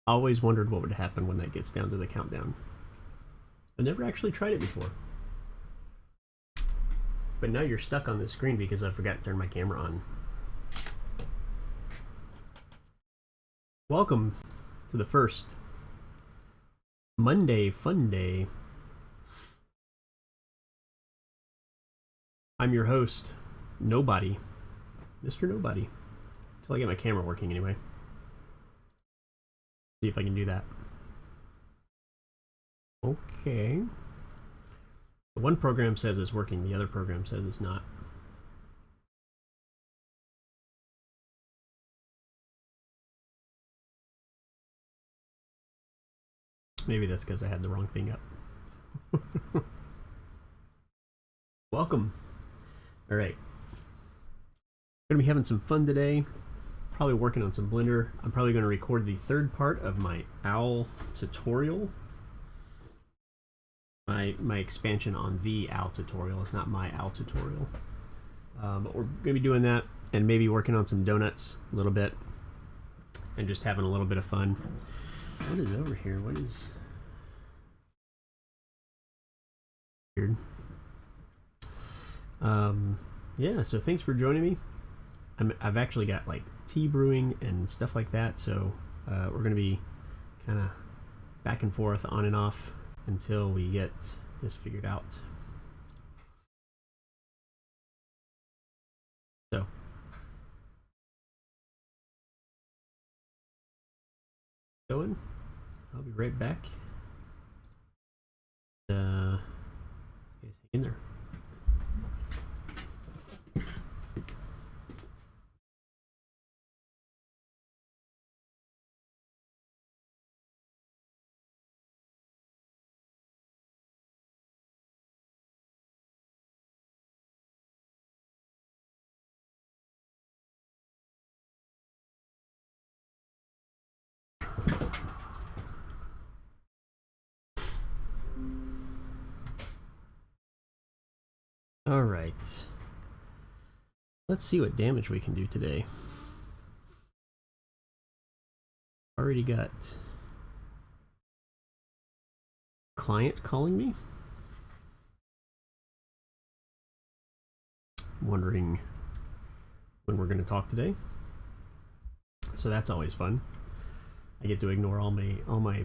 Always wondered what would happen when that gets down to the countdown. I've never actually tried it before. But now you're stuck on the screen because I forgot to turn my camera on. Welcome to the first Monday Funday. I'm your host, Nobody. Mr. Nobody. Until I get my camera working anyway. See if I can do that. Okay. The one program says it's working, the other program says it's not. Maybe that's because I had the wrong thing up. Welcome. Alright. Gonna be having some fun today. Probably working on some Blender. I'm probably going to record the third part of my OWL tutorial. My expansion on the OWL tutorial. It's not my OWL tutorial. But we're going to be doing that and maybe working on some donuts a little bit. And just having a little bit of fun. What is over here? What is... weird. Yeah, so thanks for joining me. I've actually got like tea brewing and stuff like that, so we're going to be kind of back and forth, on and off, until we get this figured out. So, going. I'll be right back. You guys hang in there. Alright. Let's see what damage we can do today. Already got client calling me. Wondering when we're going to talk today. So that's always fun. I get to ignore all my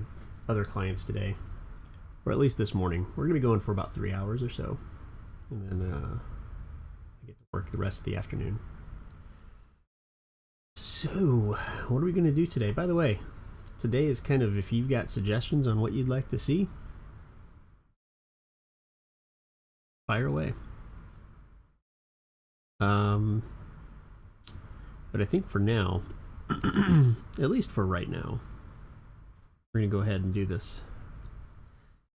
other clients today. Or at least this morning. We're going to be going for about 3 hours or so. And then I get to work the rest of the afternoon. So, what are we going to do today? By the way, today is kind of, if you've got suggestions on what you'd like to see, fire away. But I think for now, at least for right now, we're going to go ahead and do this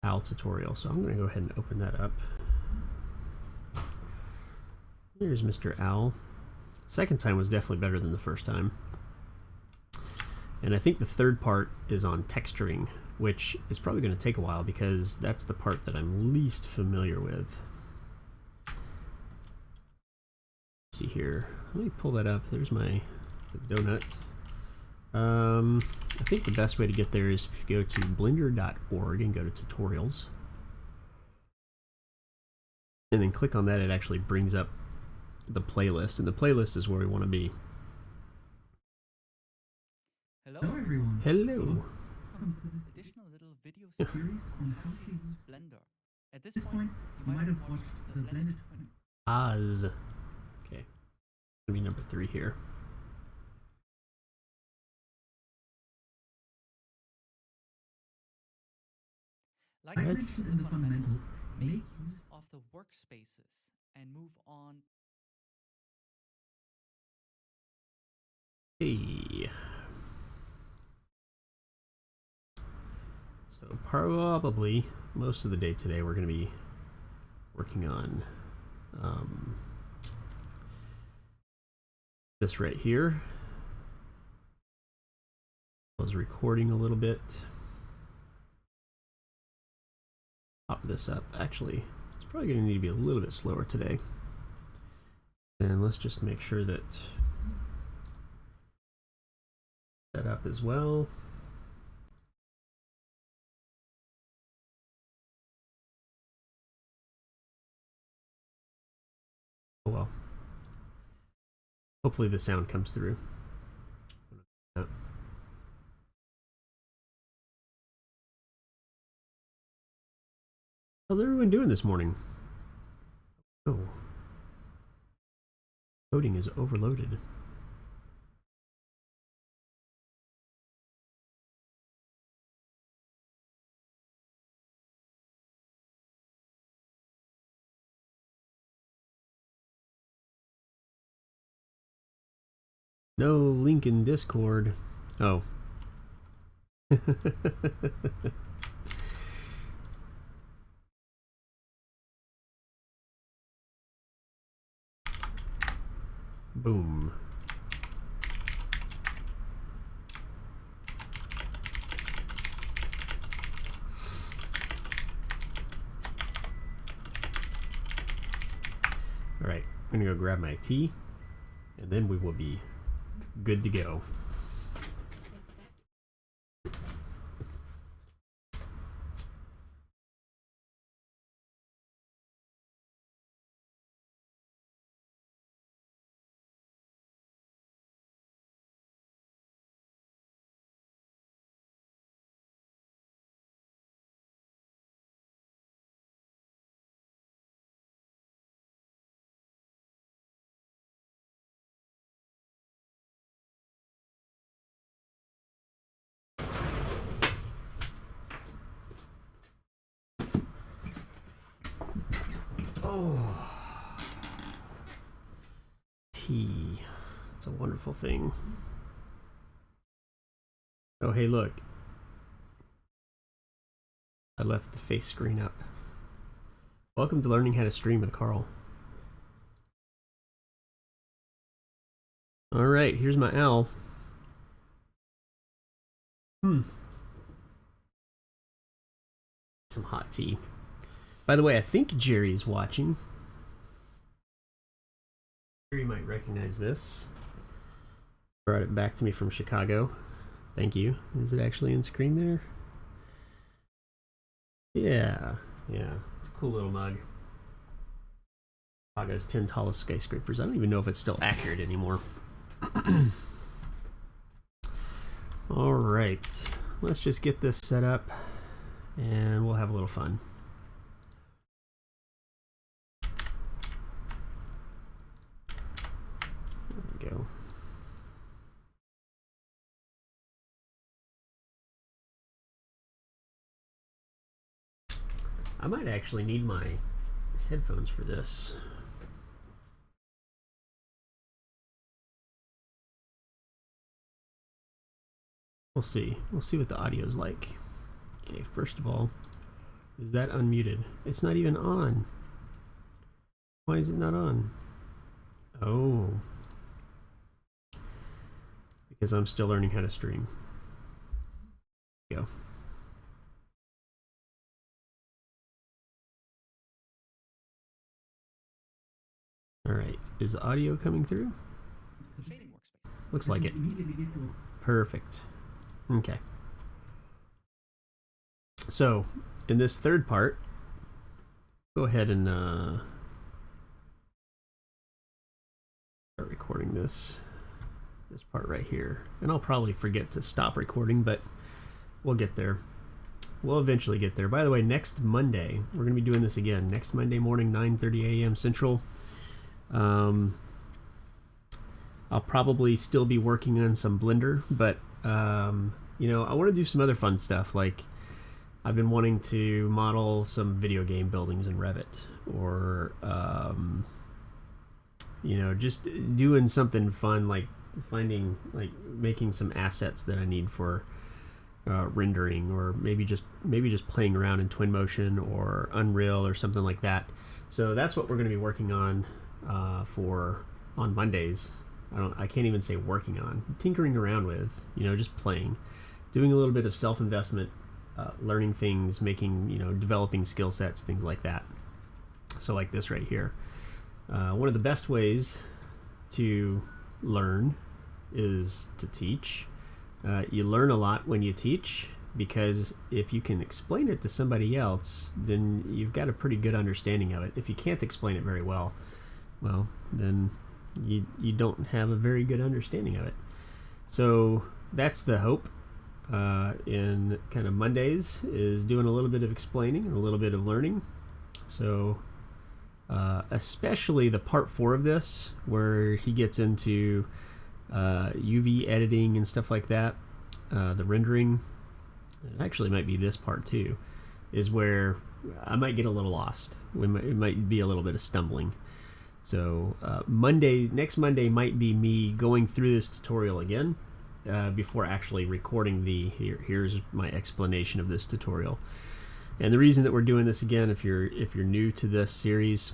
OWL tutorial. So I'm going to go ahead and open that up. Here's Mr. OWL. Second time was definitely better than the first time. And I think the third part is on texturing, which is probably going to take a while because that's the part that I'm least familiar with. Let's see here. Let me pull that up. There's my donut. I think the best way to get there is if you go to blender.org and go to tutorials. And then click on that, it actually brings up the playlist, and the playlist is where we want to be. Hello everyone. Hello. Welcome to this additional little video series on how to use Blender. At this point, you might have watched the Blender 20. Oz. Okay. Gonna be number 3 here. Like I mentioned in the fundamentals, make use of the workspaces and move on. Hey. So probably most of the day today we're going to be working on this right here. I was recording a little bit. Pop this up. Actually, it's probably going to need to be a little bit slower today. And let's just make sure that set up as well. Oh well. Hopefully the sound comes through. How's everyone doing this morning? Oh. Coding is overloaded. No link in Discord. Oh. Boom. Alright, I'm gonna go grab my tea, and then we will be good to go. Oh, tea. It's a wonderful thing. Oh, hey, look. I left the face screen up. Welcome to Learning How to Stream with Carl. Alright, here's my owl. Some hot tea. By the way, I think Jerry's watching. Jerry might recognize this. Brought it back to me from Chicago. Thank you. Is it actually in screen there? Yeah. It's a cool little mug. Chicago's 10 tallest skyscrapers. I don't even know if it's still accurate anymore. Alright. Let's just get this set up and we'll have a little fun. There we go. I might actually need my headphones for this. We'll see. We'll see what the audio's like. Okay, first of all, is that unmuted? It's not even on. Why is it not on? Oh. Because I'm still learning how to stream. There we go. Alright, is audio coming through? Looks like it. Perfect. Okay. So, in this third part, go ahead and start recording this part right here. And I'll probably forget to stop recording, but we'll get there. We'll eventually get there. By the way, next Monday, we're going to be doing this again. Next Monday morning, 9:30 a.m. Central. I'll probably still be working on some Blender, but you know, I want to do some other fun stuff. Like, I've been wanting to model some video game buildings in Revit, or you know, just doing something fun, like making some assets that I need for rendering, or maybe just playing around in Twinmotion or Unreal or something like that. So that's what we're going to be working on on Mondays. I can't even say working on, tinkering around with, you know, just playing, doing a little bit of self-investment, learning things, making, you know, developing skill sets, things like that. So like this right here. One of the best ways to learn is to teach. You learn a lot when you teach, because if you can explain it to somebody else, then you've got a pretty good understanding of it. If you can't explain it very well, well, then you don't have a very good understanding of it. So that's the hope in kind of Mondays, is doing a little bit of explaining and a little bit of learning. So especially the part 4 of this, where he gets into UV editing and stuff like that, the rendering, it actually might be this part too, is where I might get a little lost. It might be a little bit of stumbling. So next Monday might be me going through this tutorial again before actually recording here's my explanation of this tutorial. And the reason that we're doing this again, if you're new to this series,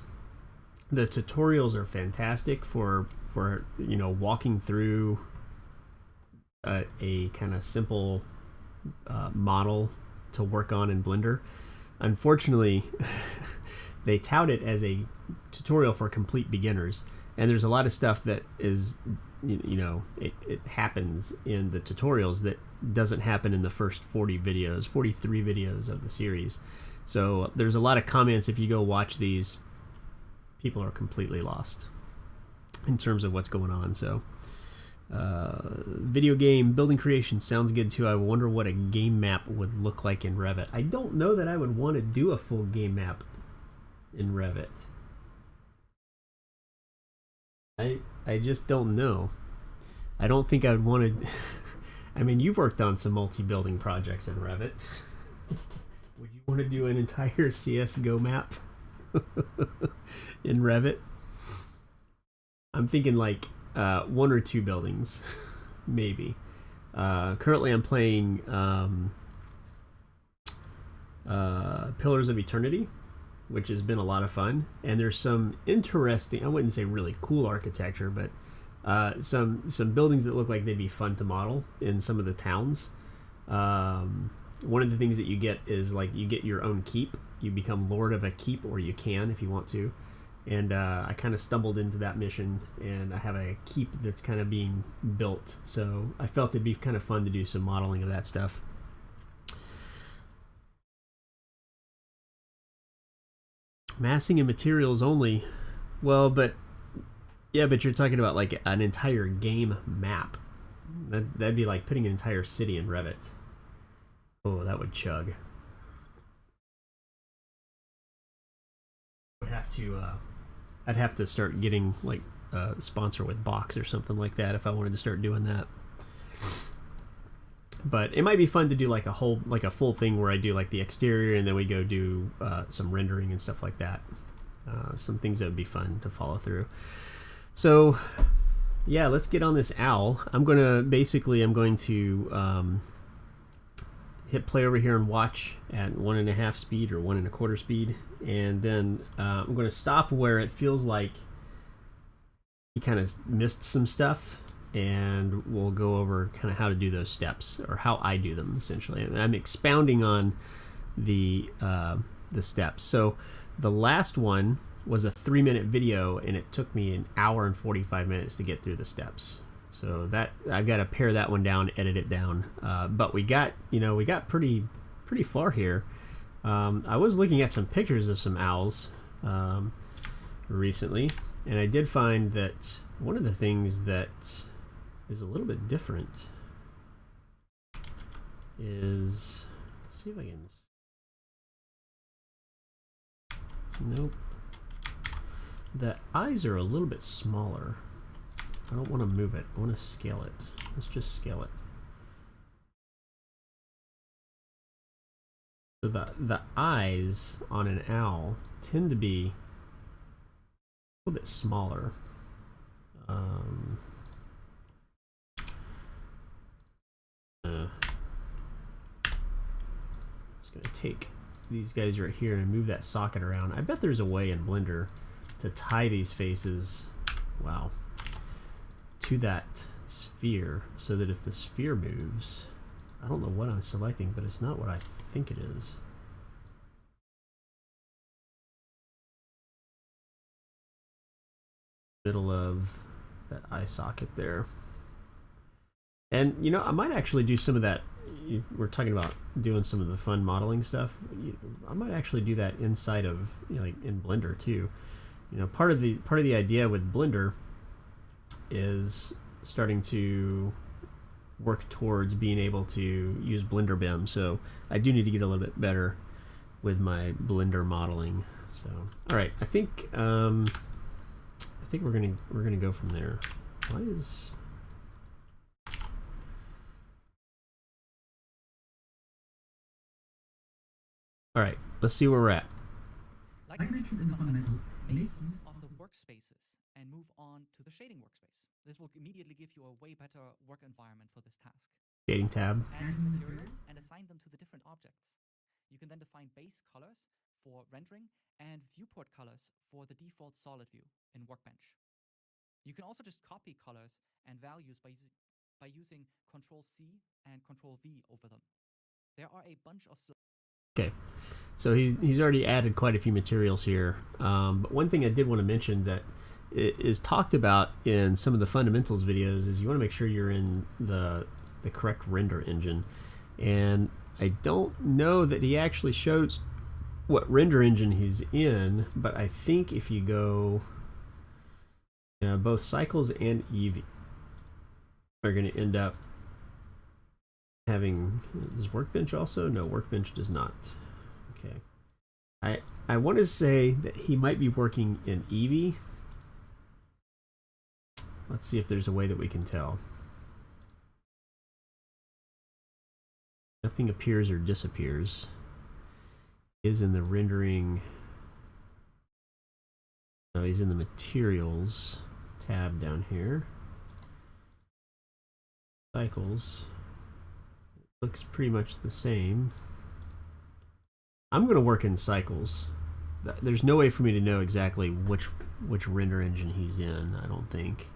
the tutorials are fantastic for walking through a kind of simple model to work on in Blender. Unfortunately, they tout it as a tutorial for complete beginners, and there's a lot of stuff that is, it happens in the tutorials that doesn't happen in the first 43 videos of the series. So there's a lot of comments. If you go watch these, people are completely lost in terms of what's going on. So video game building creation sounds good too. I wonder what a game map would look like in Revit. I don't know that I would want to do a full game map in Revit. I just don't know. I don't think I would want to. I mean, you've worked on some multi-building projects in Revit. Would you want to do an entire CSGO map in Revit? I'm thinking like 1 or 2 buildings, maybe. Currently I'm playing Pillars of Eternity, which has been a lot of fun, and there's some interesting, I wouldn't say really cool architecture, but some buildings that look like they'd be fun to model in some of the towns. One of the things that you get is like you get your own keep. You become lord of a keep, or you can if you want to. And I kind of stumbled into that mission, and I have a keep that's kind of being built. So I felt it'd be kind of fun to do some modeling of that stuff. Massing and materials only. Well, but you're talking about like an entire game map. That'd be like putting an entire city in Revit. Oh, that would chug. I'd have to start getting like a sponsor with Box or something like that if I wanted to start doing that. But it might be fun to do like a full thing where I do like the exterior and then we go do some rendering and stuff like that. Some things that would be fun to follow through. So yeah, let's get on this owl. I'm going to hit play over here and watch at 1.5 speed or 1.25 speed, and then I'm going to stop where it feels like he kind of missed some stuff, and we'll go over kind of how to do those steps, or how I do them essentially. And I'm expounding on the steps. So the last one was a 3-minute video, and it took me 1 hour and 45 minutes to get through the steps. So that I've got to pare that one down, edit it down. But we got pretty far here. I was looking at some pictures of some owls recently, and I did find that one of the things that is a little bit different is, let's see if I can. Nope. The eyes are a little bit smaller. I don't want to move it. I want to scale it. Let's just scale it. So the eyes on an owl tend to be a little bit smaller. Just gonna take these guys right here and move that socket around. I bet there's a way in Blender to tie these faces, wow, to that sphere, so that if the sphere moves, I don't know what I'm selecting, but it's not what I think it is. Middle of that eye socket there. And you know, I might actually do some of that. We're talking about doing some of the fun modeling stuff. I might actually do that inside of, like in Blender too. You know, part of the idea with Blender is starting to work towards being able to use Blender BIM. So I do need to get a little bit better with my Blender modeling. So all right, I think we're gonna go from there. Why is all right? Let's see where we're at. Like I mentioned in the fundamentals, make use of the workspaces and move on to the shading workspace. This will immediately give you a way better work environment for this task. Shading tab. Add new materials and assign them to the different objects. You can then define base colors for rendering and viewport colors for the default solid view in Workbench. You can also just copy colors and values by using Control-C and Control-V over them. There are a bunch of... Okay, so he's already added quite a few materials here. But one thing I did want to mention that is talked about in some of the fundamentals videos is you want to make sure you're in the correct render engine. And I don't know that he actually shows what render engine he's in, but I think if you go both Cycles and Eevee are going to end up having... Does Workbench also? No, Workbench does not. Okay. I want to say that he might be working in Eevee. Let's see if there's a way that we can tell. Nothing appears or disappears. Is in the rendering. No, he's in the materials tab down here. Cycles. It looks pretty much the same. I'm going to work in Cycles. There's no way for me to know exactly which render engine he's in, I don't think.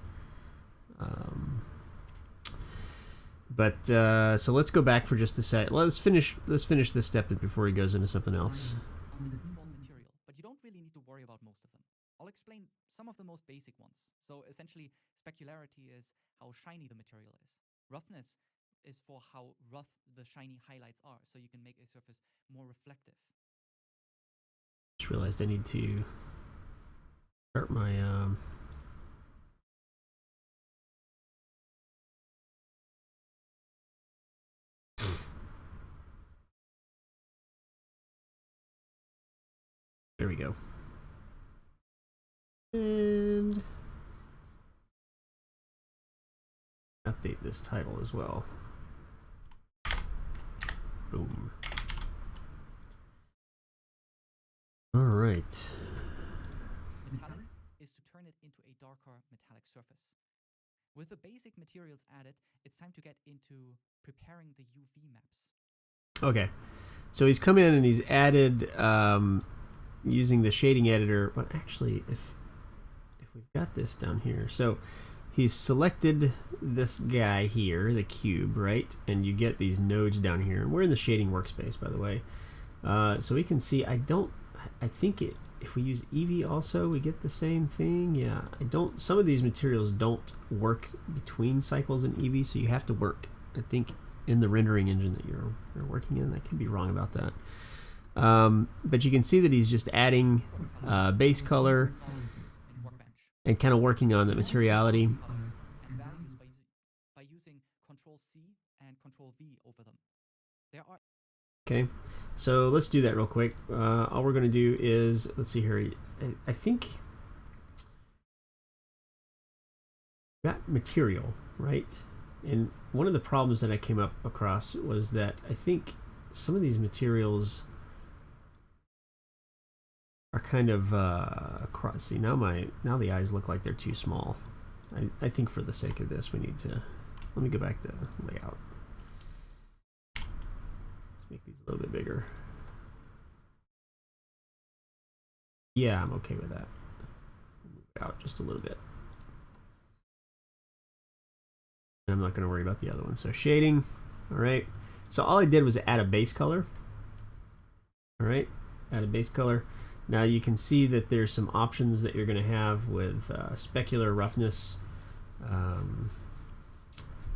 So let's go back for just a sec. Let's finish this step before he goes into something else. On the default material, but you don't really need to worry about most of them. I'll explain some of the most basic ones. So essentially, specularity is how shiny the material is. Roughness is for how rough the shiny highlights are, so you can make a surface more reflective. Just realized I need to start my there we go. And update this title as well. Boom. All right. Metallic is to turn it into a darker metallic surface. With the basic materials added, it's time to get into preparing the UV maps. Okay. So he's come in and he's added using the shading editor. Well, actually, if we've got this down here, so he's selected this guy here, the cube, right? And you get these nodes down here, and we're in the shading workspace, by the way. So we can see. I think if we use Eevee also, we get the same thing. Yeah, some of these materials don't work between Cycles and Eevee, so you have to work, I think, in the rendering engine that you're working in. I could be wrong about that. But you can see that he's just adding base color and kind of working on the materiality. And values by using Control-C and Control-V over them. There are... Okay, so let's do that real quick. All we're going to do is, let's see here, I think got material, right? And one of the problems that I came up across was that I think some of these materials are kind of across. See, now the eyes look like they're too small. I think for the sake of this, we need to, let me go back to layout. Let's make these a little bit bigger. Yeah, I'm okay with that. Move it out just a little bit. I'm not going to worry about the other one. So shading, all right. So all I did was add a base color. All right, add a base color. Now you can see that there's some options that you're going to have with specular, roughness,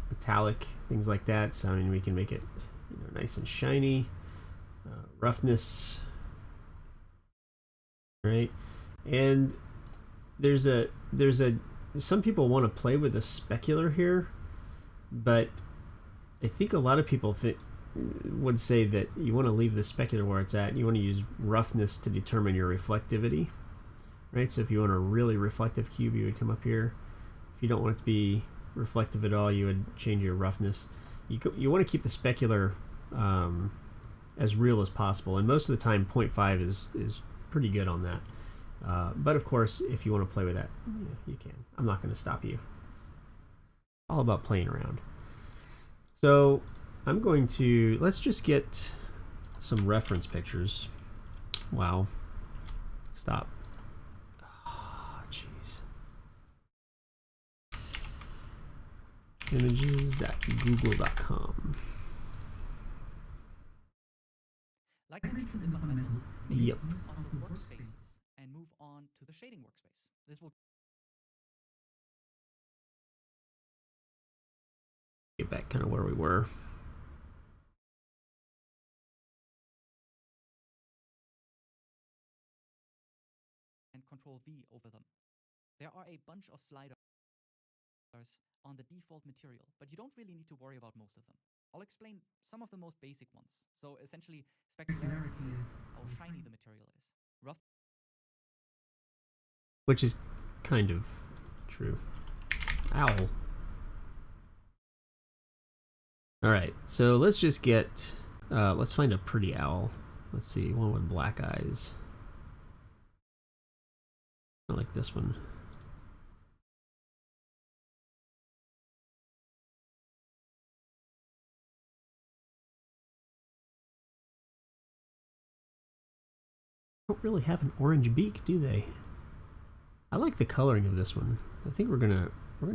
metallic, things like that. So I mean, we can make it nice and shiny. Roughness, right? And some people want to play with the specular here, but I think a lot of people would say that you want to leave the specular where it's at. You want to use roughness to determine your reflectivity, right? So if you want a really reflective cube, you would come up here. If you don't want it to be reflective at all, you would change your roughness. You want to keep the specular as real as possible, and most of the time 0.5 is pretty good on that. But of course, if you want to play with that, you can. I'm not going to stop you. All about playing around. So I'm going to, let's just get some reference pictures. Wow. Stop. Oh, jeez. Images.google.com. Like I mentioned in the fundamentals, Yep. move on to workspaces and move on to the shading workspace. This will Get back kind of where we were. and Control V over them. There are a bunch of sliders on the default material, but you don't really need to worry about most of them. I'll explain some of the most basic ones. So essentially, specularity is how shiny the material is. Rough, Which is kind of true. Owl. Alright, so let's just get, let's find a pretty owl. Let's see, one with black eyes. I like this one. Don't really have an orange beak, do they? I like the coloring of this one. I think we're gonna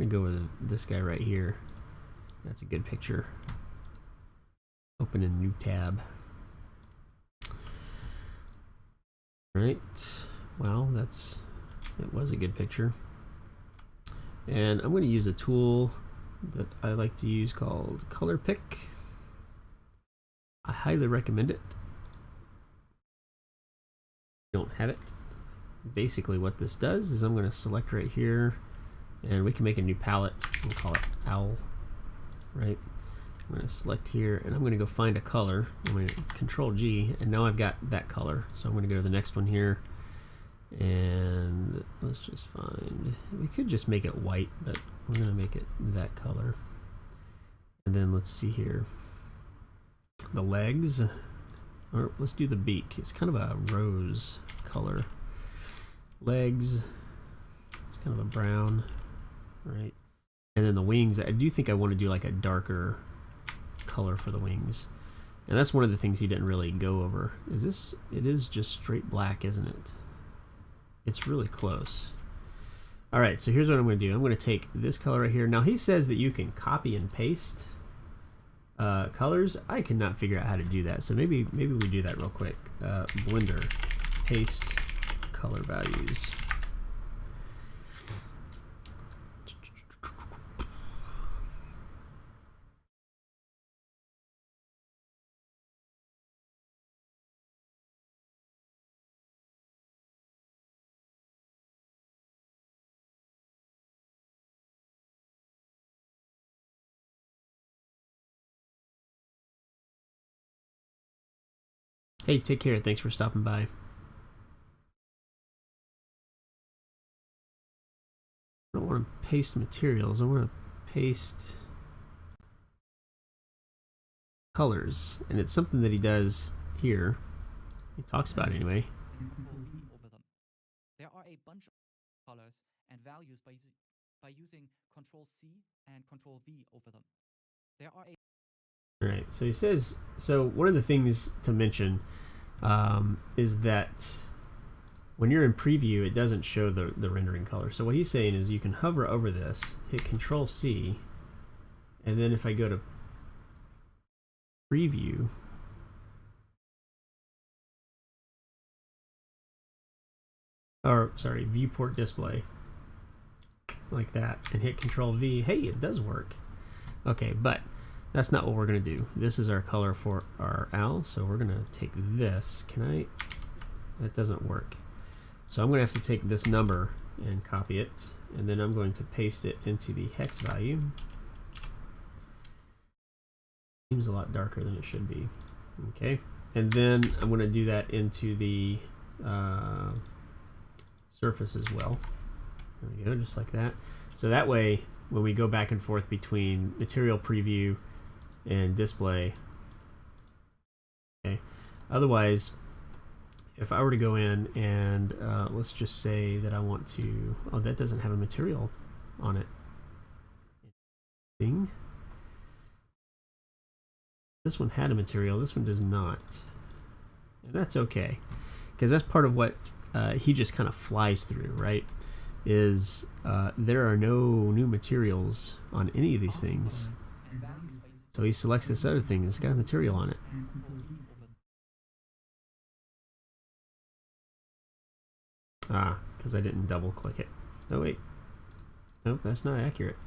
go with this guy right here. That's a good picture. Open a new tab. Right. Well, it was a good picture. And I'm going to use a tool that I like to use called Color Pick. I highly recommend it. Don't have it. Basically what this does is I'm going to select right here, and we can make a new palette. We'll call it Owl, right? I'm going to select here, and I'm going to go find a color. I'm going to Control G, and now I've got that color. So I'm going to go to the next one here, and let's just find, we could just make it white, but we're going to make it that color. And then let's see here, the legs, or let's do the beak. It's kind of a rose color. Legs, it's kind of a brown, right? And then the wings, I do think I want to do like a darker color for the wings. And that's one of the things he didn't really go over. Is this, it is just straight black, isn't it? It's really close. All right, so here's what I'm going to do. I'm going to take this color right here. Now he says that you can copy and paste colors. I cannot figure out how to do that. So maybe we do that real quick. Blender, paste color values. Hey, take care. Thanks for stopping by. I don't want to paste materials. I want to paste colors. And it's something that he does here. He talks about it anyway. and Control V over them. There are a bunch of colors and values by using Control C and Control V over them. There are a Alright, so he says, so one of the things to mention is that when you're in preview, it doesn't show the rendering color. So what he's saying is you can hover over this, hit Control C, and then if I go to preview, or sorry, viewport display, like that, and hit Control V, hey, it does work. Okay, but that's not what we're going to do. This is our color for our owl, so we're going to take this. Can I? That doesn't work. So I'm going to have to take this number and copy it, and then I'm going to paste it into the hex value. Seems a lot darker than it should be. Okay, and then I'm going to do that into the surface as well. There we go, just like that. So that way, when we go back and forth between material preview and display, okay. Otherwise, if I were to go in and let's just say that I want to, oh, that doesn't have a material on it. Thing. This one had a material, this one does not. And that's okay, because that's part of what he just kind of flies through, right? Is there are no new materials on any of these things. So he selects this other thing, it's got a material on it. Ah, because I didn't double click it. Oh wait. Nope, that's not accurate.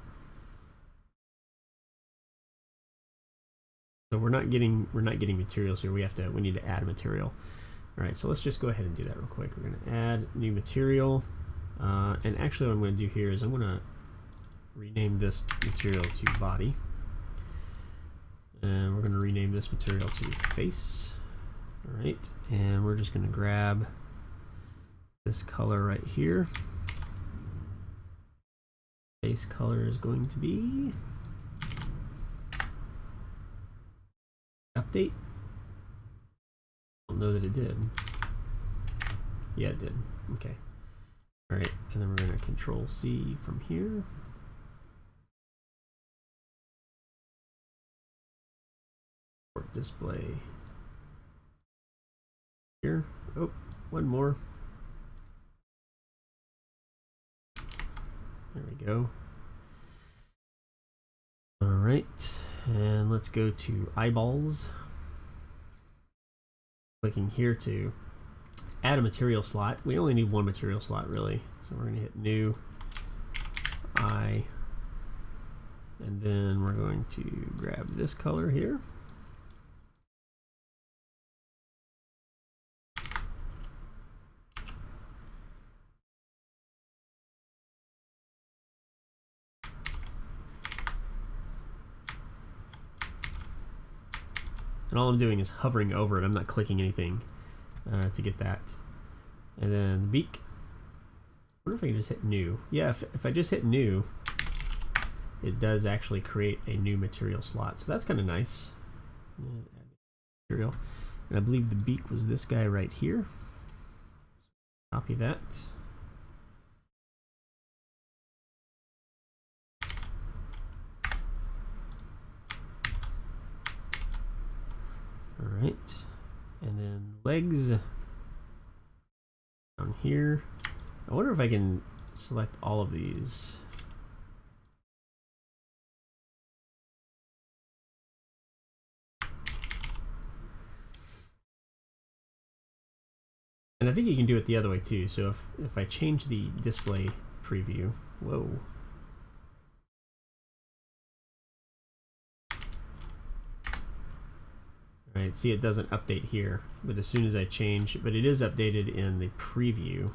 So we're not getting materials here. We need to add a material. Alright, so let's just go ahead and do that real quick. We're gonna add new material. And actually what I'm gonna do here is I'm gonna rename this material to body. And we're gonna rename this material to face. Alright, and we're just gonna grab this color right here. Base color is going to be update. I don't know that it did. Yeah, it did. Okay. Alright, and then we're going to Control C from here. Port display here. Oh, one more. There we go. Alright, and let's go to eyeballs. Clicking here to add a material slot. We only need one material slot really. So we're going to hit new eye. And then we're going to grab this color here. And all I'm doing is hovering over it. I'm not clicking anything to get that. And then the beak. I wonder if I can just hit new. Yeah, if I just hit new, it does actually create a new material slot. So that's kind of nice. Material. And I believe the beak was this guy right here. Copy that. Alright, and then legs down here. I wonder if I can select all of these. And I think you can do it the other way too. So if I change the display preview, whoa. Right, see it doesn't update here, but as soon as I change, but it is updated in the preview.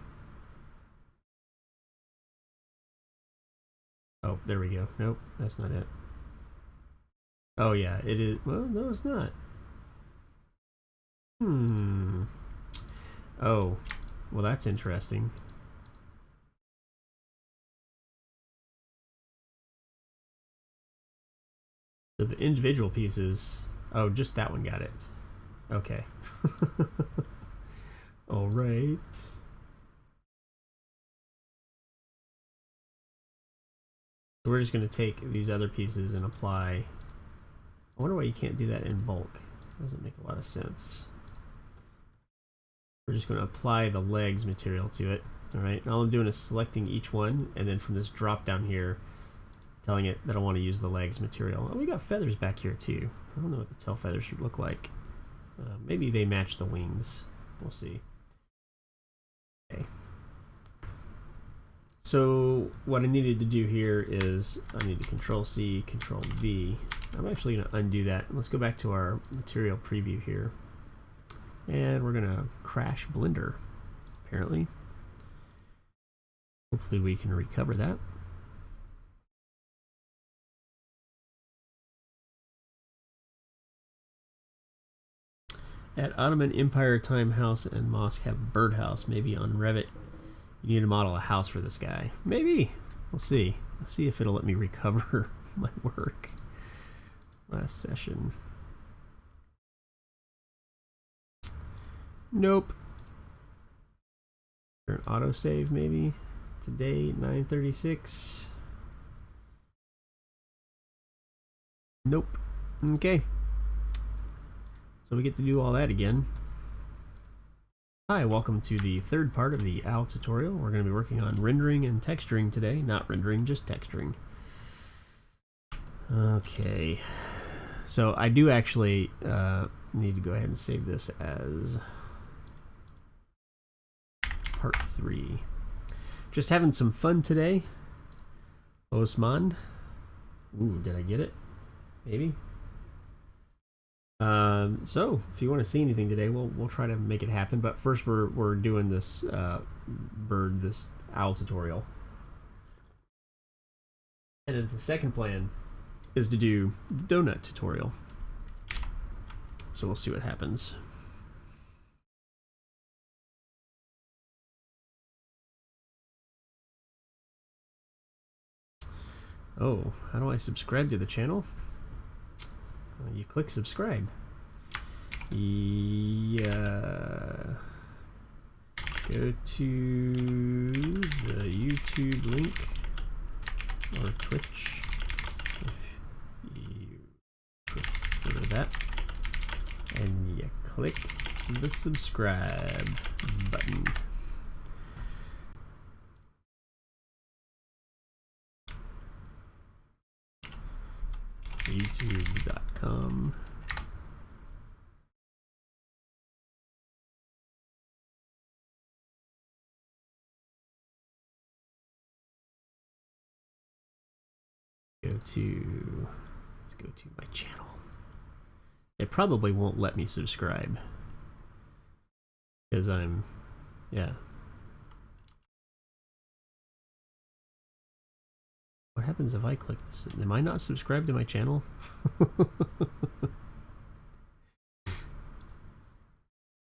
Oh, there we go. Nope, that's not it. Oh yeah, it is. Well, no, it's not. Oh, well that's interesting. So the individual pieces. Oh, just that one got it. Okay. All right. So we're just going to take these other pieces and apply. I wonder why you can't do that in bulk. Doesn't make a lot of sense. We're just going to apply the legs material to it. All right. And all I'm doing is selecting each one, and then from this drop down here, telling it that I want to use the legs material. Oh, we got feathers back here too. I don't know what the tail feathers should look like. Maybe they match the wings. We'll see. Okay. So what I needed to do here is I need to Control C, Control V. I'm actually going to undo that. Let's go back to our material preview here. And we're going to crash Blender, apparently. Hopefully we can recover that. At Ottoman Empire Time House and Mosque have birdhouse. Maybe on Revit you need to model a house for this guy. Maybe. We'll see. Let's see if it'll let me recover my work. Last session. Nope. An autosave maybe. Today 9:36. Nope. Okay. So we get to do all that again. Hi, welcome to the third part of the OWL tutorial. We're going to be working on rendering and texturing today. Not rendering, just texturing. Okay. So I do actually need to go ahead and save this as part 3. Just having some fun today. Osman. Ooh, did I get it? Maybe. So if you want to see anything today, we'll try to make it happen. But first, we're doing this this OWL tutorial, and then the second plan is to do the donut tutorial. So we'll see what happens. Oh, how do I subscribe to the channel? You click subscribe. Yeah. Go to the YouTube link or Twitch if you prefer that, and you click the subscribe button. YouTube.com. Let's go to my channel. It probably won't let me subscribe because yeah. What happens if I click this? Am I not subscribed to my channel?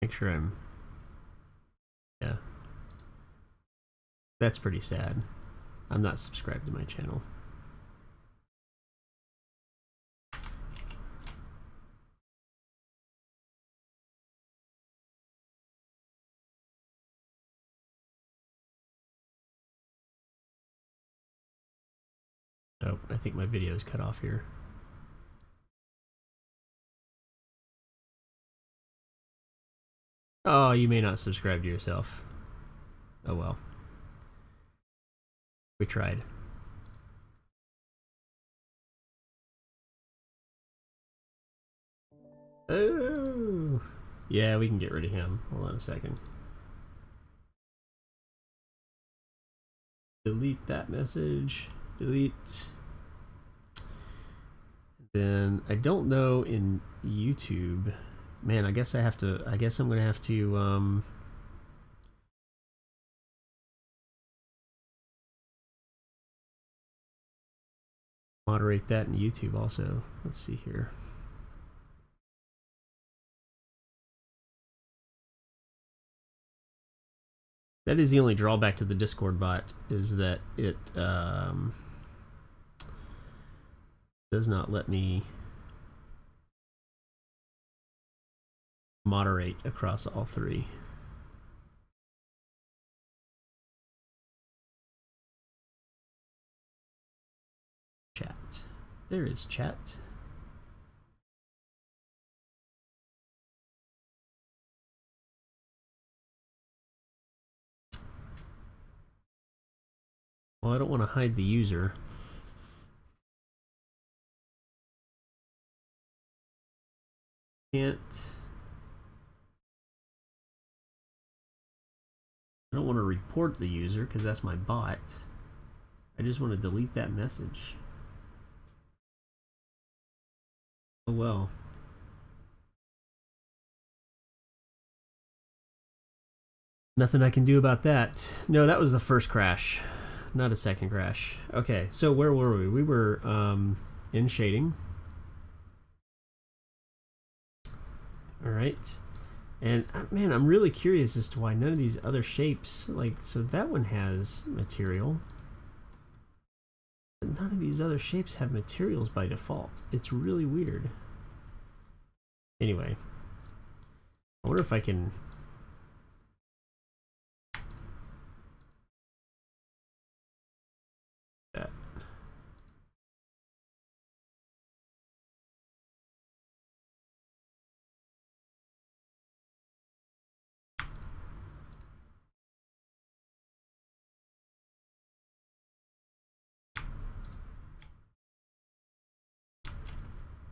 Make sure I'm... Yeah. That's pretty sad. I'm not subscribed to my channel. Oh, I think my video is cut off here. Oh, you may not subscribe to yourself. Oh well. We tried. Oh! Yeah, we can get rid of him. Hold on a second. Delete that message. Delete. Then I don't know in YouTube. Man, I guess I'm gonna have to moderate that in YouTube also. Let's see here. That is the only drawback to the Discord bot, is that it does not let me moderate across all three. Chat. There is chat. Well, I don't want to hide the user. Can't. I don't want to report the user because that's my bot. I just want to delete that message. Oh well. Nothing I can do about that. No, that was the first crash. not a second crash. Okay, so where were we? We were in shading. All right. And man, I'm really curious as to why none of these other shapes, like, so that one has material. But none of these other shapes have materials by default. It's really weird. Anyway, I wonder if I can... that.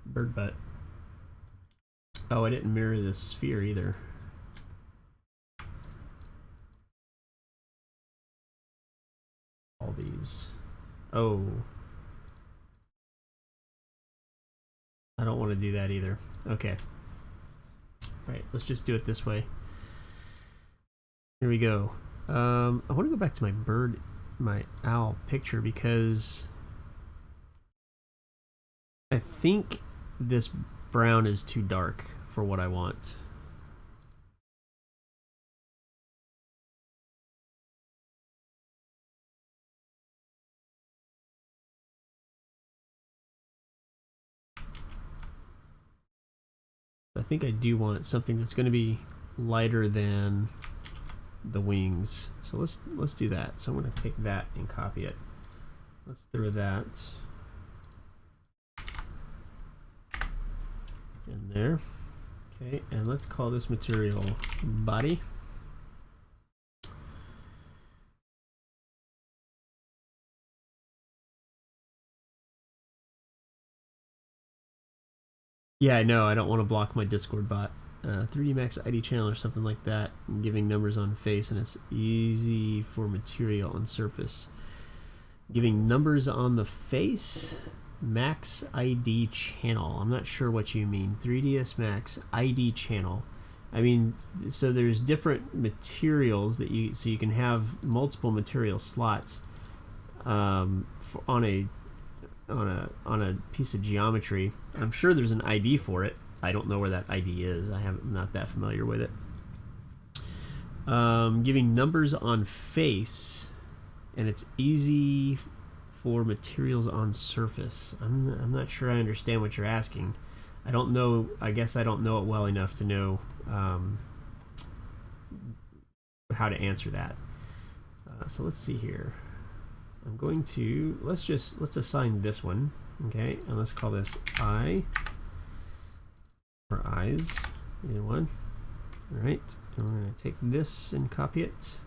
Bird butt. Oh, I didn't mirror the sphere either. All these. Oh. I don't want to do that either. Okay. Alright, let's just do it this way. Here we go. I want to go back to my owl picture because I think this brown is too dark for what I want. I think I do want something that's going to be lighter than the wings. So let's do that. So I'm going to take that and copy it. Let's throw that in there. Okay, and let's call this material body. Yeah, I know. I don't want to block my Discord bot. 3D Max ID channel or something like that. Giving numbers on face, and it's easy for material on surface. Giving numbers on the face. Max ID channel. I'm not sure what you mean. 3ds Max ID channel. I mean, so there's different materials that so you can have multiple material slots on a piece of geometry. I'm sure there's an ID for it. I don't know where that ID is. I'm not that familiar with it. Giving numbers on face, and it's easy for materials on surface. I'm not sure I understand what you're asking. I don't know. I guess I don't know it well enough to know how to answer that. So let's see here. I'm going to let's assign this one, okay, and let's call this eye or eyes. Either one. All right, and we're going to take this and copy it.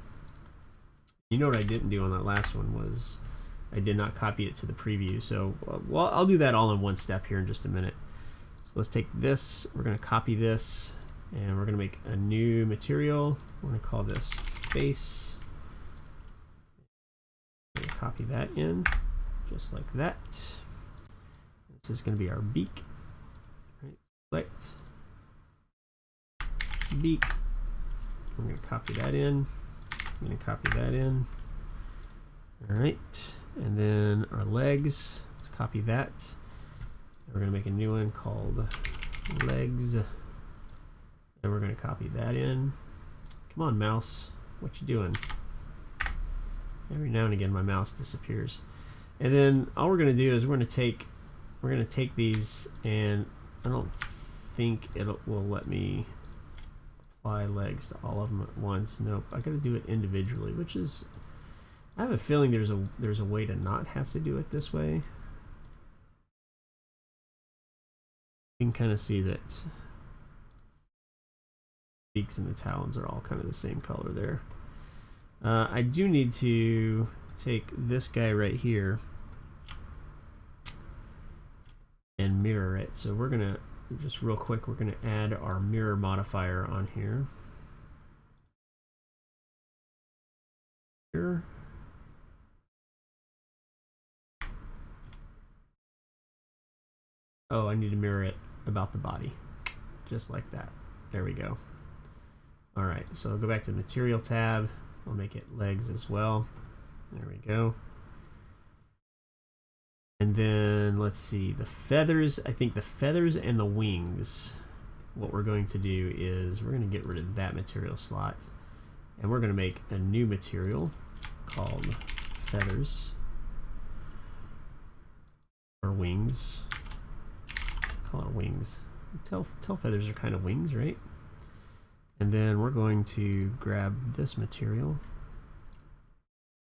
You know what I didn't do on that last one was I did not copy it to the preview. So well, I'll do that all in one step here in just a minute. So let's take this. We're going to copy this, and we're going to make a new material. We're going to call this face. Copy that in just like that. This is going to be our beak. Right, select beak. I'm going to copy that in. I'm going to copy that in. All right, and then our legs. Let's copy that. And we're going to make a new one called legs, and we're going to copy that in. Come on, mouse, what you doing? Every now and again my mouse disappears. And then all we're going to do is we're going to take these, and I don't think it will let me apply legs to all of them at once. Nope, I got to do it individually, which is, I have a feeling there's a way to not have to do it this way. You can kind of see that the beaks and the talons are all kind of the same color there. I do need to take this guy right here and mirror it. So we're gonna, just real quick, we're gonna add our mirror modifier on here. Here. Oh, I need to mirror it about the body. Just like that. There we go. Alright, so I'll go back to the material tab. We'll make it legs as well. There we go. And then let's see, the feathers. I think the feathers and the wings. What we're going to do is we're going to get rid of that material slot, and we're going to make a new material called feathers or wings. Call it wings. Tail feathers are kind of wings, right? And then we're going to grab this material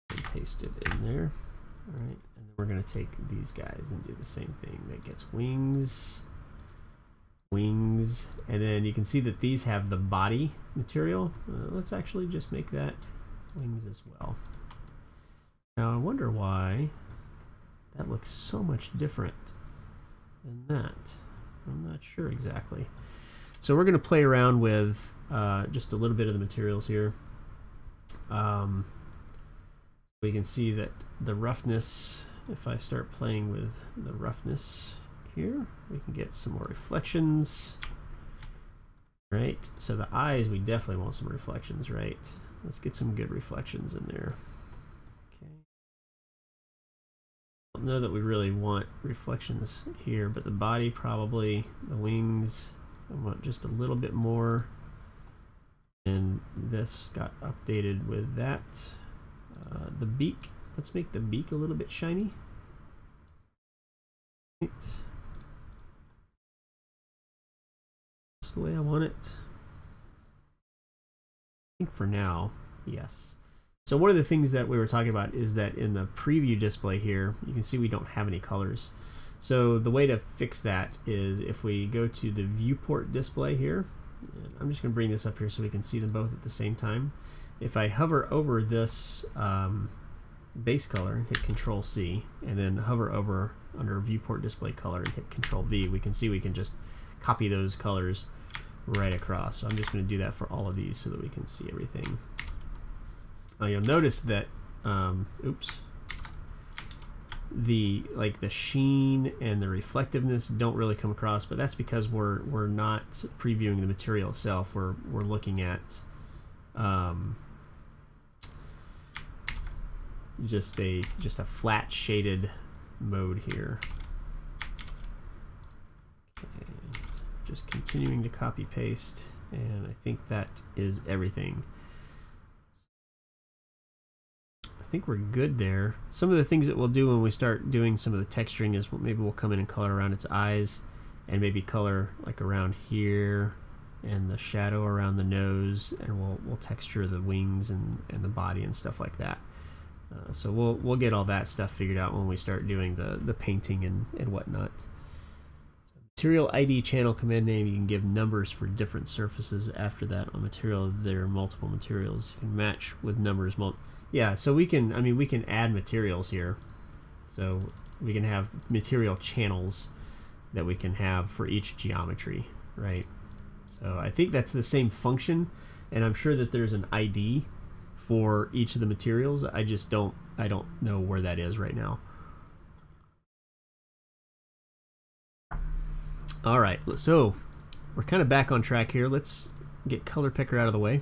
and paste it in there. All right, and then we're going to take these guys and do the same thing. That gets wings, wings, and then you can see that these have the body material. Let's actually just make that wings as well. Now I wonder why that looks so much different than that. I'm not sure exactly. So we're going to play around with just a little bit of the materials here. We can see that the roughness, if I start playing with the roughness here, we can get some more reflections. Right, so the eyes, we definitely want some reflections, right? Let's get some good reflections in there. Okay. I don't know that we really want reflections here, but the body probably, the wings, I want just a little bit more. And this got updated with that. The beak, let's make the beak a little bit shiny. Right. That's the way I want it. I think for now, yes. So one of the things that we were talking about is that in the preview display here, you can see we don't have any colors. So the way to fix that is if we go to the viewport display here, and I'm just going to bring this up here so we can see them both at the same time. If I hover over this base color, hit Control C, and then hover over under viewport display color and hit Control V, we can see we can just copy those colors right across. So I'm just going to do that for all of these so that we can see everything. You'll notice that, the sheen and the reflectiveness don't really come across, but that's because we're not previewing the material itself. We're looking at just a flat shaded mode here. Okay, just continuing to copy paste, and I think that is everything. I think we're good there. Some of the things that we'll do when we start doing some of the texturing is maybe we'll come in and color around its eyes, and maybe color like around here and the shadow around the nose, and we'll texture the wings and the body and stuff like that. So we'll get all that stuff figured out when we start doing the painting and whatnot. So material ID channel command name, you can give numbers for different surfaces. After that, on material there are multiple materials. You can match with numbers. Yeah, so we can add materials here. So we can have material channels that we can have for each geometry, right? So I think that's the same function, and I'm sure that there's an ID for each of the materials. I don't know where that is right now. All right, so we're kind of back on track here. Let's get Color Picker out of the way,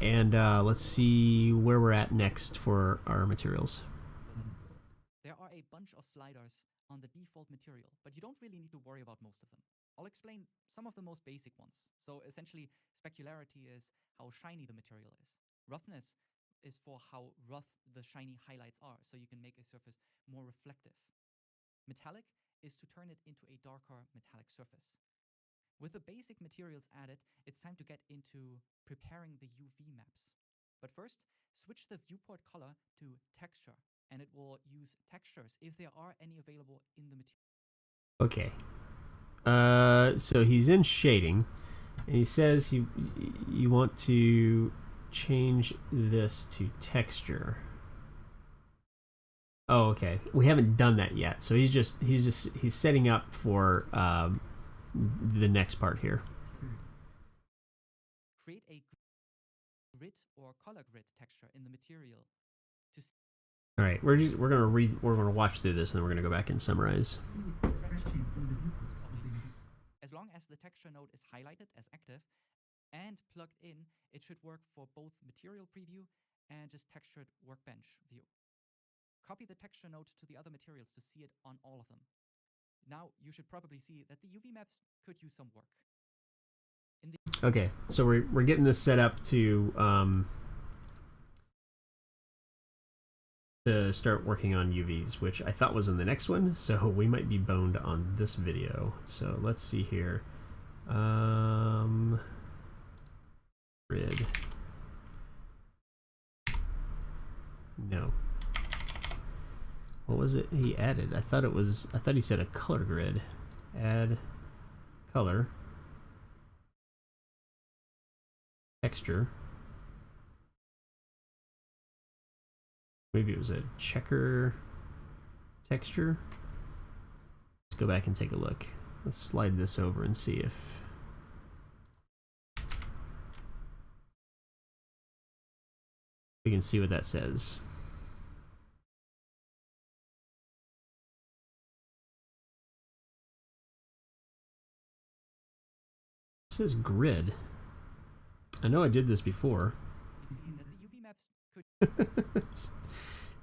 and let's see where we're at next for our materials. There are a bunch of sliders on the default material, but you don't really need to worry about most of them. I'll explain some of the most basic ones. So essentially, specularity is how shiny the material is. Roughness is for how rough the shiny highlights are, so you can make a surface more reflective. Metallic is to turn it into a darker metallic surface. With the basic materials added, it's time to get into preparing the UV maps. But first, switch the viewport color to texture, and it will use textures if there are any available in the material. Okay. So he's in shading, and he says you want to change this to texture. Oh, okay. We haven't done that yet, so he's setting up for the next part here. Create a grid or color grid texture in the material. All right, we're gonna watch through this, and then we're gonna go back and summarize. As long as the texture node is highlighted as active and plugged in, it should work for both material preview and just textured workbench view. copy the texture node to the other materials to see it on all of them. Now you should probably see that the UV maps could use some work. Okay, so we're getting this set up to start working on UVs, which I thought was in the next one, so we might be boned on this video. So let's see here. Grid. No. What was it he added? I thought he said a color grid. Add color. Texture. Maybe it was a checker texture. Let's go back and take a look. Let's slide this over and see if we can see what that says. It says grid. I know I did this before.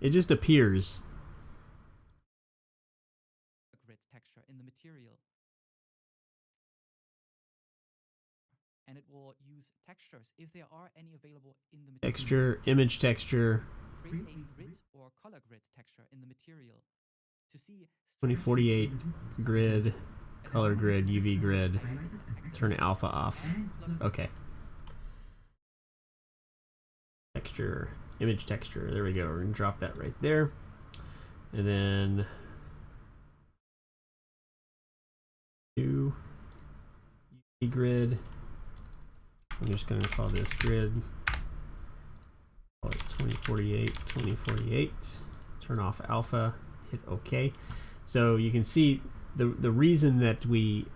It just appears. Grid texture in the material. And it will use textures if there are any available in the material. Texture, image texture. Create a grid or color grid texture in the material to see 2048 grid, color grid, UV grid. Turn alpha off. Okay. Texture, image texture. There we go. We're gonna drop that right there, and then UV grid. I'm just gonna call this grid. Call it 2048. Turn off alpha. Hit OK. So you can see the reason that we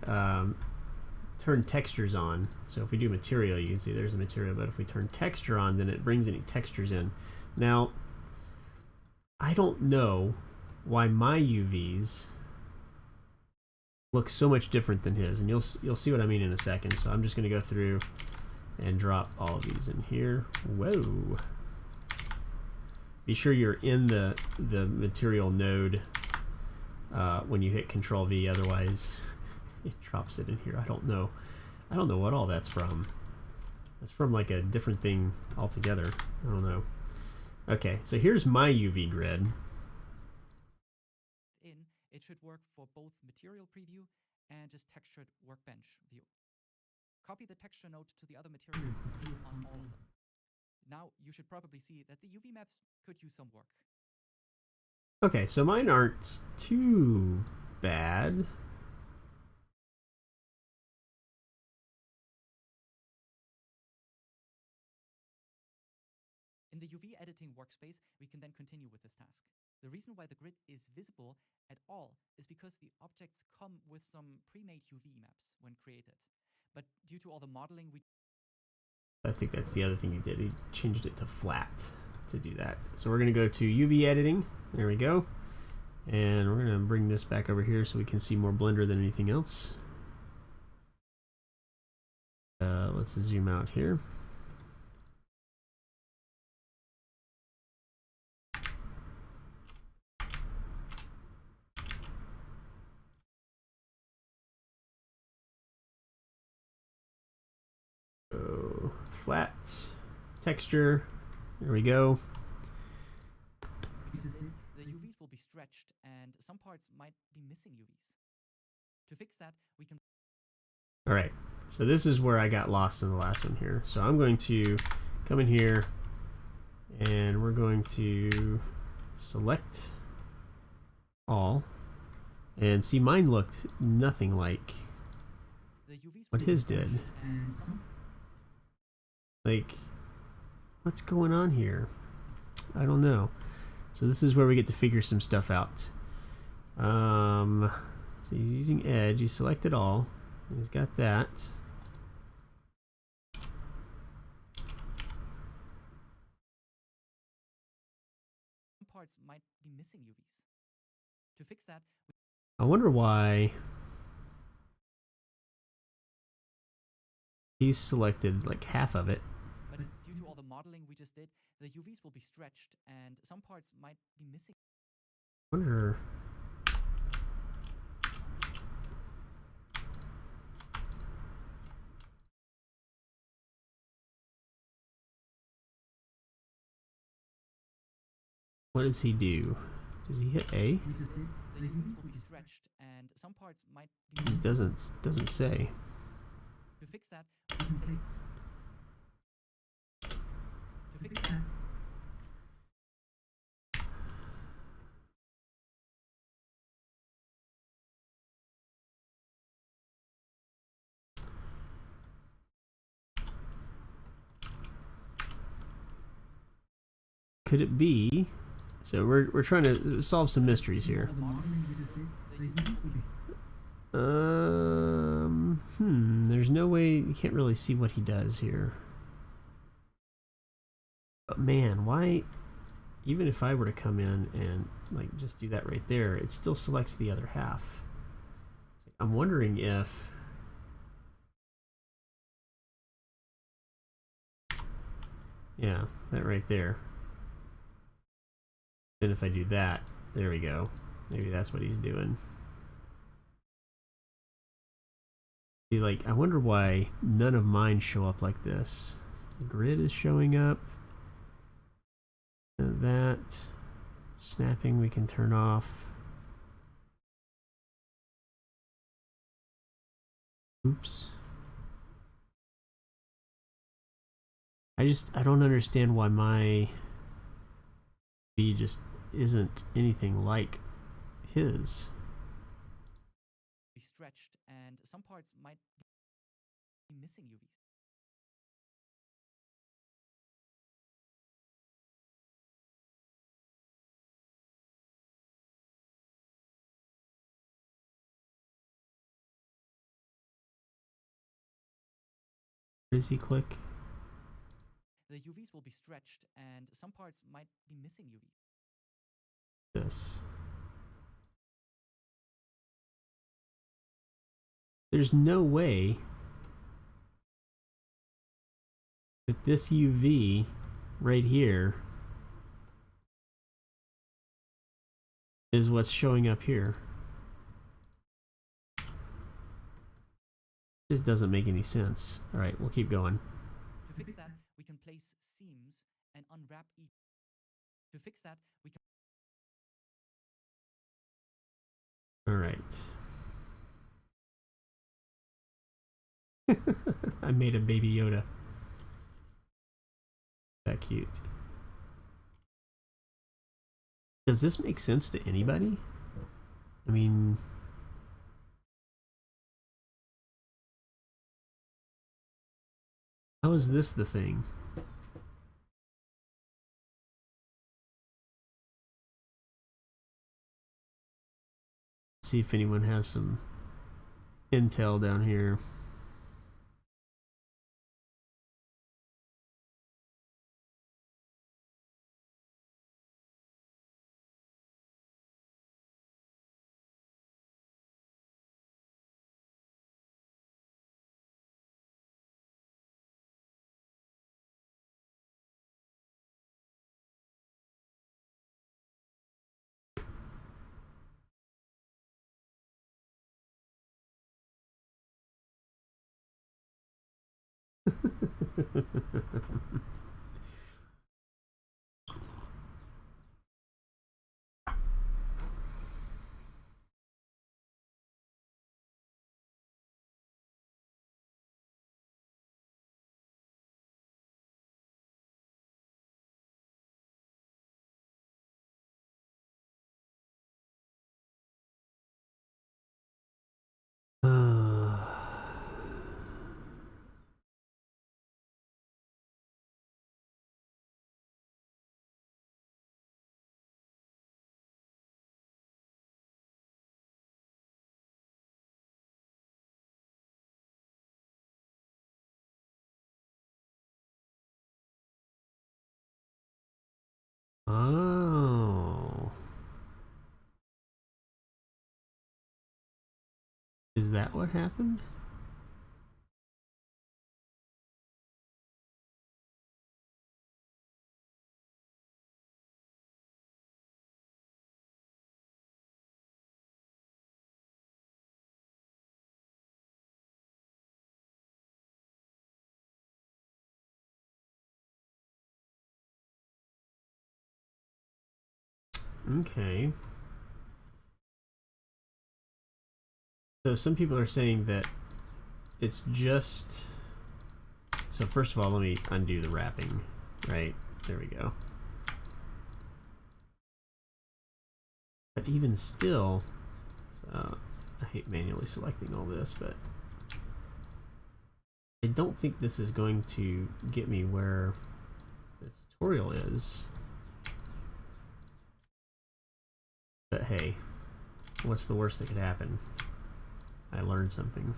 turn textures on. So if we do material, you can see there's a material, but if we turn texture on, then it brings any textures in. Now, I don't know why my UVs look so much different than his, and you'll see what I mean in a second. So I'm just going to go through and drop all of these in here. Whoa. Be sure you're in the material node when you hit Control V, otherwise it drops it in here. I don't know what all that's from. It's from like a different thing altogether. I don't know. Okay, so here's my UV grid. It should work for both material preview and just textured workbench view. Copy the texture node to the other materials on all of them. Now you should probably see that the UV maps could use some work. Okay, so mine aren't too bad. In the UV editing workspace, we can then continue with this task. The reason why the grid is visible at all is because the objects come with some pre-made UV maps when created. But due to all the modeling I think that's the other thing he did. He changed it to flat to do that. So we're going to go to UV editing. There we go. And we're going to bring this back over here so we can see more Blender than anything else. Let's zoom out here. So flat texture. There we go. the UVs will be stretched and some parts might be missing UVs. To fix that, we can... Alright, so this is where I got lost in the last one here. So I'm going to come in here and we're going to select all. And see, mine looked nothing like what his did. Like, what's going on here? I don't know. So this is where we get to figure some stuff out. So he's using edge. He selected all. He's got that. Some parts might be missing UVs. To fix that, I wonder why he's selected like half of it. but due to all the modeling we just did, the UVs will be stretched and some parts might be missing. Wonder. What does he do? Does he hit A? The UVs will be stretched, and some parts might be. He doesn't say. To fix that, we can play. To fix that. Could it be? So we're trying to solve some mysteries here. There's no way you can't really see what he does here. But man, why? Even if I were to come in and like just do that right there, it still selects the other half. I'm wondering if. Yeah, that right there. Then if I do that, there we go. Maybe that's what he's doing. See, like, I wonder why none of mine show up like this. The grid is showing up. That. Snapping we can turn off. Oops. I don't understand why my V just isn't anything like his. Be stretched, and some parts might be missing UVs. Where does he click? The UVs will be stretched, and some parts might be missing UVs. This. There's no way that this UV right here is what's showing up here. Just doesn't make any sense. All right, we'll keep going. To fix that, we can place seams and unwrap each. To fix that, we can. All right. I made a baby Yoda. That cute. Does this make sense to anybody? I mean, how is this the thing? Let's see if anyone has some intel down here. Oh. Is that what happened? Okay. So some people are saying that it's just... So first of all, let me undo the wrapping. Right, there we go. But even still, so I hate manually selecting all this, but I don't think this is going to get me where the tutorial is. But hey, what's the worst that could happen? I learned something.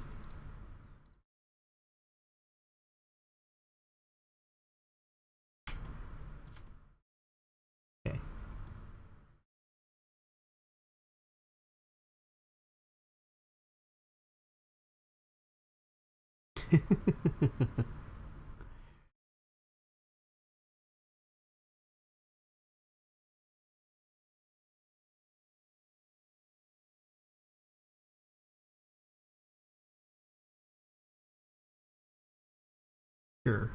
Okay. Sure.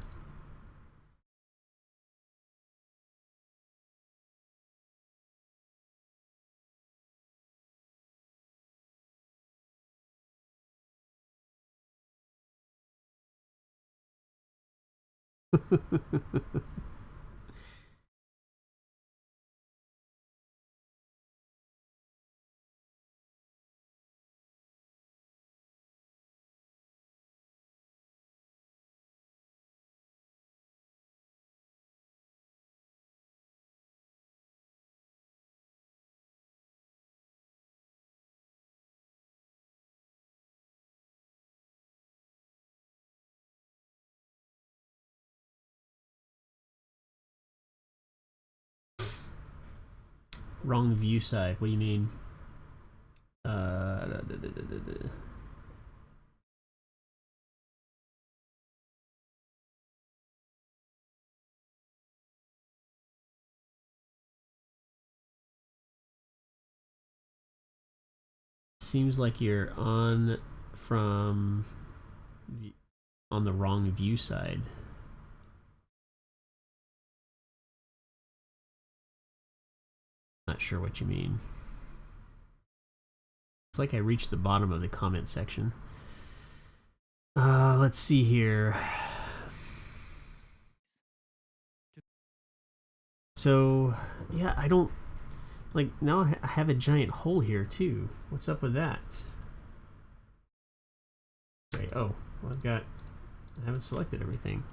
Wrong view side. What do you mean? Seems like you're on from on the wrong view side. Not sure what you mean. It's like I reached the bottom of the comment section. Let's see here. So, yeah, I don't... Like, now I have a giant hole here, too. What's up with that? Right, oh, well, I haven't selected everything.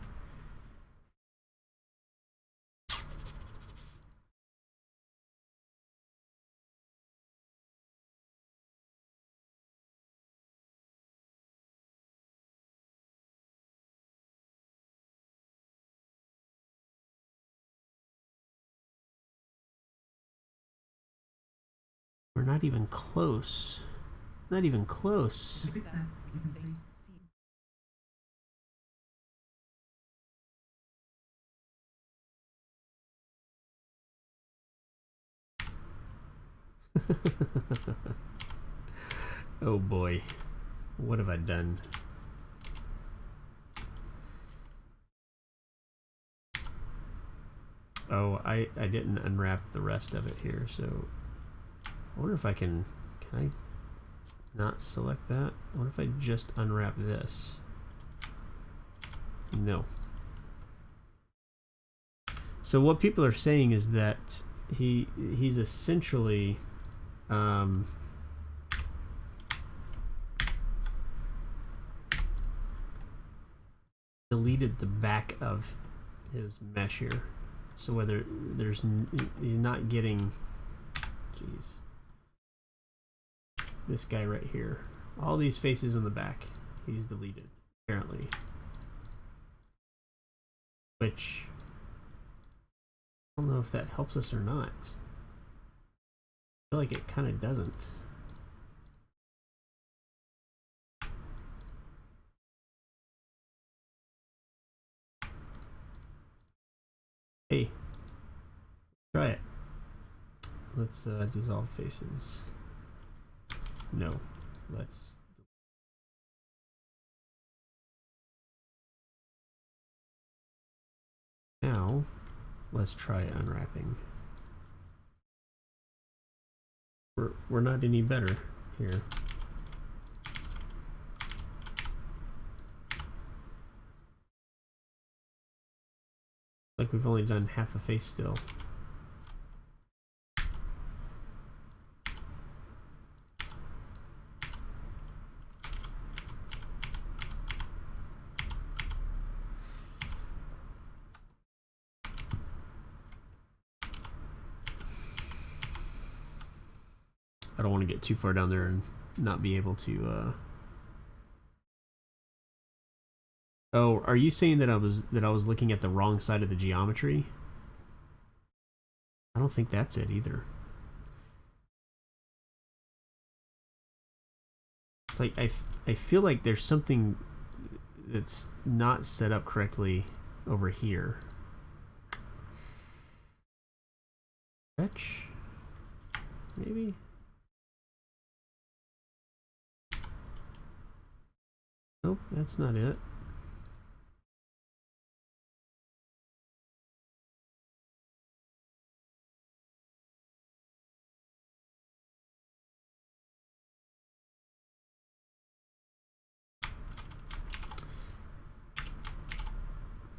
We're not even close. Not even close. Oh boy. What have I done? Oh, I didn't unwrap the rest of it here, so I wonder if I can I not select that? What if I just unwrap this? No. So what people are saying is that he's essentially deleted the back of his mesh here. So whether he's not getting, jeez, this guy right here, all these faces in the back, he's deleted apparently, which I don't know if that helps us or not. I feel like it kind of doesn't. Hey, try it. Let's dissolve faces. No, let's. Now, let's try unwrapping. we're not any better here. Like we've only done half a face still. I don't want to get too far down there and not be able to Oh, are you saying that I was looking at the wrong side of the geometry? I don't think that's it either. It's like I feel like there's something that's not set up correctly over here. Fetch? Maybe? Nope, that's not it.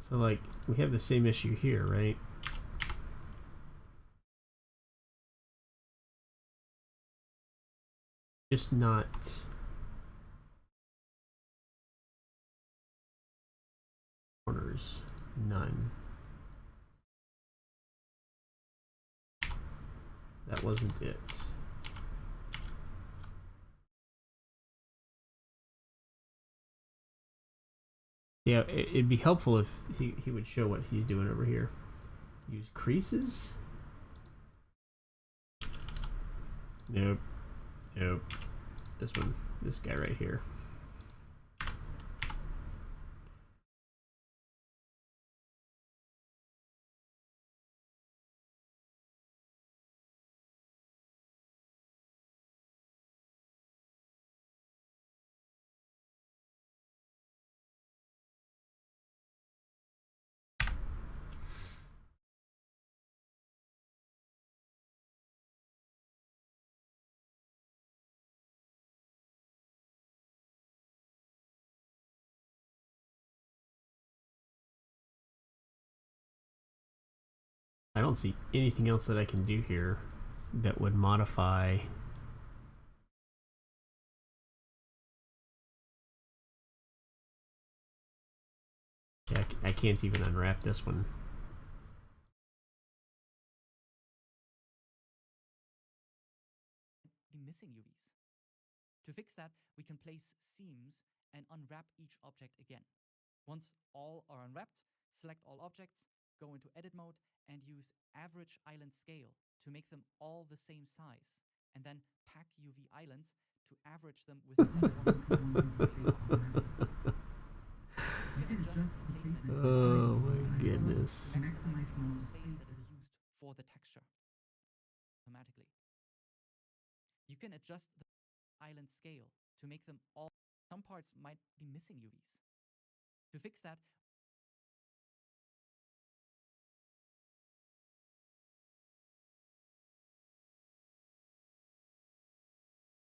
So like we have the same issue here, right? Just not corners. None. That wasn't it. Yeah, it'd be helpful if he would show what he's doing over here. Use creases? Nope. Nope. This one. This guy right here. I don't see anything else that I can do here that would modify. Yeah, I can't even unwrap this one. Be missing UVs. To fix that, we can place seams and unwrap each object again. Once all are unwrapped, select all objects, go into edit mode, and use average island scale to make them all the same size, and then pack UV islands to average them within Oh my goodness. to maximize the amount of space that is used for the texture automatically. You can adjust the island scale to make them all. Some parts might be missing UVs. To fix that,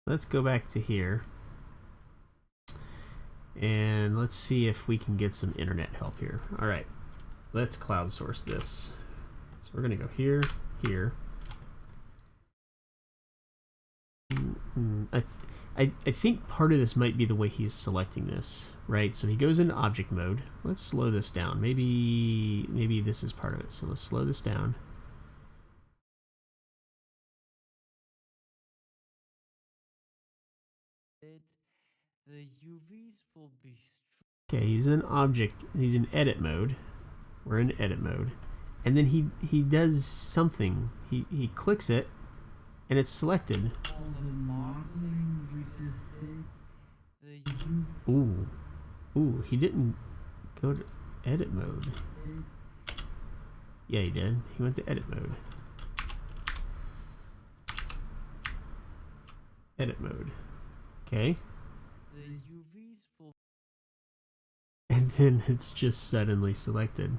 Let's go back to here. And let's see if we can get some internet help here. All right, let's cloud source this. So we're gonna go here, here. I think part of this might be the way he's selecting this, right? So he goes into object mode. Let's slow this down. Maybe this is part of it. So let's slow this down. the UVs will be. Okay, he's in object. He's in edit mode. We're in edit mode, and then he does something. He clicks it, and it's selected. Ooh, he didn't go to edit mode. Yeah, he did. He went to edit mode. Edit mode. Okay. The UVs will. And then it's just suddenly selected.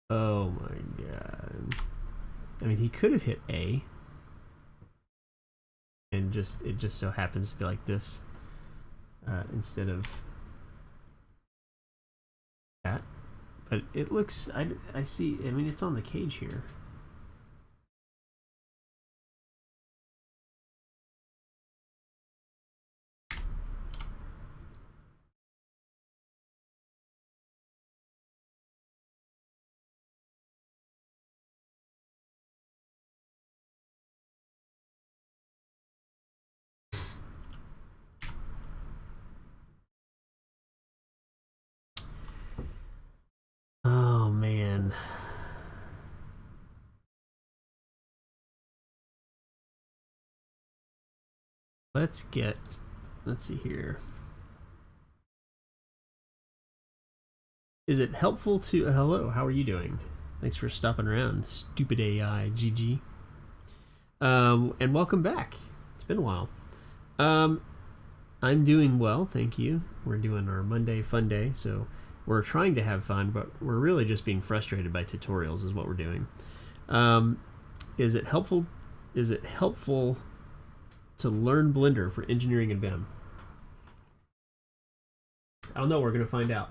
Oh my god. I mean, he could have hit A, and it just so happens to be like this instead of that. But it looks, I see, I mean, it's on the cage here. Oh, man. Let's see here. Is it helpful to, hello, how are you doing? Thanks for stopping around, stupid AI, GG. And welcome back. It's been a while. I'm doing well, thank you. We're doing our Monday fun day, so we're trying to have fun, but we're really just being frustrated by tutorials is what we're doing. Is it helpful to learn Blender for engineering and BIM? I don't know, we're going to find out.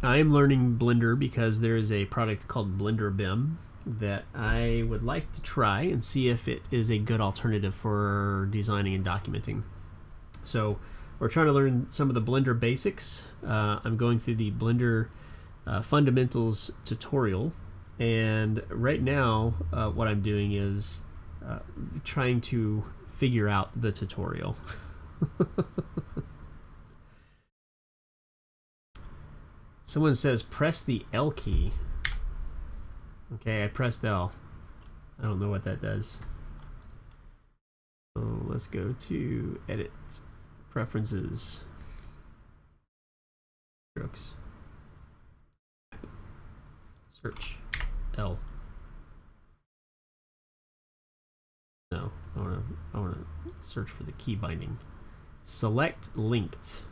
I'm learning Blender because there is a product called Blender BIM that I would like to try and see if it is a good alternative for designing and documenting. So we're trying to learn some of the Blender basics. I'm going through the Blender fundamentals tutorial, and right now what I'm doing is trying to figure out the tutorial. Someone says press the L key. Okay, I pressed L. I don't know what that does. So let's go to edit, preferences, strokes, search, L. No, I wanna search for the key binding. Select linked.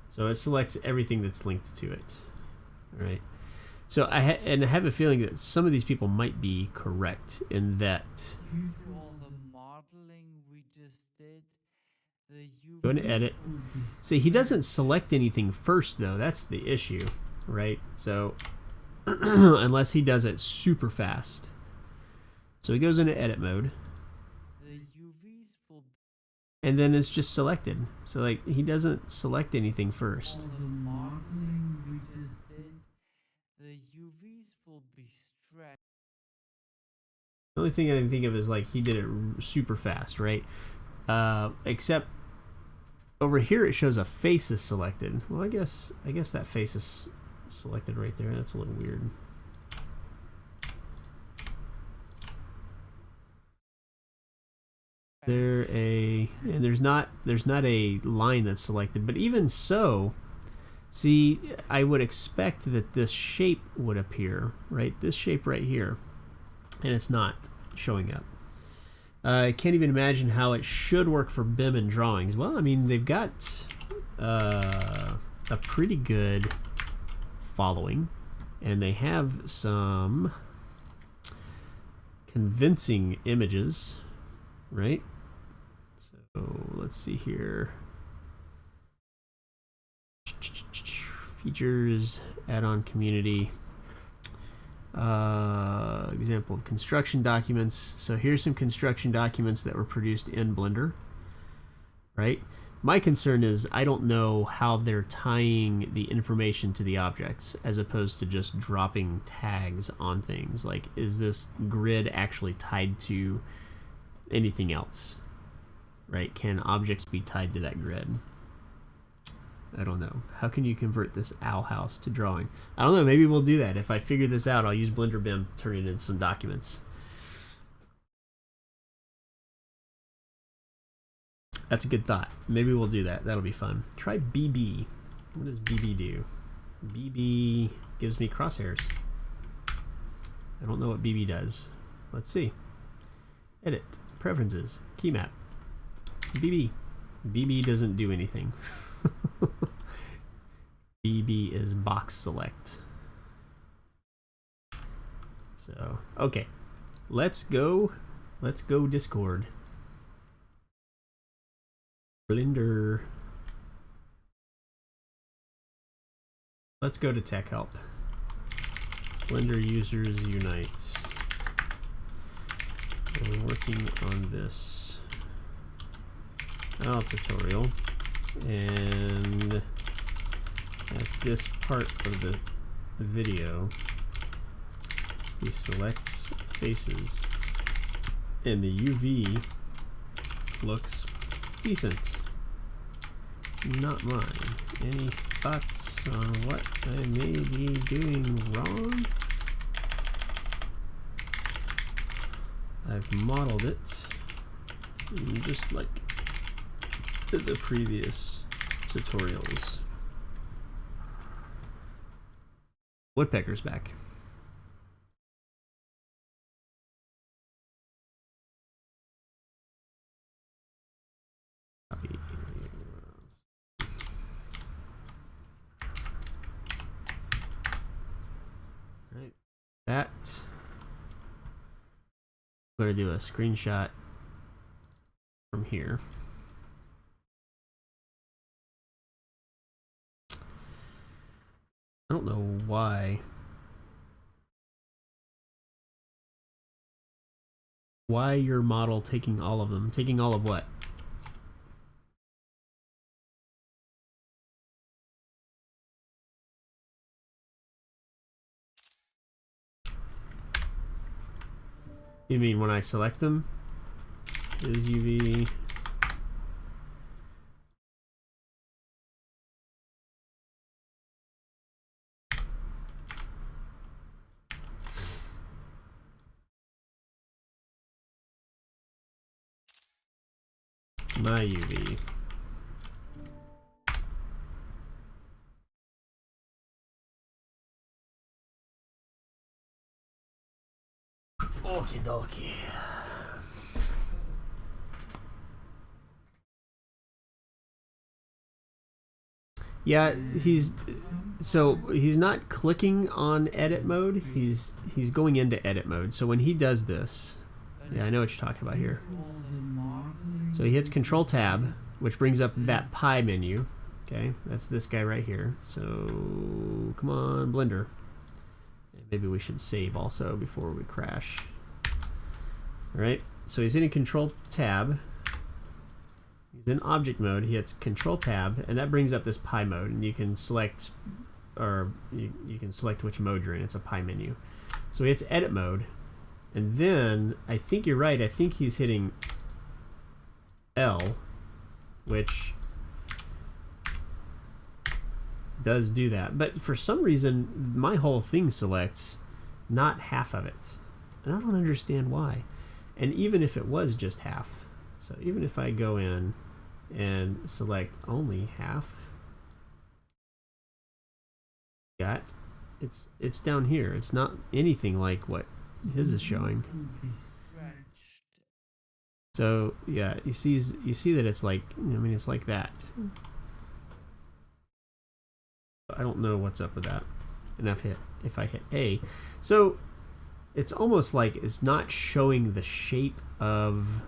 So it selects everything that's linked to it. All right. So I have a feeling that some of these people might be correct in that. All the modeling we just did, the UV Go to edit. See, he doesn't select anything first though. That's the issue, right? So unless he does it super fast. So he goes into edit mode. The UVs will And then it's just selected. So like he doesn't select anything first. all the modeling we just did, the UVs will be stretched. The only thing I can think of is like he did it super fast, right? Except over here it shows a face is selected. Well, I guess that face is selected right there. That's a little weird. There's not a line that's selected, but even so, see, I would expect that this shape would appear, right? This shape right here, and it's not showing up. I can't even imagine how it should work for BIM and drawings. Well, I mean, they've got a pretty good following, and they have some convincing images, right? So let's see here. Features, add-on community. Example of construction documents. So here's some construction documents that were produced in Blender, right? My concern is I don't know how they're tying the information to the objects as opposed to just dropping tags on things. Like, is this grid actually tied to anything else, right? Can objects be tied to that grid? I don't know. How can you convert this owl house to drawing? I don't know. Maybe we'll do that. If I figure this out, I'll use Blender BIM to turn it into some documents. That's a good thought. Maybe we'll do that. That'll be fun. Try BB. What does BB do? BB gives me crosshairs. I don't know what BB does. Let's see. Edit. Preferences. Key map. BB. BB doesn't do anything. BB is box select. So, okay. Let's go Discord. Blender. Let's go to Tech Help. Blender users unite. We're working on this tutorial, and at this part of the video, he selects faces, and the UV looks decent. Not mine. Any thoughts on what I may be doing wrong? I've modeled it just like the previous tutorials. Woodpecker's back. Copy. Right. That. I'm going to do a screenshot from here. I don't know why. Why your model taking all of them? Taking all of what? You mean when I select them? Is UV... my UV. Okie dokie. Yeah, he's not clicking on edit mode. He's going into edit mode. So when he does this, yeah, I know what you're talking about here. So he hits Control Tab, which brings up that pie menu. Okay, that's this guy right here. So come on, Blender. Maybe we should save also before we crash. All right, so he's hitting Control Tab. He's in object mode. He hits Control Tab, and that brings up this pie mode, and you can select, or you can select which mode you're in. It's a pie menu. So he hits edit mode, and then I think you're right. I think he's hitting L, which does do that. But for some reason, my whole thing selects not half of it, and I don't understand why. And even if it was just half, so even if I go in and select only half, it's down here. It's not anything like what his is showing. So yeah, you see that it's like, I mean, it's like that. I don't know what's up with that. And if I hit A, so it's almost like it's not showing the shape of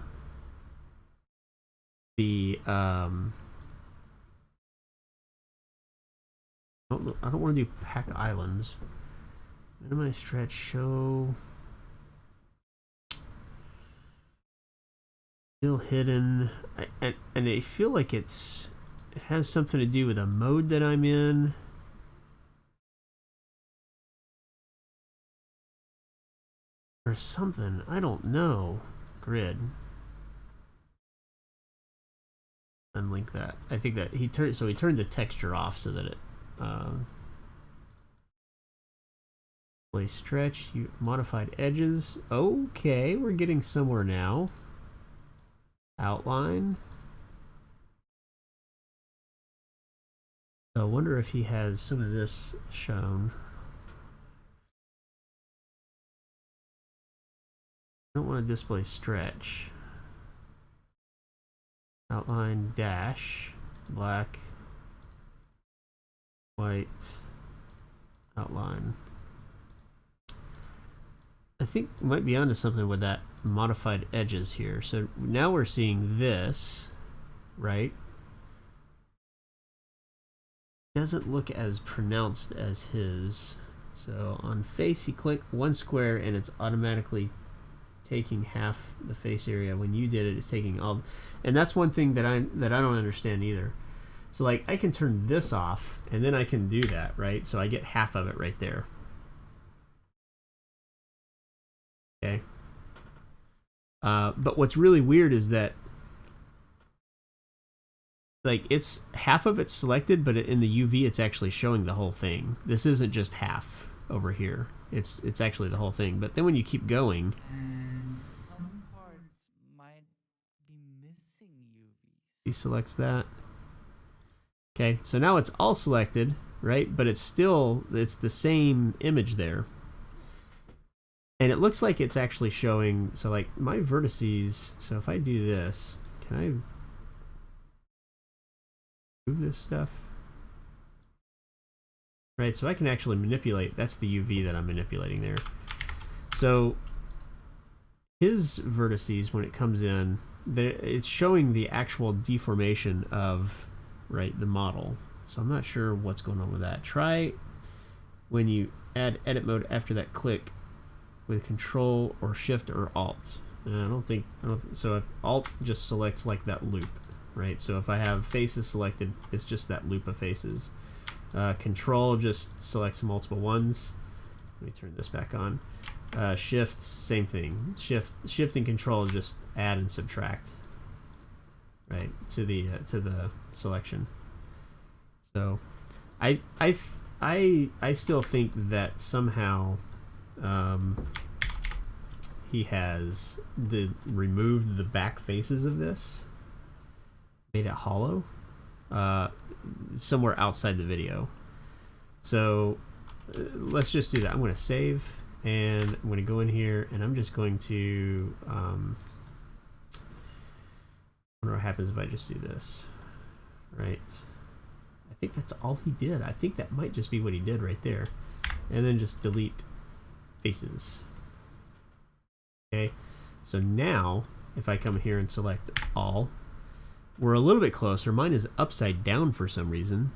the I don't want to do pack islands. Minimize stretch, show still hidden, and I feel like it has something to do with a mode that I'm in. Or something, I don't know. Grid. Unlink that. I think that he turned the texture off so that it play stretch, you modified edges. Okay, we're getting somewhere now. Outline. So I wonder if he has some of this shown. I don't want to display stretch. Outline dash, black, white, outline. think we might be onto something with that modified edges here. So now we're seeing this, right? Doesn't look as pronounced as his. So on face, you click one square and it's automatically taking half the face area. When you did it, it's taking all, and that's one thing that I don't understand either. So like I can turn this off and then I can do that, right? So I get half of it right there. Okay. But what's really weird is that like it's half of it's selected, but in the UV it's actually showing the whole thing. This isn't just half over here. It's actually the whole thing. But then when you keep going, And some parts might be missing UVs. he selects that. Okay, so now it's all selected, right? But it's the same image there. And it looks like it's actually showing, so like my vertices, so if I do this, can I move this stuff? Right, so I can actually manipulate, that's the UV that I'm manipulating there. So his vertices, when it comes in, it's showing the actual deformation of, right, the model. So I'm not sure what's going on with that. Try when you add edit mode after that click with Control or Shift or Alt. So if Alt just selects like that loop, right? So if I have faces selected, it's just that loop of faces. Control just selects multiple ones. Let me turn this back on. Shift, same thing. Shift and Control just add and subtract, right, to the selection. So, I still think that somehow he has removed the back faces of this, made it hollow, somewhere outside the video. So let's just do that. I'm going to save, and I'm going to go in here, and I'm just going to I wonder what happens if I just do this, right? I think that's all he did. I think that might just be what he did right there. And then just delete faces. Okay, so now if I come here and select all, we're a little bit closer. Mine is upside down for some reason.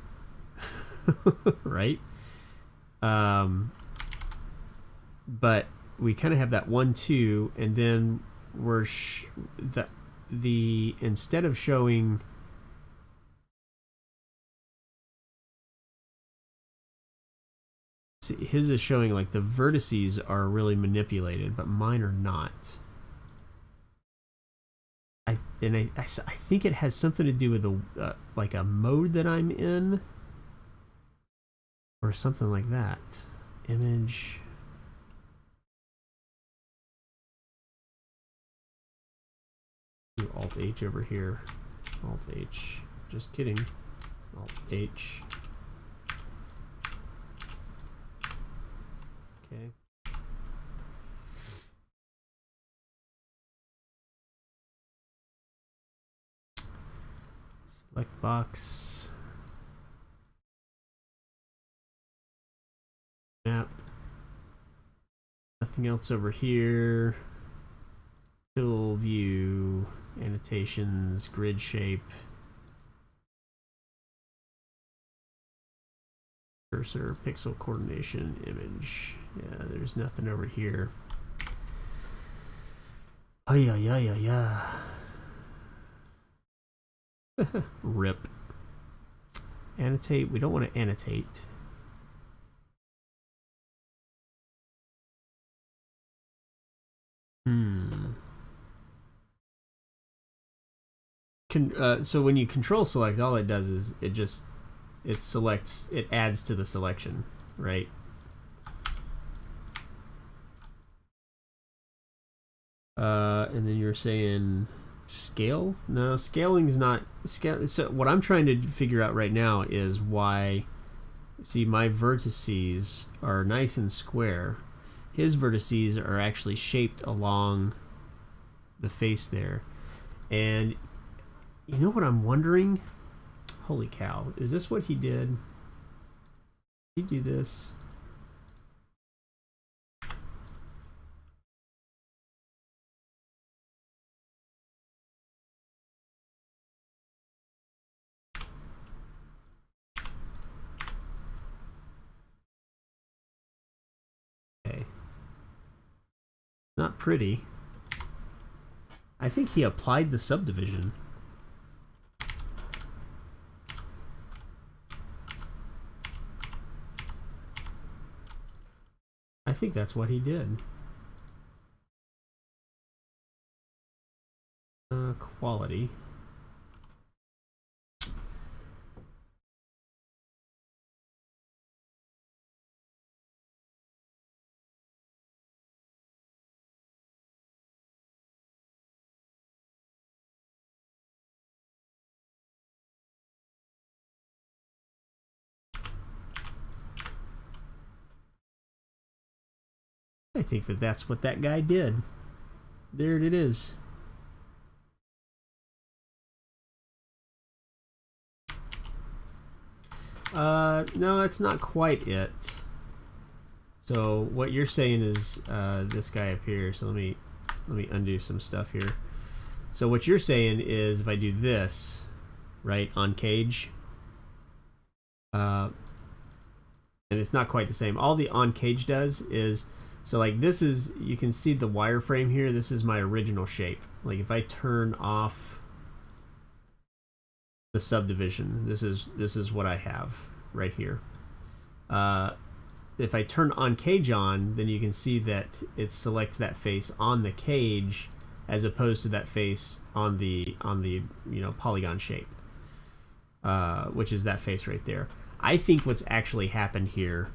Right? But we kind of have that 1, 2, and then we're instead of showing his is showing like the vertices are really manipulated, but mine are not. I think it has something to do with the like a mode that I'm in, or something like that. Image. Do Alt H over here. Alt H. Just kidding. Alt H. Okay. Select box. Map. Nothing else over here. Fill view. Annotations. Grid shape. Cursor. Pixel coordination. Image. Yeah, there's nothing over here. Oh yeah. Rip. Annotate. We don't want to annotate. So when you control select, all it does is it adds to the selection, right? And then you're saying scale? No, scaling's not scale. So what I'm trying to figure out right now is why. See, my vertices are nice and square. His vertices are actually shaped along the face there, and you know what I'm wondering? Holy cow! Is this what he did? Did he do this? not pretty. I think he applied the subdivision. I think that's what he did. Quality. I think that that's what that guy did. There it is. No, that's not quite it. So what you're saying is this guy up here. So let me undo some stuff here. So what you're saying is if I do this, right, on cage, and it's not quite the same. All the on cage does is, so like this is, you can see the wireframe here. This is my original shape. Like if I turn off the subdivision, this is what I have right here. If I turn on cage on, then you can see that it selects that face on the cage as opposed to that face on the polygon shape, which is that face right there. I think what's actually happened here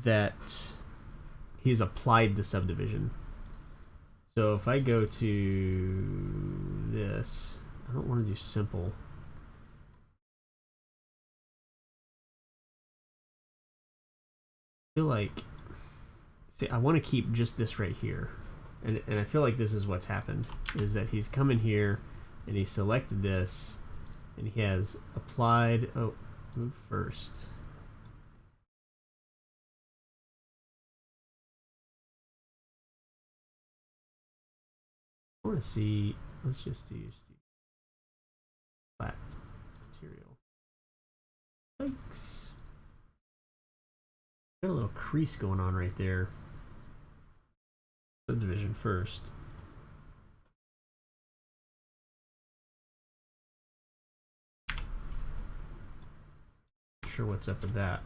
that he's applied the subdivision. So if I go to this, I don't want to do simple. I feel like, see, I want to keep just this right here. And I feel like this is what's happened, is that he's come in here and he selected this and he has applied, oh, move first. I want to see, let's just do flat material. Yikes. Got a little crease going on right there. Subdivision first. Not sure what's up with that.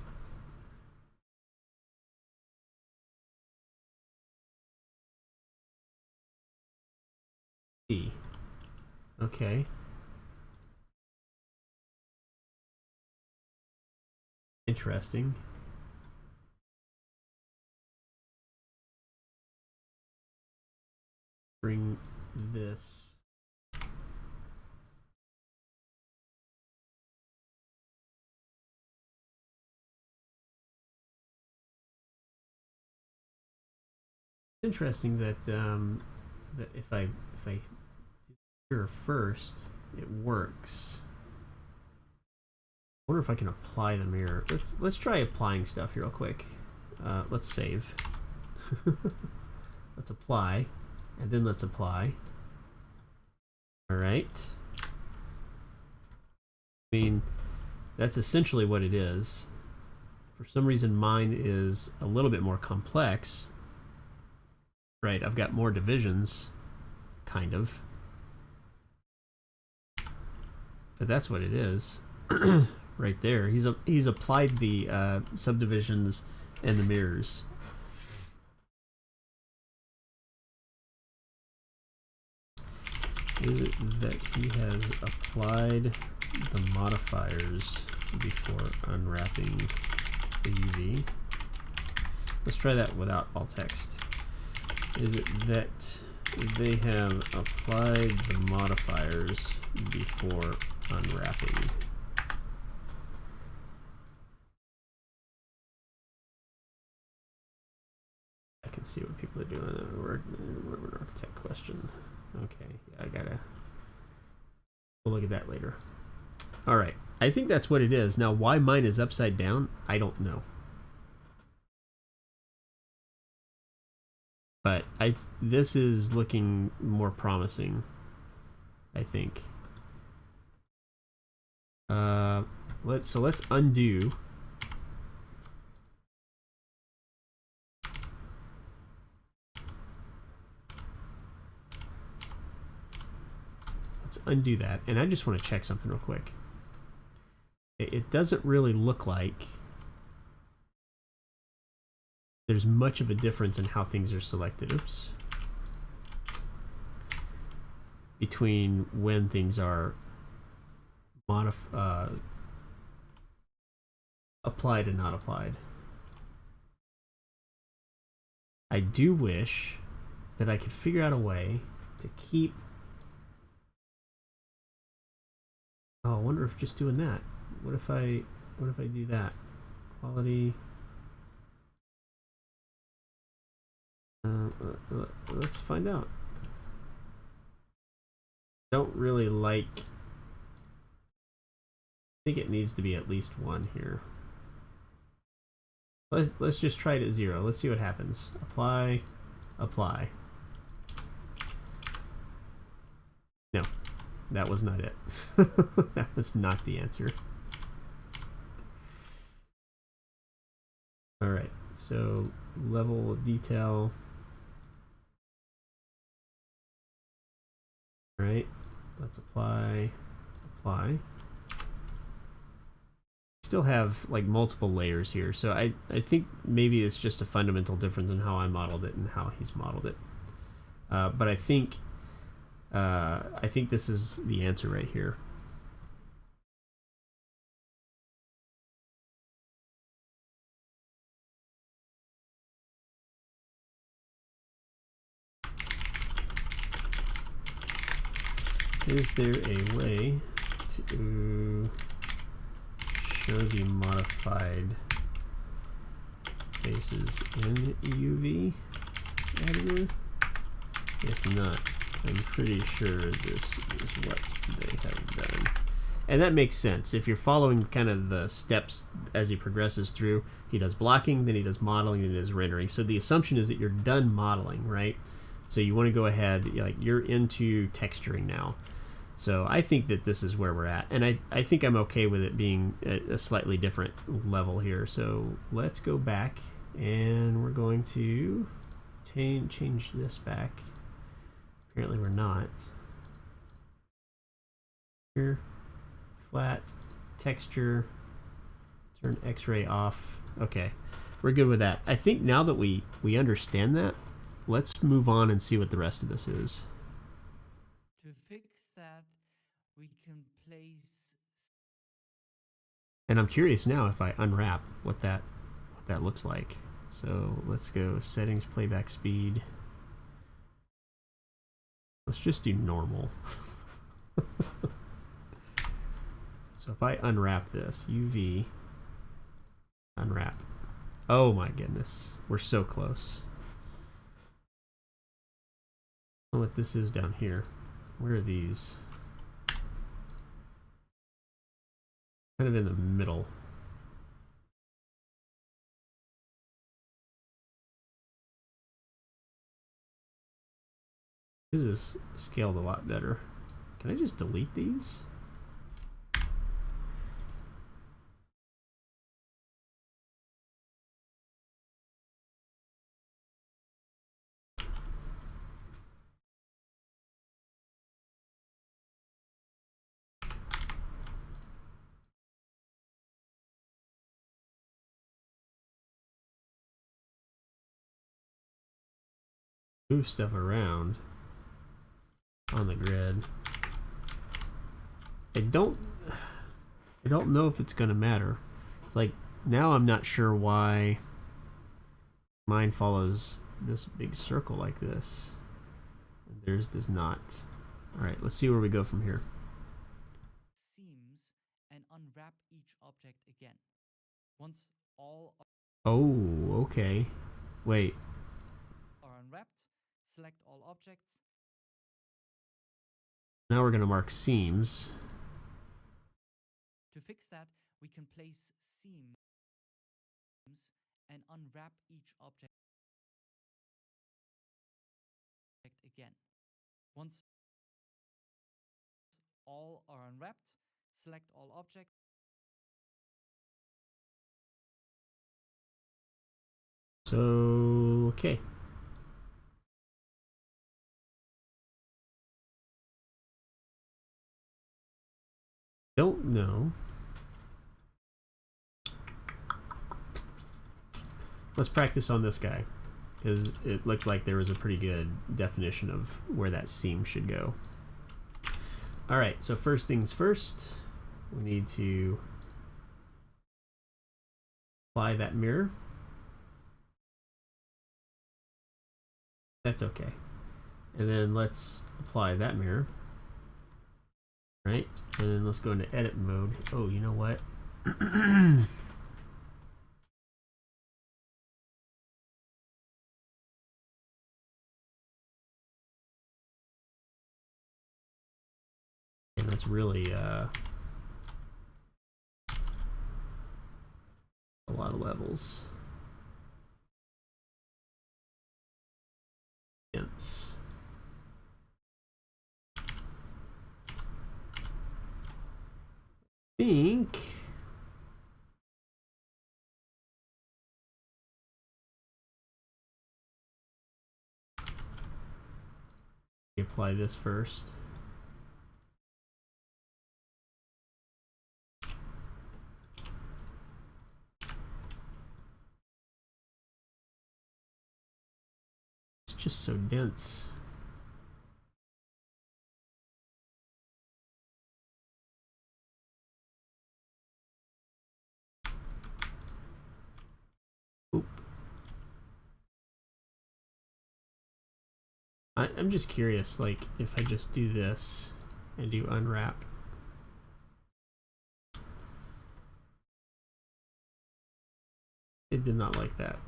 C. Okay. Interesting. Bring this. It's interesting that that if I do here first, it works. I wonder if I can apply the mirror. Let's try applying stuff here real quick. Let's save. Let's apply, and then let's apply. All right. I mean, that's essentially what it is. For some reason, mine is a little bit more complex. Right, I've got more divisions, kind of. But that's what it is. Right there. He's applied the subdivisions and the mirrors. Is it that he has applied the modifiers before unwrapping the UV? Let's try that without alt text. Is it that they have applied the modifiers before unwrapping? I can see what people are doing. We're an architect question. Okay, yeah, we'll look at that later. All right, I think that's what it is. Now, why mine is upside down, I don't know. But this is looking more promising, I think. Let's undo. undo that, and I just want to check something real quick. It doesn't really look like there's much of a difference in how things are selected. Oops. Between when things are applied and not applied. I do wish that I could figure out a way to keep. Oh, I wonder if just doing that. What if I do that? Quality. Let's find out. Don't really like. I think it needs to be at least one here. Let's just try it at 0. Let's see what happens. Apply. No, that was not it. That was not the answer. All right, so level of detail. All right, let's apply. Still have like multiple layers here, so I think maybe it's just a fundamental difference in how I modeled it and how he's modeled it. But I think this is the answer right here. Is there a way to show the modified faces in UV editor? If not, I'm pretty sure this is what they have done. And that makes sense. If you're following kind of the steps as he progresses through, he does blocking, then he does modeling, then he does rendering. So the assumption is that you're done modeling, right? So you want to go ahead, like you're into texturing now. So I think that this is where we're at. And I think I'm okay with it being a slightly different level here. So let's go back and we're going to change this back. Apparently we're not. Here, flat, texture, turn X-ray off. Okay, we're good with that. I think now that we understand that, let's move on and see what the rest of this is. To fix that, we can place. And I'm curious now if I unwrap what that looks like. So let's go settings, playback speed. Let's just do normal. So if I unwrap this, UV, unwrap. Oh my goodness, we're so close. I don't know what this is down here. Where are these? Kind of in the middle. This is scaled a lot better. Can I just delete these? Move stuff around on the grid. I don't know if it's gonna matter. It's like now I'm not sure why mine follows this big circle like this and theirs does not. All right, let's see where we go from here. Seams and unwrap each object again. Once all Oh, okay. Wait. are unwrapped, select all objects. Now we're gonna mark seams. To fix that, we can place seams and unwrap each object again. Once all are unwrapped, select all objects. So, okay. Don't know. Let's practice on this guy, because it looked like there was a pretty good definition of where that seam should go. All right, so first things first, we need to apply that mirror. That's okay. And then let's apply that mirror. Right, and then let's go into edit mode. Oh, you know what? And that's really a lot of levels. Yes. Think we apply this first. It's just so dense. Oop. I'm just curious, like, if I just do this and do unwrap. It did not like that.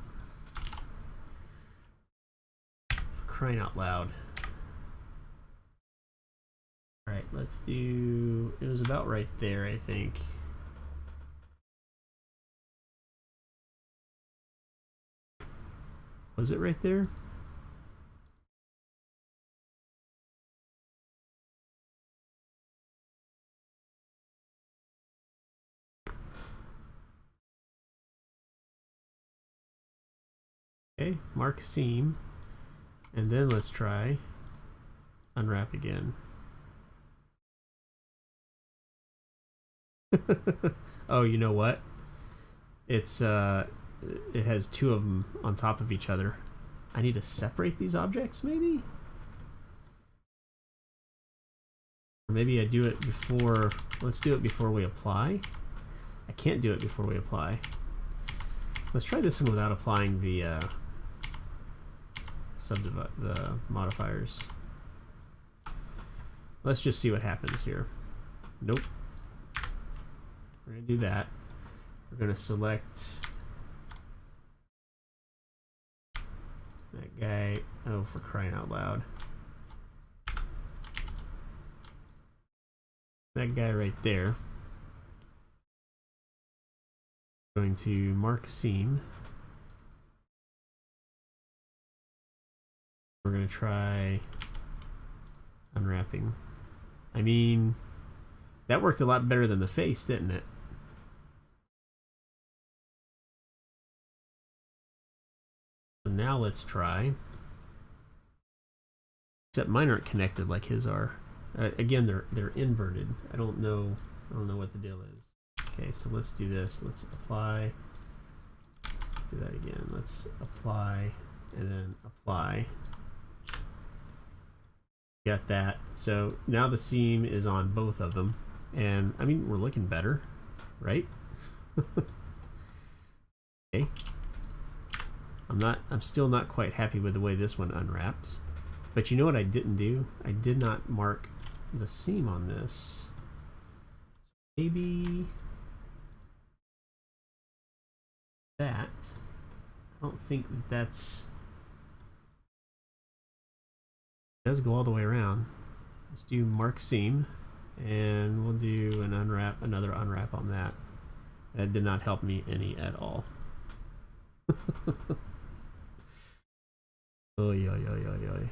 For crying out loud. Alright, let's do... It was about right there, I think. Was it right there? Okay, mark seam. And then let's try unwrap again. Oh, you know what? It's it has two of them on top of each other. I need to separate these objects, maybe? Or maybe I do it before... Let's do it before we apply. I can't do it before we apply. Let's try this one without applying the the modifiers. Let's just see what happens here. Nope. We're gonna do that. We're gonna select that guy. Oh, for crying out loud. That guy right there. Going to mark seam. We're going to try unwrapping. I mean, that worked a lot better than the face, didn't it? So now let's try. Except mine aren't connected like his are. Again, they're inverted. I don't know what the deal is. Okay, so let's do this. Let's apply. Let's do that again. Let's apply and then apply. Got that. So now the seam is on both of them, and I mean, we're looking better, right? Okay. I'm still not quite happy with the way this one unwrapped. But you know what I didn't do? I did not mark the seam on this. Maybe that. I don't think that's... It does go all the way around. Let's do mark seam, and we'll do an unwrap, another unwrap on that. That did not help me any at all. Oy, oy, oy, oy, oy.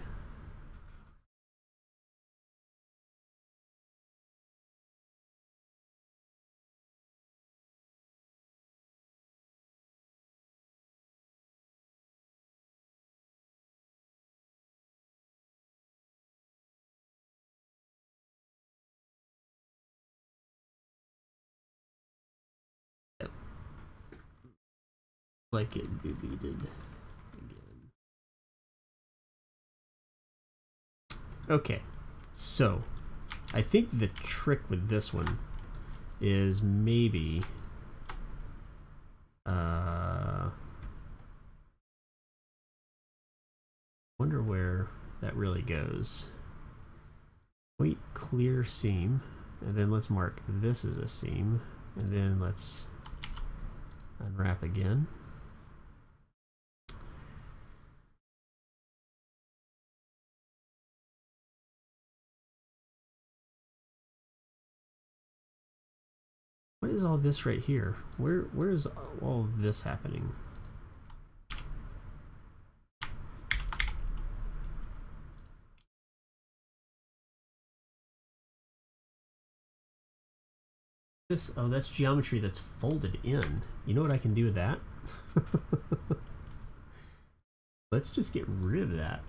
like it deleted again. Okay, so I think the trick with this one is maybe wonder where that really goes. Wait, clear seam, and then let's mark this as a seam, and then let's unwrap again. What is all this right here? Where is all of this happening? This, oh, that's geometry that's folded in. You know what I can do with that? Let's just get rid of that.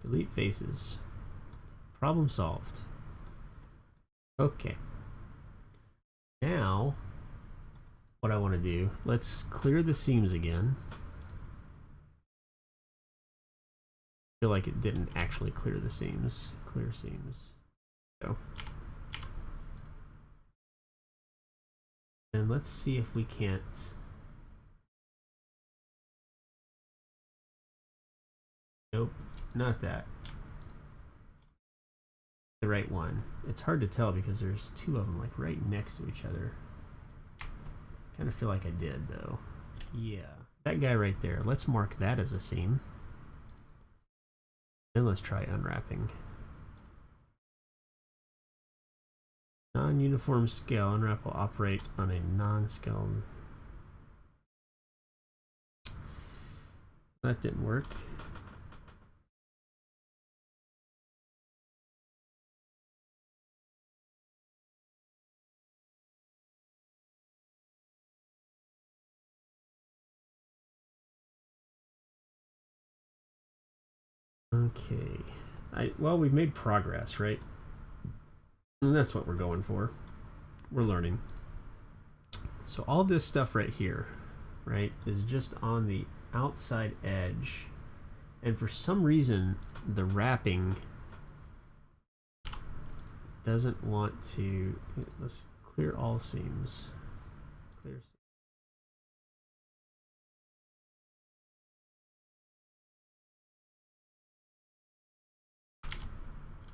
Delete faces. Problem solved. Okay. Now, what I want to do, let's clear the seams again. I feel like it didn't actually clear the seams. Clear seams. So. And let's see if we can't. Nope, not that. The right one. It's hard to tell because there's two of them like right next to each other. Kind of feel like I did though. Yeah, that guy right there. Let's mark that as a seam. Then let's try unwrapping. Non-uniform scale. Unwrap will operate on a non-scale. That didn't work. Okay. Well, we've made progress, right? And that's what we're going for. We're learning. So all this stuff right here, right, is just on the outside edge. And for some reason, the wrapping doesn't want to... Let's clear all seams. Clear seams.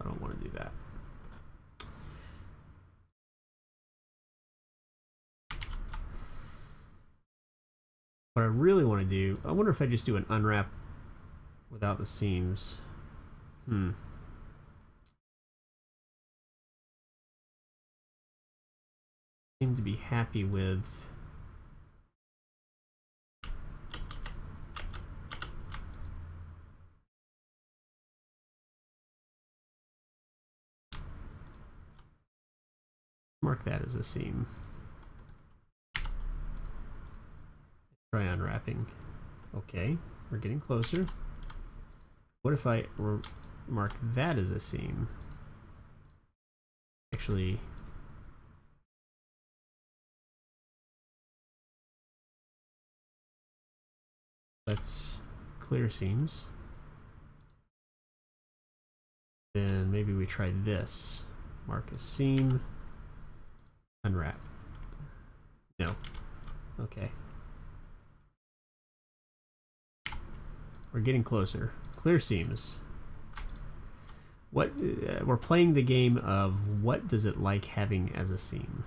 I don't want to do that. What I really want to do, I wonder if I just do an unwrap without the seams. Seem to be happy with mark that as a seam. Try unwrapping. Okay, we're getting closer. What if I mark that as a seam? Actually, let's clear seams. Then maybe we try this. Mark a seam. Unwrap. No. Okay. We're getting closer. Clear seams. What we're playing the game of what does it like having as a seam?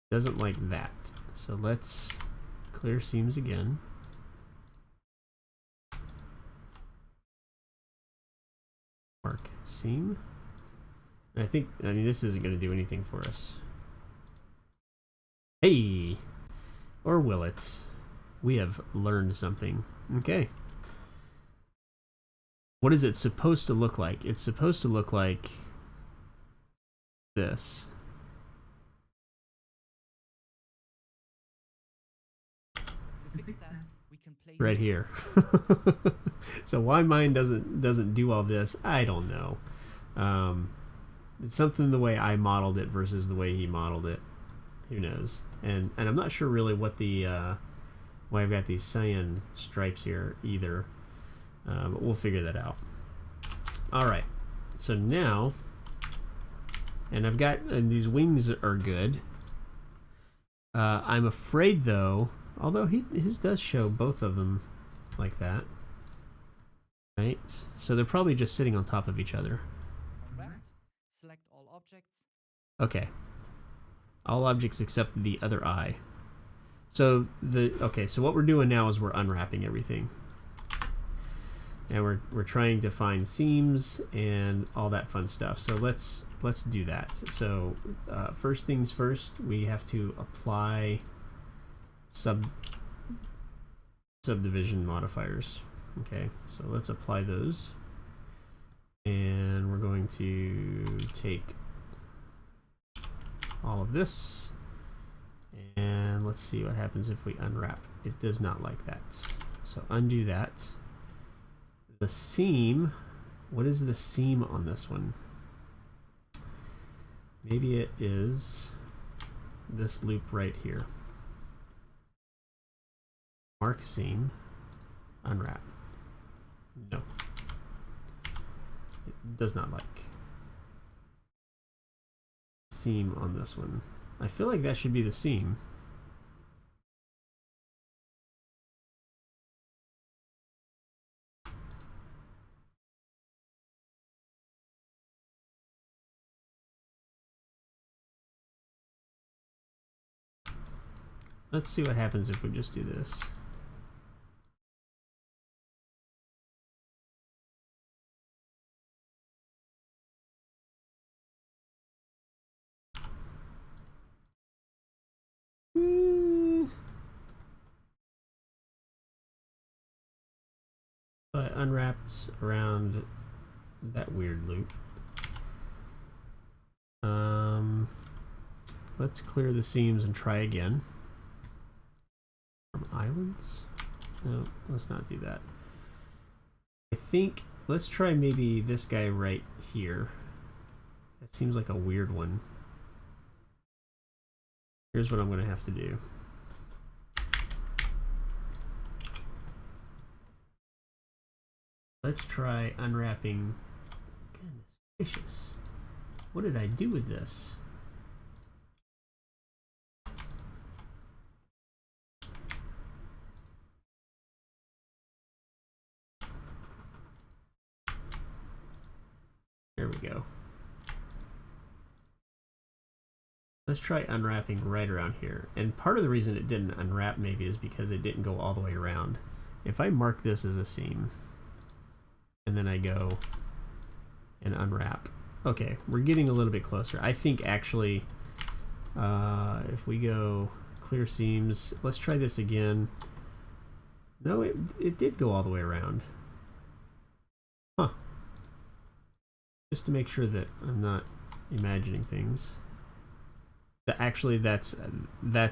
Doesn't like that. So let's clear seams again. Mark seam. And I mean, this isn't going to do anything for us. Hey! Or will it? We have learned something. Okay. What is it supposed to look like? It's supposed to look like this. To fix that, we can play Right here. So why mine doesn't do all this, I don't know. It's something the way I modeled it versus the way he modeled it. Who knows? And I'm not sure really what the why I've got these cyan stripes here either. But we'll figure that out. All right. So now, and I've got these wings are good. I'm afraid though, although his does show both of them like that. Right? So they're probably just sitting on top of each other. Correct. Select all objects. Okay. All objects except the other eye. So so what we're doing now is we're unwrapping everything. And we're trying to find seams and all that fun stuff. So let's do that. So first things first, we have to apply subdivision modifiers. Okay, so let's apply those. And we're going to take all of this. And let's see what happens if we unwrap. It does not like that. So undo that. The seam, what is the seam on this one? Maybe it is this loop right here. Mark seam, unwrap. No. It does not like seam on this one. I feel like that should be the seam. Let's see what happens if we just do this. So I unwrapped around that weird loop. Let's clear the seams and try again. From islands? No, let's not do that. I think let's try maybe this guy right here. That seems like a weird one. Here's what I'm going to have to do. Let's try unwrapping. Goodness gracious. What did I do with this? There we go. Let's try unwrapping right around here. And part of the reason it didn't unwrap maybe is because it didn't go all the way around. If I mark this as a seam, and then I go and unwrap. Okay, we're getting a little bit closer. I think actually, if we go clear seams, let's try this again. No, it did go all the way around. Huh. Just to make sure that I'm not imagining things. Actually, that's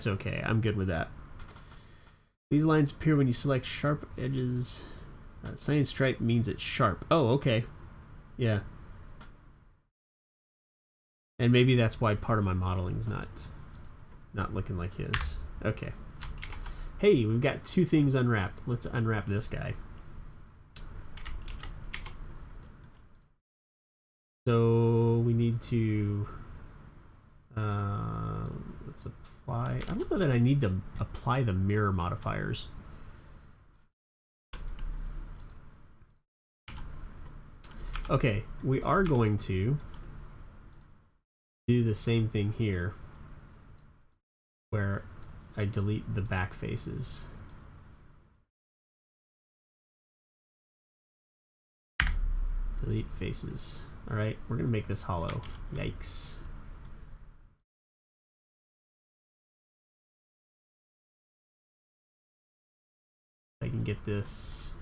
okay. I'm good with that. These lines appear when you select sharp edges. Cyan stripe means it's sharp. Oh, okay. Yeah. And maybe that's why part of my modeling's not looking like his. Okay. Hey, we've got two things unwrapped. Let's unwrap this guy. So we need to let's apply. I don't know that I need to apply the mirror modifiers. Okay, we are going to do the same thing here where I delete the back faces. Delete faces. Alright, we're going to make this hollow. Yikes. I can get this.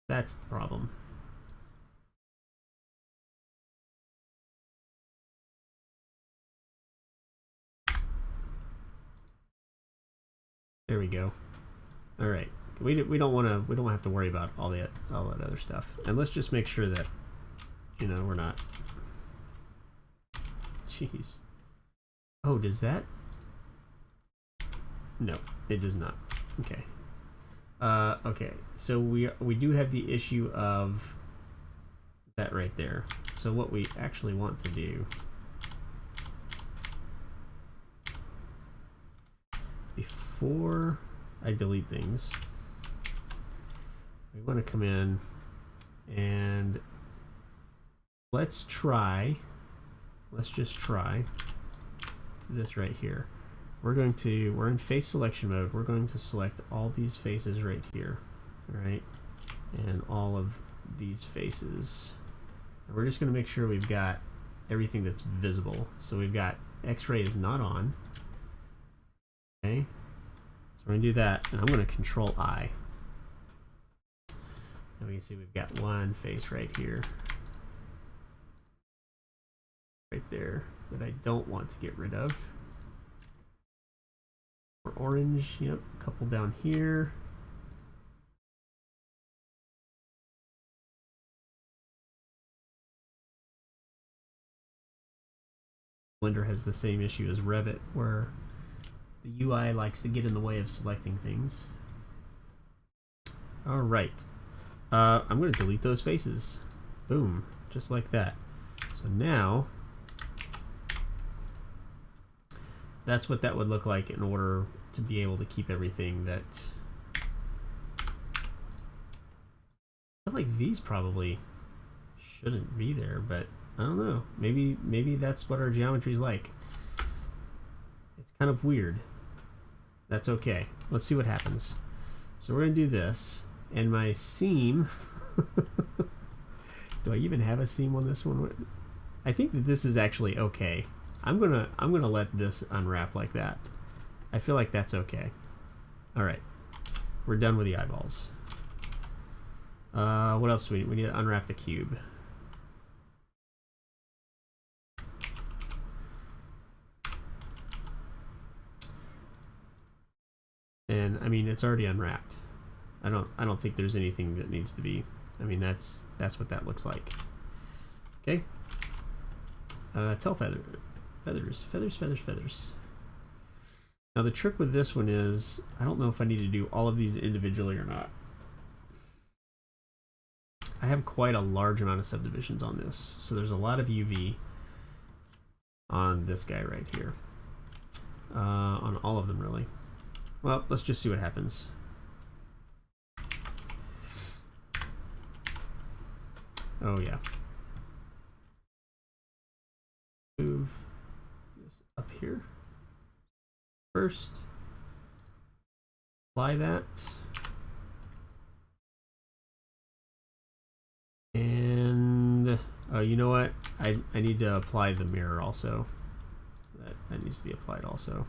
That's the problem. There we go. All right. We don't have to worry about all that other stuff. And let's just make sure that, you know, we're not. Jeez. Oh, does that? No, it does not. Okay. Okay. So we do have the issue of that right there. So what we actually want to do before I delete things, we want to come in and let's just try this right here. We're in face selection mode. We're going to select all these faces right here, all right, and all of these faces. And we're just going to make sure we've got everything that's visible. So we've got X-ray is not on. Okay, so we're going to do that, and I'm going to Control I. And we can see we've got one face right here, right there, that I don't want to get rid of. Or orange, yep, a couple down here. Blender has the same issue as Revit, where the UI likes to get in the way of selecting things. All right. I'm going to delete those faces. Boom. Just like that. So now, that's what that would look like in order to be able to keep everything that... I feel like these probably shouldn't be there, but I don't know. Maybe that's what our geometry's like. It's kind of weird. That's okay. Let's see what happens. So we're going to do this. And my seam... Do I even have a seam on this one? I think that this is actually okay. I'm gonna let this unwrap like that. I feel like that's okay. All right, we're done with the eyeballs. What else do we need? We need to unwrap the cube. And I mean, it's already unwrapped. I don't think there's anything that needs to be. I mean, that's what that looks like. Okay. Tail feather. Feathers. Now the trick with this one is, I don't know if I need to do all of these individually or not. I have quite a large amount of subdivisions on this, so there's a lot of UV on this guy right here. On all of them, really. Well, let's just see what happens. Oh yeah. Move this up here first. Apply that. And you know what? I need to apply the mirror also. That needs to be applied also.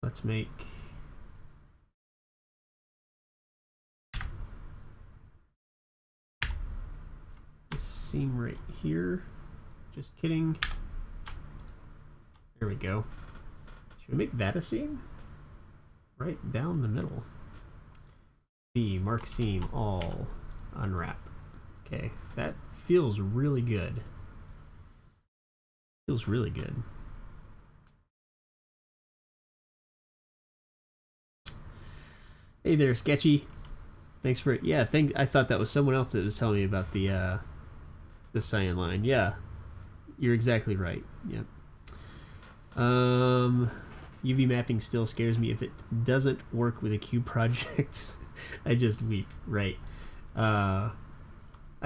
Let's make this seam right here. Just kidding. There we go. Should we make that a seam? Right down the middle. B, mark seam, all, unwrap. Okay, that feels really good. Feels really good. Hey there, Sketchy. Thanks for I thought that was someone else that was telling me about the cyan line. Yeah, you're exactly right. Yep. UV mapping still scares me. If it doesn't work with a cube project, I just weep. Right. I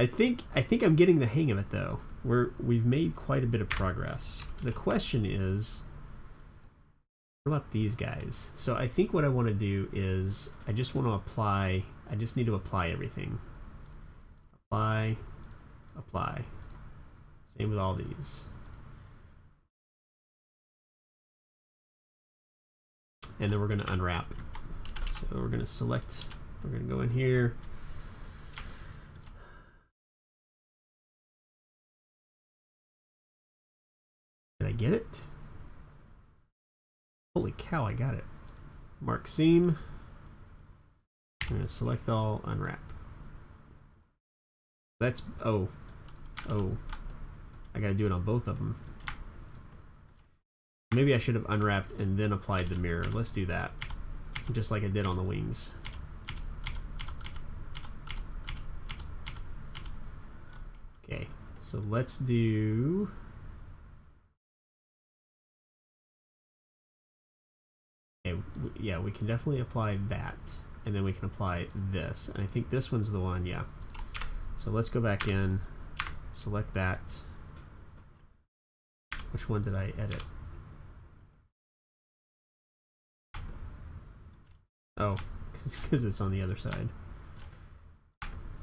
think I'm getting the hang of it though. We've made quite a bit of progress. The question is, what about these guys? So I think what I want to do is I just need to apply everything. Apply. Same with all these. And then we're going to unwrap. So we're going to select, we're going to go in here. Did I get it? Holy cow, I got it. Mark seam. I'm going to select all, unwrap. That's, oh, I got to do it on both of them. Maybe I should have unwrapped and then applied the mirror. Let's do that. Just like I did on the wings. Okay, so let's do... Okay, yeah, we can definitely apply that. And then we can apply this. And I think this one's the one, yeah. So let's go back in, select that. Which one did I edit? Oh, because it's on the other side.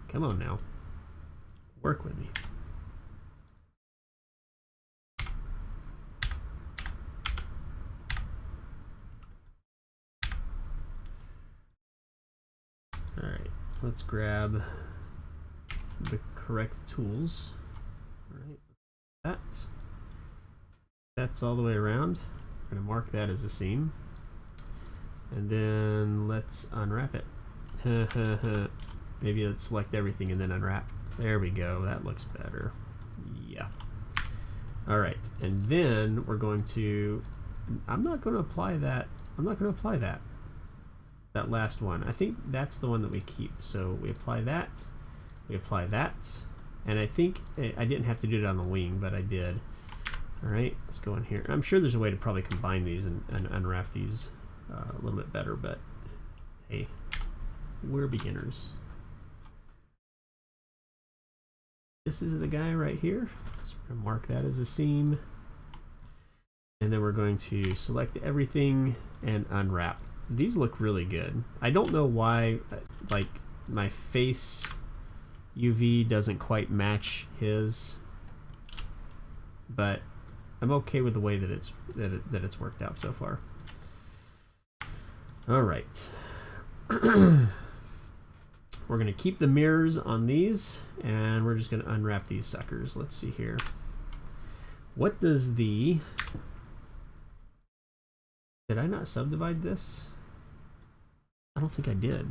Come on now. Work with me. Alright, let's grab the correct tools. Alright, that's all the way around. I'm going to mark that as a seam. And then let's unwrap it. Maybe let's select everything and then unwrap. There we go. That looks better. Yeah. All right. And then we're going to... I'm not going to apply that. I'm not going to apply that. That last one. I think that's the one that we keep. So we apply that. We apply that. And I think I didn't have to do it on the wing, but I did. All right. Let's go in here. I'm sure there's a way to probably combine these and unwrap these a little bit better, but hey, we're beginners. This is the guy right here. So we're going to mark that as a seam. And then we're going to select everything and unwrap. These look really good. I don't know why, like, my face UV doesn't quite match his, but I'm okay with the way that it's worked out so far. All right. We're going to keep the mirrors on these, and we're just going to unwrap these suckers. Let's see here. What does the... Did I not subdivide this? I don't think I did.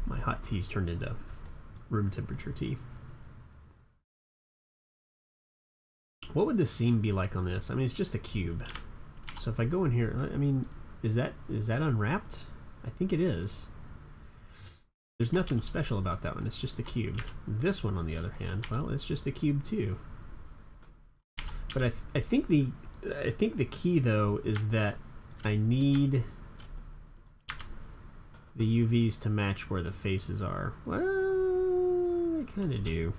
My hot tea's turned into room temperature tea. What would the seam be like on this? I mean, it's just a cube. So if I go in here, I mean, is that unwrapped? I think it is. There's nothing special about that one. It's just a cube. This one, on the other hand, well, it's just a cube too. But I think the key though is that I need the UVs to match where the faces are. Well, they kind of do.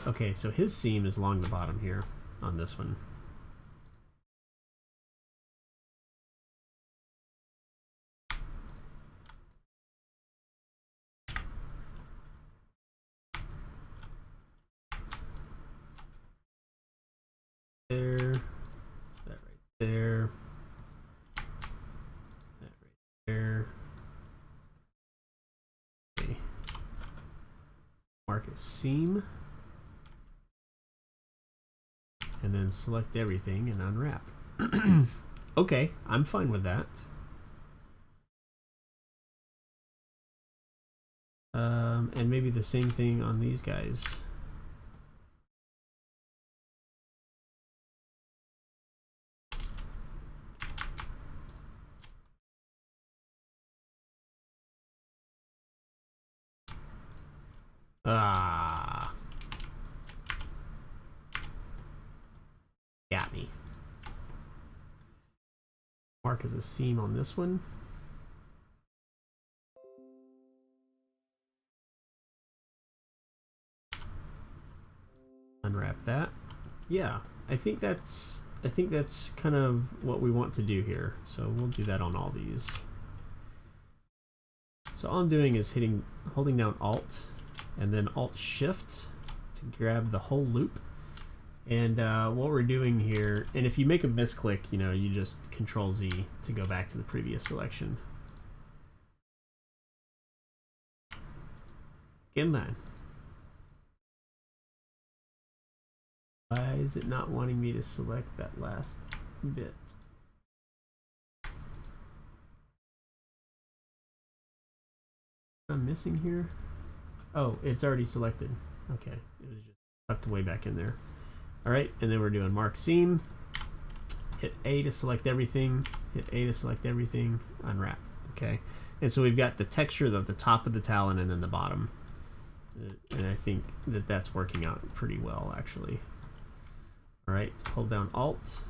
Okay, so his seam is along the bottom here on this one. There, that right there, that right there. Okay. Mark a seam. And then select everything and unwrap. Okay, I'm fine with that. And maybe the same thing on these guys. Ah. Got me. Mark as a seam on this one. Unwrap that. Yeah, I think that's I think that's kind of what we want to do here. So we'll do that on all these. So all I'm doing is holding down Alt and then Alt Shift to grab the whole loop. And what we're doing here, and if you make a misclick, you know, you just Control Z to go back to the previous selection. Come on. Why is it not wanting me to select that last bit? I'm missing here. Oh, it's already selected. Okay, it was just tucked way back in there. All right, and then we're doing mark seam. Hit A to select everything. Hit A to select everything. Unwrap. Okay, and so we've got the texture of the top of the talon and then the bottom. And I think that that's working out pretty well, actually. All right, hold down Alt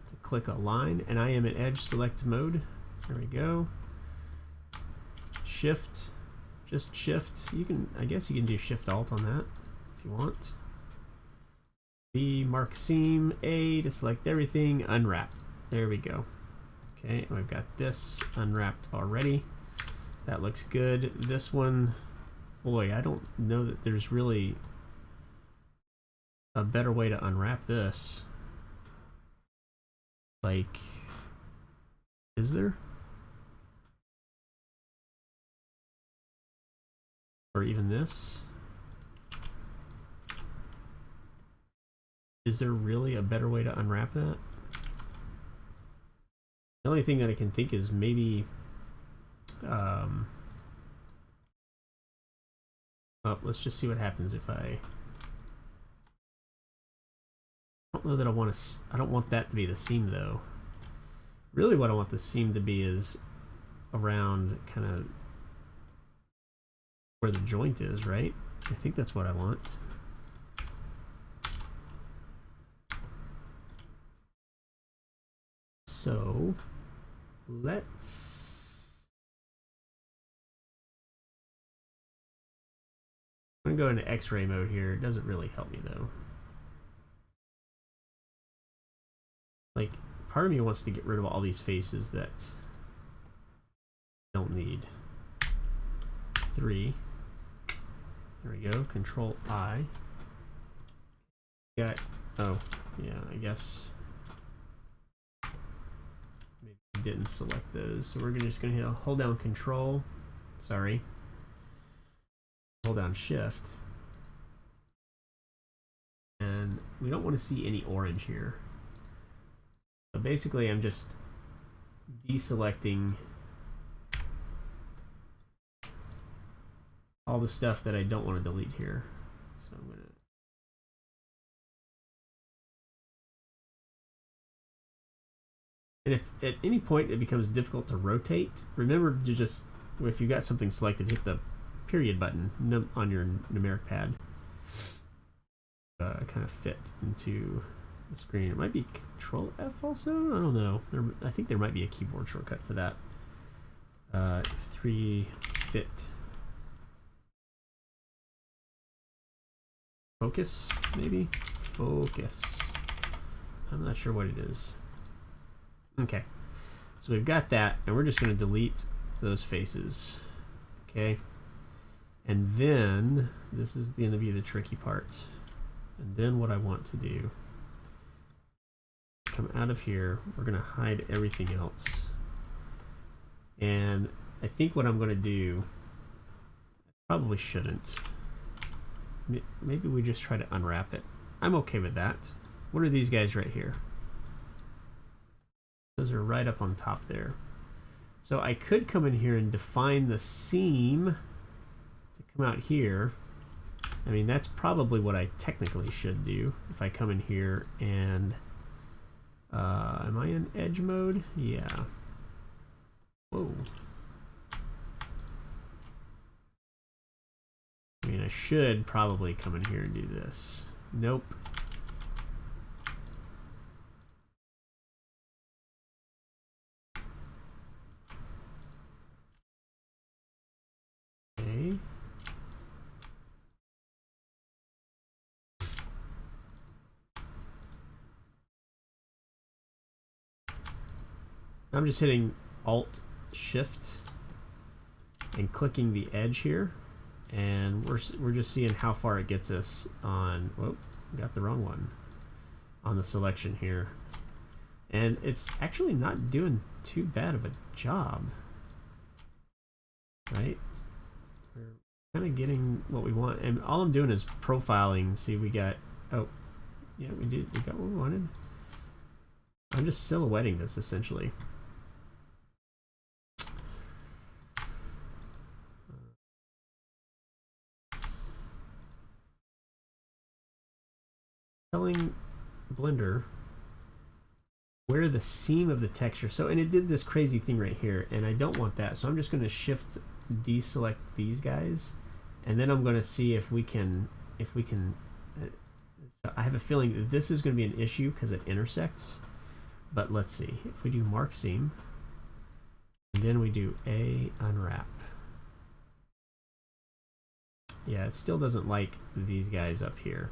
to click a line, and I am in edge select mode. There we go. Shift, just Shift. You can, I guess you can do Shift Alt on that if you want. B, mark seam, A to select everything, unwrap. There we go. Okay, and we've got this unwrapped already. That looks good. This one, boy, I don't know that there's really a better way to unwrap this. Like, is there? Or even this? Is there really a better way to unwrap that? The only thing that I can think is maybe oh, let's just see what happens if I don't know that I want to. I don't want that to be the seam though. Really, what I want the seam to be is around kind of where the joint is, right? I think that's what I want. So let's. I'm gonna go into X-ray mode here. It doesn't really help me though. Like, part of me wants to get rid of all these faces that don't need. 3. There we go. Control I. Got. Oh, yeah. I guess maybe I didn't select those, so we're just gonna hold down Control. Sorry. Hold down Shift, and we don't want to see any orange here. So basically, I'm just deselecting all the stuff that I don't want to delete here. So I'm gonna. And if at any point it becomes difficult to rotate, remember to just, if you've got something selected, hit the period button on your numeric pad. Kind of fit into the screen. It might be Control F also. I don't know. I think there might be a keyboard shortcut for that. 3 fit. Focus, maybe? Focus. I'm not sure what it is. Okay. So we've got that, and we're just going to delete those faces. Okay. And then, this is going to be the tricky part. And then what I want to do, come out of here, we're going to hide everything else. And I think what I'm going to do, I probably shouldn't. Maybe we just try to unwrap it. I'm okay with that. What are these guys right here? Those are right up on top there. So I could come in here and define the seam to come out here. I mean, that's probably what I technically should do. If I come in here and... am I in edge mode? Yeah. Whoa. I mean, I should probably come in here and do this. Nope. Okay. I'm just hitting Alt Shift and clicking the edge here, and we're just seeing how far it gets us on. Whoop, got the wrong one on the selection here, and it's actually not doing too bad of a job, right? We're kind of getting what we want, and all I'm doing is profiling. See, we got, oh yeah, we got what we wanted. I'm just silhouetting this essentially. Telling Blender where the seam of the texture. So, and it did this crazy thing right here, and I don't want that. So I'm just going to shift deselect these guys, and then I'm going to see if we can so I have a feeling that this is going to be an issue because it intersects. But let's see. If we do mark seam, and then we do a unwrap. Yeah, it still doesn't like these guys up here.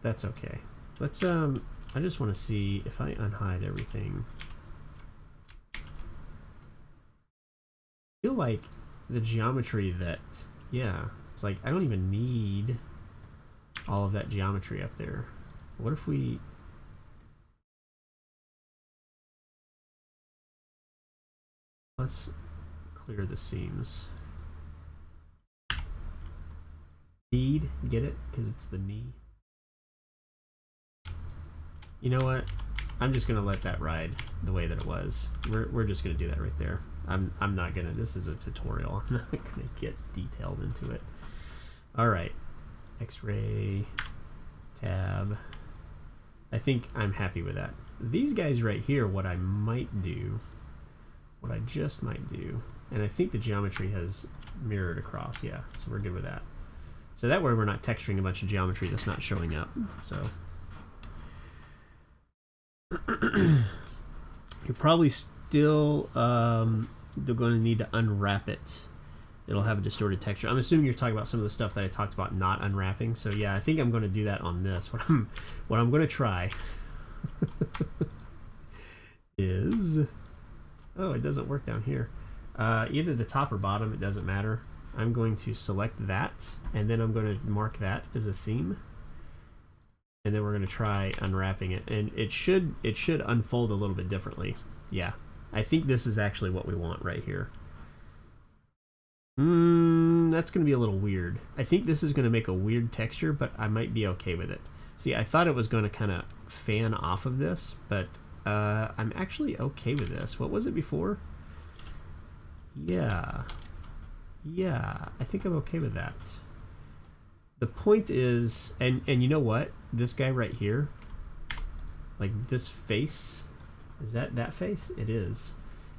That's okay. Let's I just want to see if I unhide everything. I feel like the geometry that, yeah, it's like I don't even need all of that geometry up there. What if we, let's clear the seams. Need, get it? Because it's the knee. You know what? I'm just gonna let that ride the way that it was. We're just gonna do that right there. I'm not gonna. This is a tutorial. I'm not gonna get detailed into it. All right, X-ray tab. I think I'm happy with that. These guys right here, what I might do, what I just might do, and I think the geometry has mirrored across. Yeah, so we're good with that. So that way we're not texturing a bunch of geometry that's not showing up. So. You're probably still going to need to unwrap it. It'll have a distorted texture. I'm assuming you're talking about some of the stuff that I talked about not unwrapping. So yeah, I think I'm going to do that on this. What I'm going to try is, oh, it doesn't work down here. Either the top or bottom, it doesn't matter. I'm going to select that, and then I'm going to mark that as a seam. And then we're going to try unwrapping it, and it should unfold a little bit differently. Yeah, I think this is actually what we want right here. That's going to be a little weird. I think this is going to make a weird texture, but I might be okay with it. See, I thought it was going to kind of fan off of this, but I'm actually okay with this. What was it before? Yeah, I think I'm okay with that. The point is, and you know what? This guy right here, like this face, is that face? It is.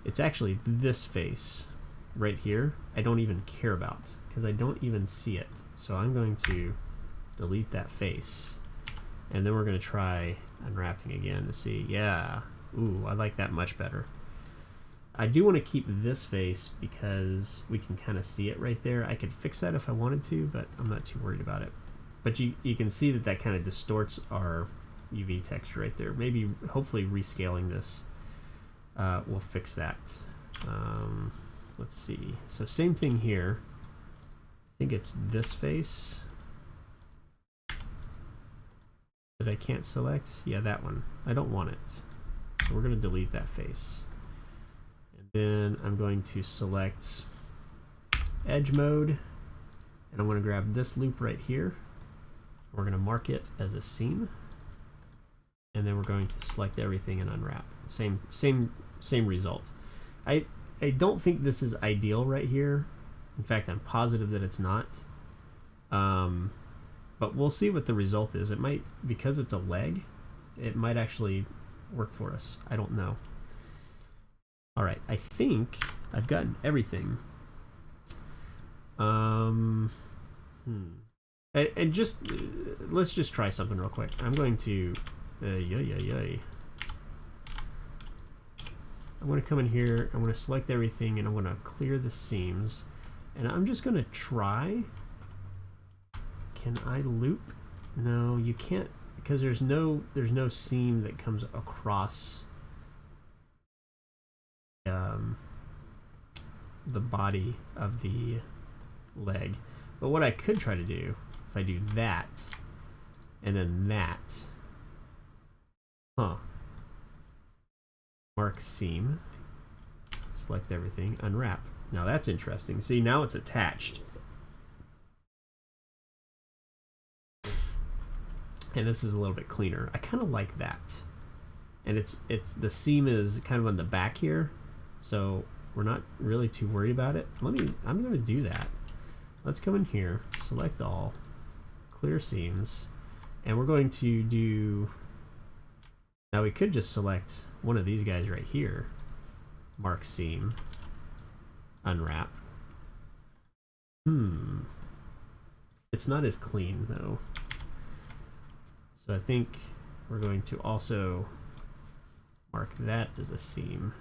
It's actually this face right here. I don't even care about because I don't even see it. So I'm going to delete that face, and then we're going to try unwrapping again to see. Yeah, ooh, I like that much better. I do want to keep this face because we can kind of see it right there. I could fix that if I wanted to, but I'm not too worried about it. But you can see that kind of distorts our UV texture right there. Maybe, hopefully, rescaling this will fix that. Let's see. So same thing here. I think it's this face that I can't select. Yeah, that one. I don't want it. So we're going to delete that face. Then I'm going to select edge mode, and I'm going to grab this loop right here. We're going to mark it as a seam, and then we're going to select everything and unwrap. Same result. I don't think this is ideal right here. In fact, I'm positive that it's not. But we'll see what the result is. It might, because it's a leg, it might actually work for us. I don't know. All right, I think I've gotten everything. And just let's just try something real quick. I'm going to I'm going to come in here. I'm going to select everything, and I'm going to clear the seams. And I'm just going to try. Can I loop? No, you can't, because there's no seam that comes across the body of the leg. But what I could try to do, if I do that, and then that, mark seam, select everything, unwrap. Now that's interesting. See, now it's attached. And this is a little bit cleaner. I kind of like that. And it's the seam is kind of on the back here, so we're not really too worried about it. I'm going to do that. Let's come in here, select all, clear seams, and we're going to do. Now we could just select one of these guys right here, mark seam, unwrap. It's not as clean though. So I think we're going to also mark that as a seam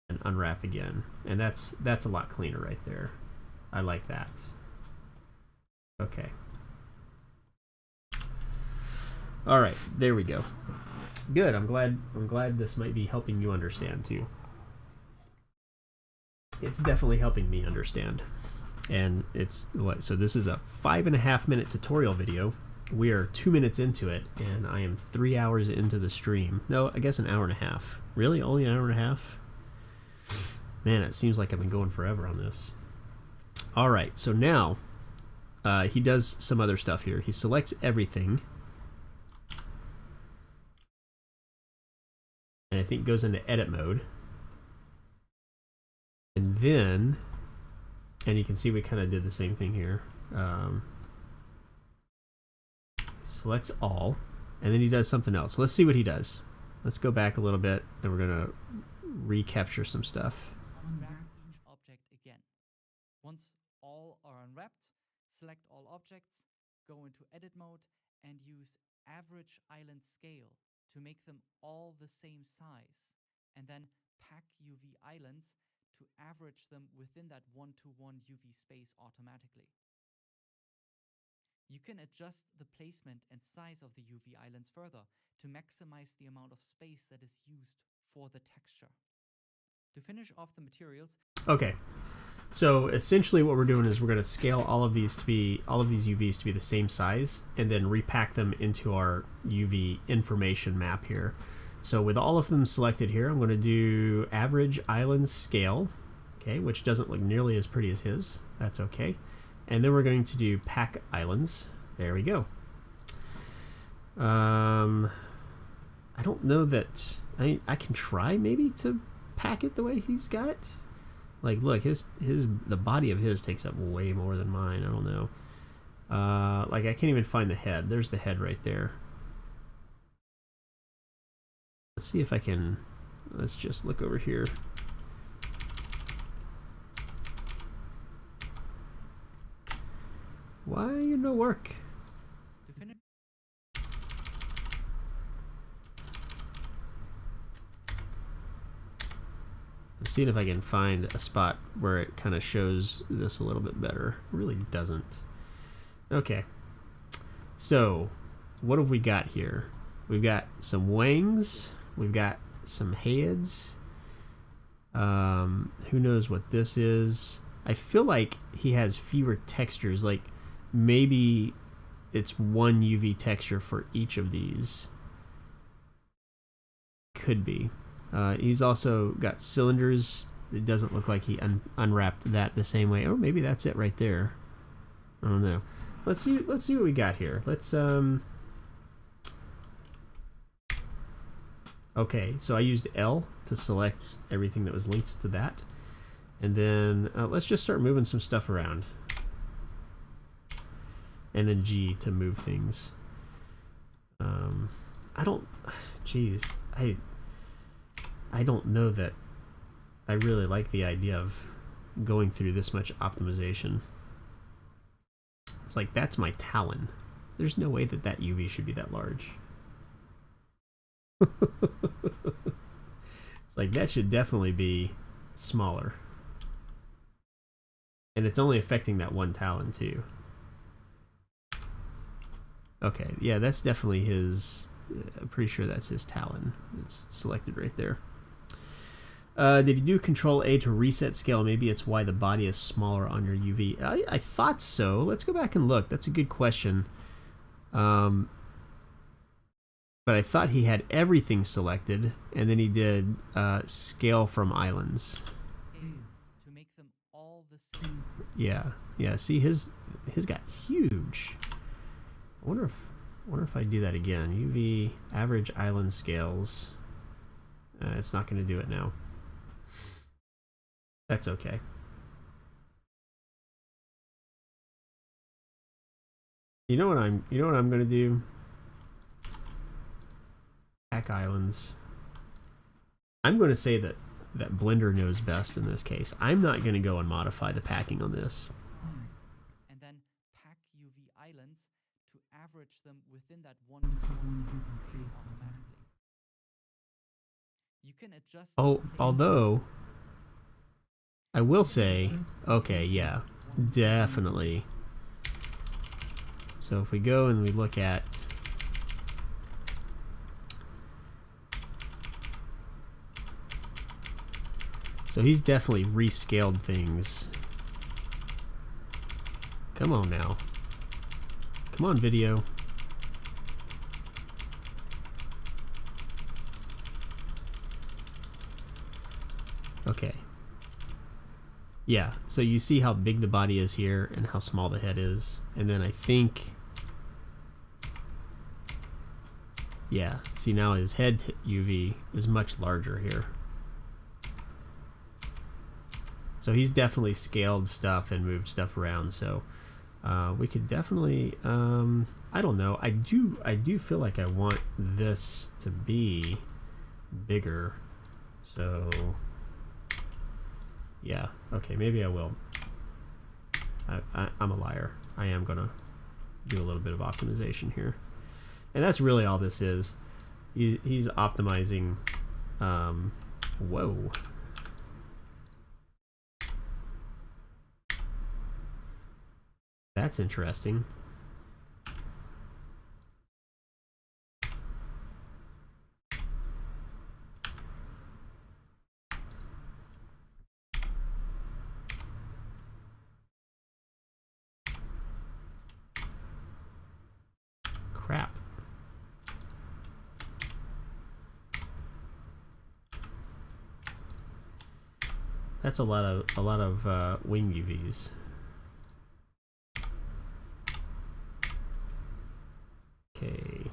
and unwrap again. And that's a lot cleaner right there. I like that. Okay. All right, there we go. Good. I'm glad this might be helping you understand too. It's definitely helping me understand. And it's what? So this is a 5.5 minute tutorial video. We are 2 minutes into it, and I am 3 hours into the stream. No, I guess an hour and a half. Really? Only an hour and a half? Man, it seems like I've been going forever on this. All right, so now he does some other stuff here. He selects everything. And I think goes into edit mode. And then, and you can see we kind of did the same thing here. Selects all, and then he does something else. Let's see what he does. Let's go back a little bit, and we're going to recapture some stuff. Unwrap each object again. Once all are unwrapped, select all objects, go into edit mode, and use average island scale to make them all the same size, and then pack UV islands to average them within that 1-to-1 UV space automatically. You can adjust the placement and size of the UV islands further to maximize the amount of space that is used for the texture. To finish off the materials. Okay, so essentially what we're doing is we're going to scale all of these UVs to be the same size, and then repack them into our UV information map here. So with all of them selected here, I'm going to do average island scale, okay, which doesn't look nearly as pretty as his. That's okay. And then we're going to do pack islands. There we go. I don't know that I can try maybe to pack it the way he's got. Like, look, the body of his takes up way more than mine. I don't know. Like, I can't even find the head. There's the head right there. Let's see if I can. Let's just look over here. Why no work? I'm seeing if I can find a spot where it kind of shows this a little bit better. It really doesn't. Okay. So, what have we got here? We've got some wings. We've got some heads. Who knows what this is? I feel like he has fewer textures. Like, maybe it's one UV texture for each of these. Could be. He's also got cylinders. It doesn't look like he unwrapped that the same way. Or maybe that's it right there. I don't know. Let's see what we got here. Let's okay, so I used L to select everything that was linked to that. And then let's just start moving some stuff around. And then G to move things. I don't know that I really like the idea of going through this much optimization. It's like, that's my talon. There's no way that UV should be that large. It's like, that should definitely be smaller. And it's only affecting that one talon too. Okay, yeah, that's definitely his. I'm pretty sure that's his talon. It's selected right there. Did you do Control A to reset scale? Maybe it's why the body is smaller on your UV. I thought so. Let's go back and look. That's a good question. But I thought he had everything selected, and then he did scale from islands. To make them all the same. Yeah. See, his got huge. I wonder if I do that again. UV average island scales. It's not going to do it now. That's okay. You know what I'm going to do? Pack islands. I'm going to say that Blender knows best in this case. I'm not going to go and modify the packing on this. And then pack UV islands to average them within that 1-to-1 space automatically. You can adjust. Oh, although I will say, okay, yeah, definitely. So if we go and we look at so he's definitely rescaled things. Come on now. Come on, video. Okay. Yeah, so you see how big the body is here and how small the head is. And then I think, yeah, see now his head UV is much larger here. So he's definitely scaled stuff and moved stuff around. So we could definitely, I don't know. I do feel like I want this to be bigger. So yeah, okay, maybe I will. I'm a liar. I am gonna do a little bit of optimization here, and that's really all this is. He's optimizing. Whoa. That's interesting. Crap. That's a lot of wing UVs. Okay.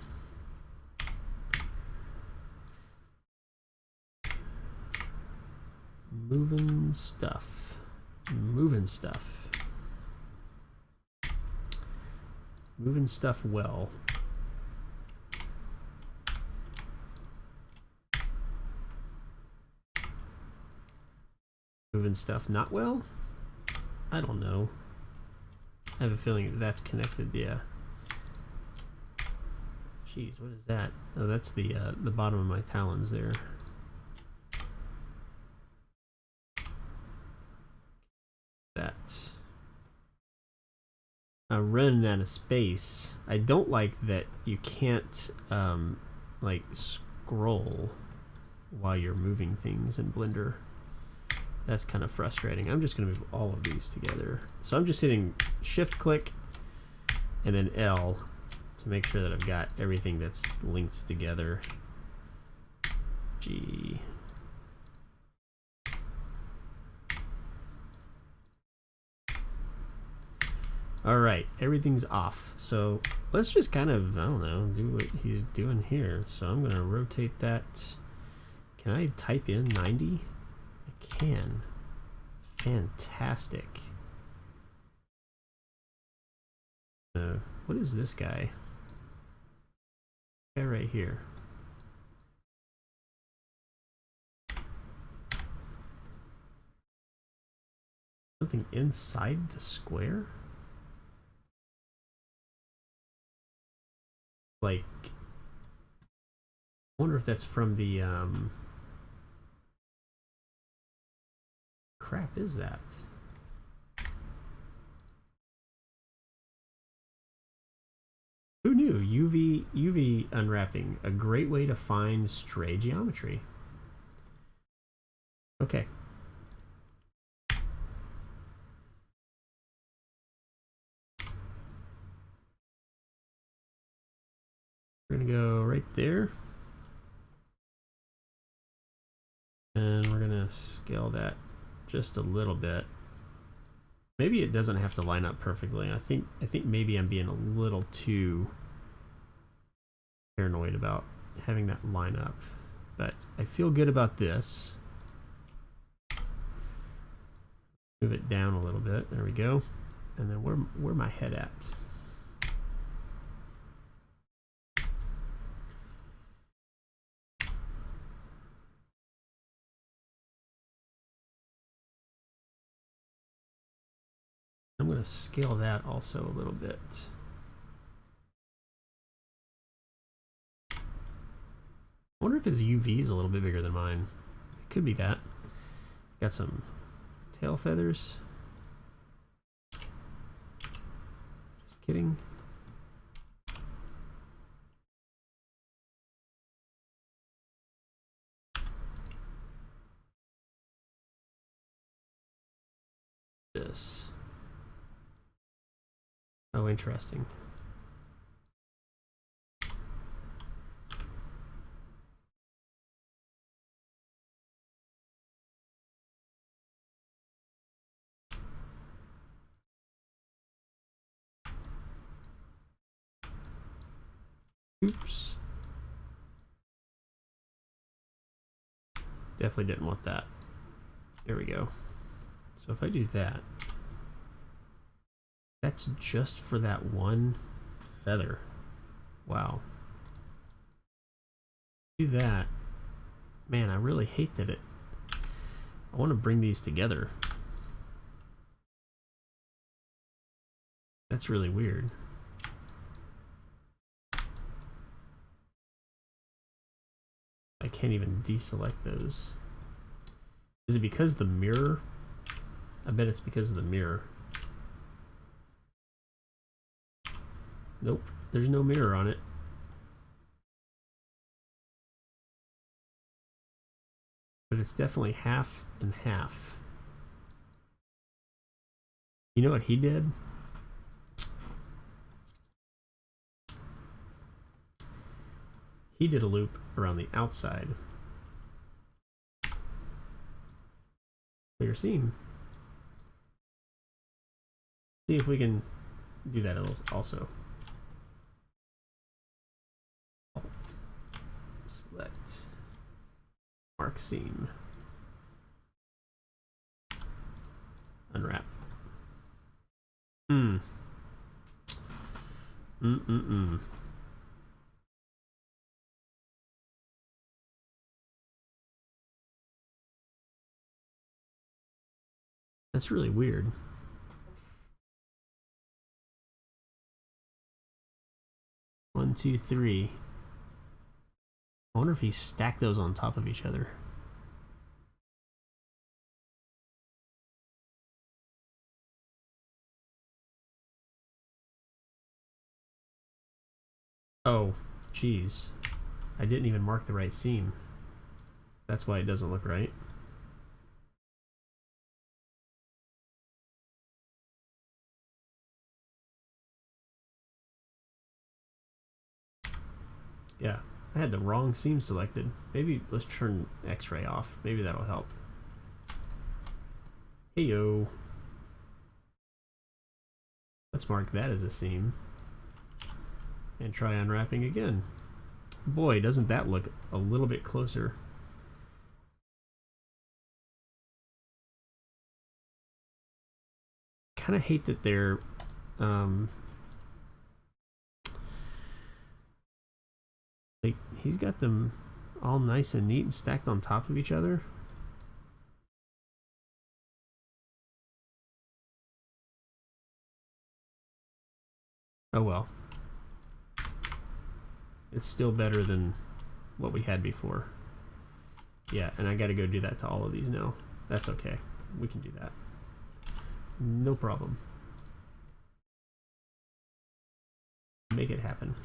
Moving stuff. Moving stuff. Moving stuff well. Moving stuff not well? I don't know. I have a feeling that's connected, yeah. Jeez, what is that? Oh, that's the bottom of my talons there. That. Running out of space. I don't like that you can't like scroll while you're moving things in Blender. That's kind of frustrating. I'm just going to move all of these together. So I'm just hitting shift click and then L to make sure that I've got everything that's linked together. G. All right, everything's off. So let's just kind of, I don't know, do what he's doing here. So I'm going to rotate that. Can I type in 90? I can. Fantastic. What is this guy? Guy right here. Something inside the square? Like, I wonder if that's from the crap is that? Who knew? UV unwrapping, a great way to find stray geometry. Okay. We're going to go right there. And we're going to scale that just a little bit. Maybe it doesn't have to line up perfectly. I think maybe I'm being a little too paranoid about having that line up. But I feel good about this. Move it down a little bit. There we go. And then where my head at? I'm going to scale that also a little bit. I wonder if his UV is a little bit bigger than mine. It could be that. Got some tail feathers. Just kidding. This. Oh, interesting. Oops. Definitely didn't want that. There we go. So if I do that, that's just for that one feather. Wow. Do that. Man, I really hate that it... I want to bring these together. That's really weird. I can't even deselect those. Is it because the mirror? I bet it's because of the mirror. Nope, there's no mirror on it. But it's definitely half and half. You know what he did? He did a loop around the outside. Clear seam. See if we can do that also. Alt. Select. Mark seam. Unwrap. That's really weird. One, two, three. I wonder if he stacked those on top of each other. Oh, geez. I didn't even mark the right seam. That's why it doesn't look right. Yeah, I had the wrong seam selected. Maybe let's turn X-ray off. Maybe that'll help. Heyo. Let's mark that as a seam. And try unwrapping again. Boy, doesn't that look a little bit closer. Kind of hate that they're like, he's got them all nice and neat and stacked on top of each other. Oh well. It's still better than what we had before. Yeah, and I gotta go do that to all of these now. That's okay. We can do that. No problem. Make it happen.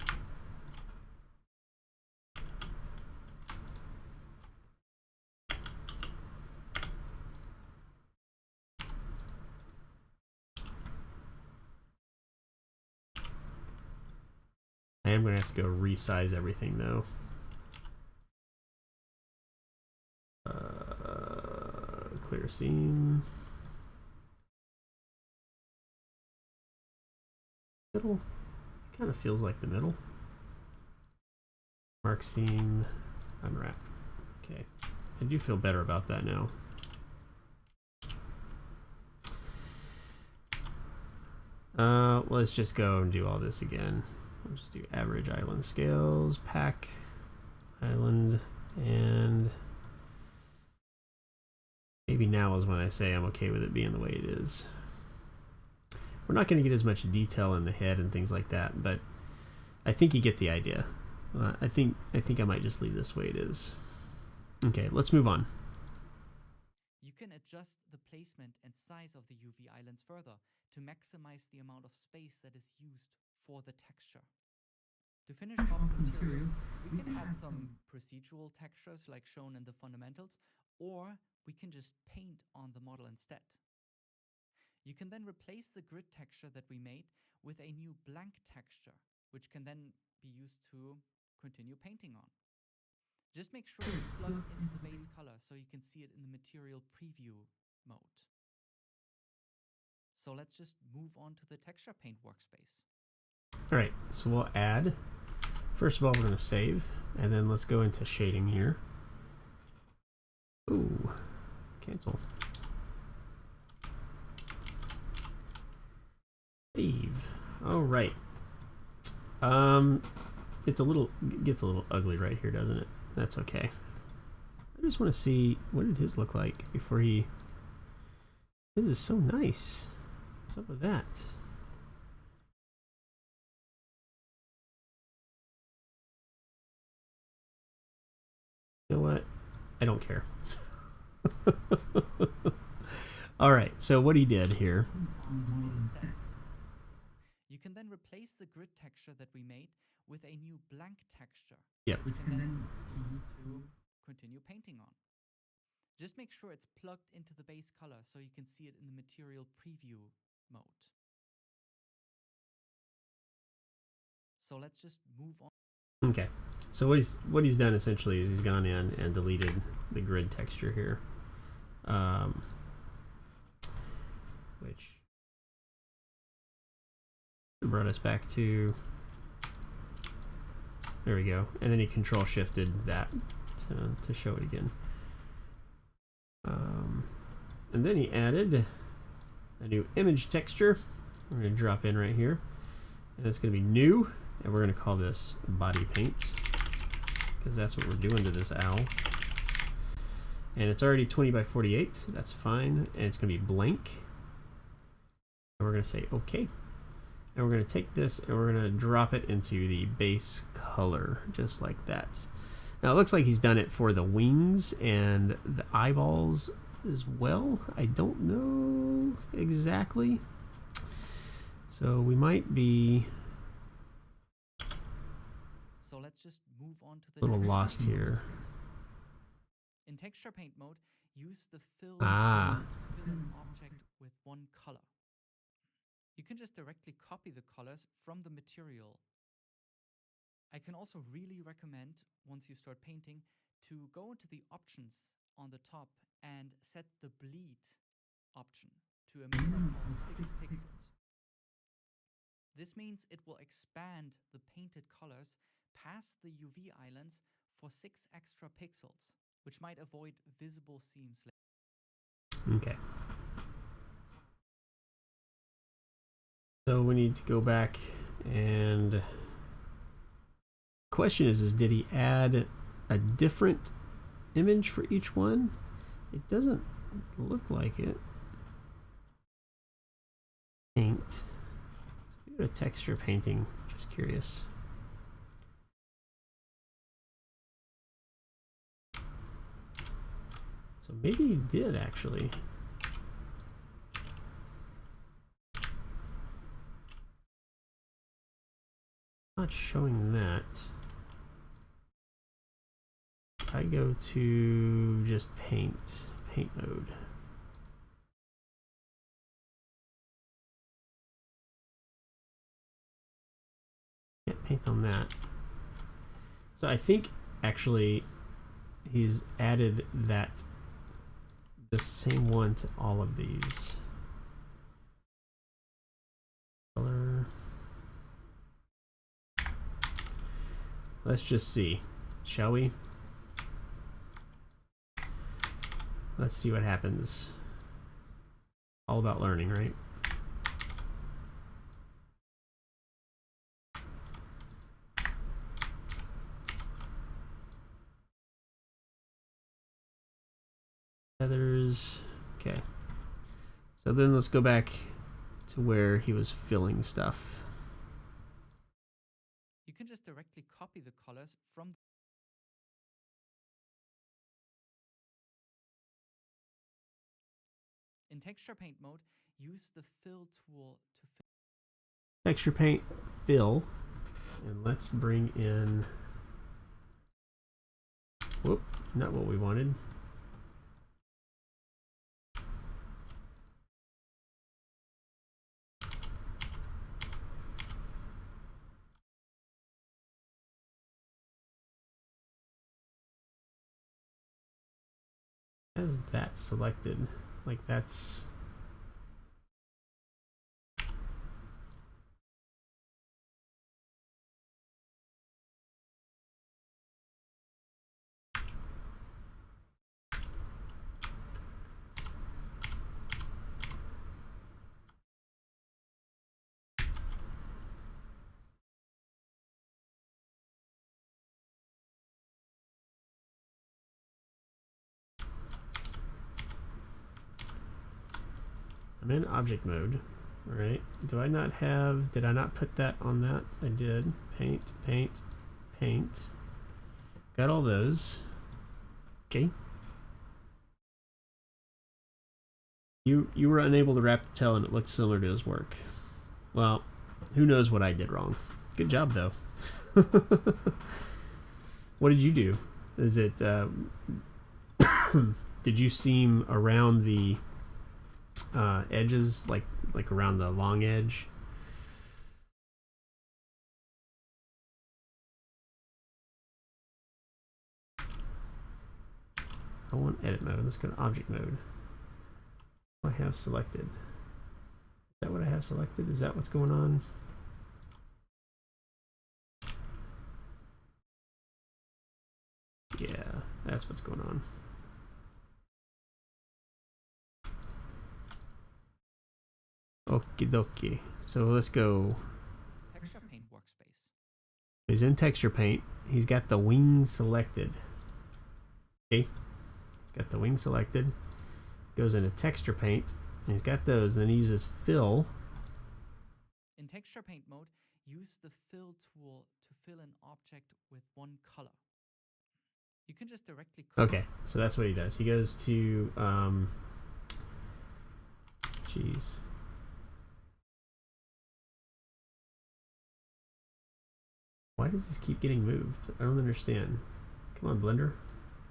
am going to have to go resize everything though. Clear seam. Middle. Kind of feels like the middle. Mark seam. Unwrap. Okay. I do feel better about that now. Let's just go and do all this again. We'll just do average island scales, pack, island, and maybe now is when I say I'm okay with it being the way it is. We're not going to get as much detail in the head and things like that, but I think you get the idea. I think I might just leave this the way it is. Okay, let's move on. You can adjust the placement and size of the UV islands further to maximize the amount of space that is used for the texture. To finish off materials, we can add some procedural textures like shown in the fundamentals, or we can just paint on the model instead. You can then replace the grid texture that we made with a new blank texture, which can then be used to continue painting on. Just make sure it's plugged into the base color so you can see it in the material preview mode. So let's just move on to the texture paint workspace. All right, so we'll add. First of all, we're going to save, and then let's go into shading here. Ooh, cancel. Save. All right. Gets a little ugly right here, doesn't it? That's okay. I just want to see what did his look like before he. This is so nice. What's up with that? You know what? I don't care. All right. So what he did here. You can then replace the grid texture that we made with a new blank texture. Yep. Which can then be used to continue painting on. Just make sure it's plugged into the base color so you can see it in the material preview mode. So let's just move on. Okay. So what he's done essentially is he's gone in and deleted the grid texture here, which brought us back to. There we go. And then he control shifted that to show it again. And then he added a new image texture. We're going to drop in right here. And it's going to be new. And we're going to call this body paint. Because that's what we're doing to this owl. And it's already 20 by 48. That's fine. And it's going to be blank. And we're going to say OK. And we're going to take this and we're going to drop it into the base color, just like that. Now it looks like he's done it for the wings and the eyeballs as well. I don't know exactly. So we might be let's just move on to the a little lost here. In texture paint mode, use the fill object with one color. You can just directly copy the colors from the material. I can also really recommend, once you start painting, to go into the options on the top and set the bleed option to a minimum of 6 pixels. This means it will expand the painted colors past the UV islands for 6 extra pixels, which might avoid visible seams later. Okay. So we need to go back and question is did he add a different image for each one? It doesn't look like it. Paint. So we go to texture painting. Just curious. So maybe he did actually. Not showing that. I go to just paint mode. Can't paint on that. So I think actually he's added that the same one to all of these. Color. Let's just see, shall we? Let's see what happens. All about learning, right? Feathers. Okay. So then let's go back to where he was filling stuff. You can just directly copy the colors from in texture paint mode, use the fill tool to fill. Texture paint, fill, and let's bring in. Whoop, not what we wanted. Has that selected? Like that's. I'm in object mode. All right. Do I not have? Did I not put that on that? I did. Paint, paint, paint. Got all those. Okay. You were unable to wrap the tail, and it looked similar to his work. Well, who knows what I did wrong? Good job, though. What did you do? Is it? Did you seam around the edges, like around the long edge? I want edit mode. Let's go to object mode. What do I have selected? Is that what I have selected? Is that what's going on? Yeah, that's what's going on. Okie dokie. So let's go. Texture paint workspace. He's in texture paint. He's got the wing selected. Okay. He's got the wing selected. Goes into texture paint. And he's got those. Then he uses fill. In texture paint mode, use the fill tool to fill an object with one color. You can just directly copy. Okay, so that's what he does. He goes to jeez. Why does this keep getting moved? I don't understand. Come on, Blender.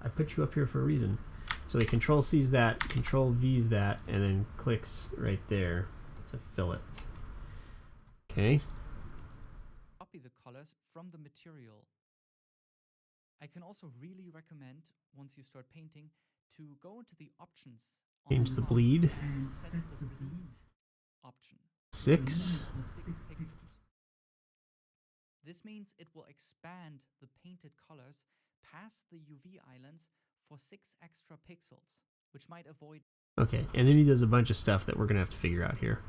I put you up here for a reason. So he Control C's that, Control V's that, and then clicks right there to fill it. Okay. Copy the colors from the material. I can also really recommend, once you start painting, to go into the options. Change the bleed. And set the bleed option. 6. 6 pixels. This means it will expand the painted colors past the UV islands for 6 extra pixels, which might avoid. Okay, and then he does a bunch of stuff that we're gonna have to figure out here.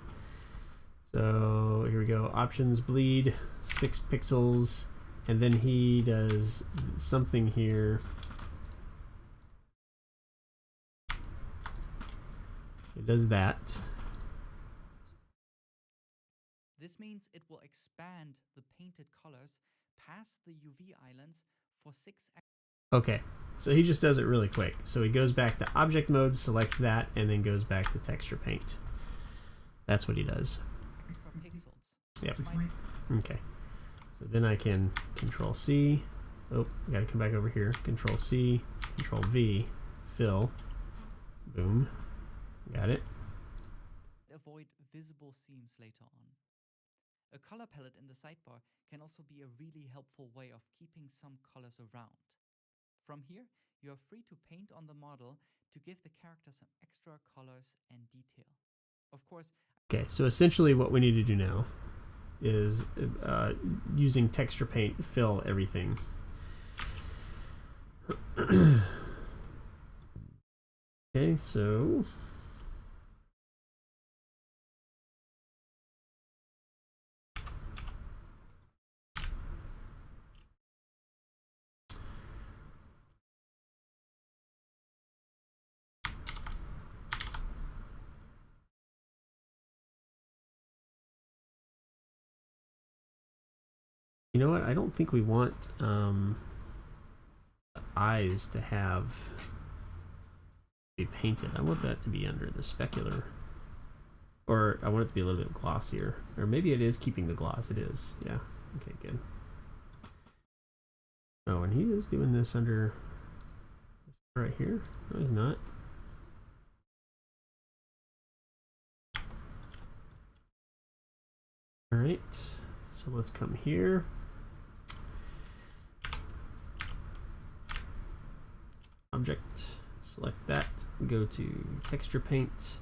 So here we go. Options, bleed, 6 pixels, and then he does something here. So he does that. This means it will expand the painted colors past the UV islands for 6 extra. Okay, so he just does it really quick. So he goes back to object mode, selects that, and then goes back to texture paint. That's what he does. Extra pixels. Yep. Okay. So then I can Control C. Oh, gotta come back over here. Control C, Control V, fill. Boom. Got it. Avoid visible seams later on. A color palette in the sidebar can also be a really helpful way of keeping some colors around. From here, you are free to paint on the model to give the character some extra colors and detail. Of course, okay, so essentially what we need to do now is using texture paint fill everything. Okay, so you know what? I don't think we want eyes to have be painted. I want that to be under the specular, or I want it to be a little bit glossier, or maybe it is keeping the gloss. It is, yeah. Okay, good. Oh, and he is doing this under this right here. No, he's not. All right, so let's come here. Object, select that, go to texture paint,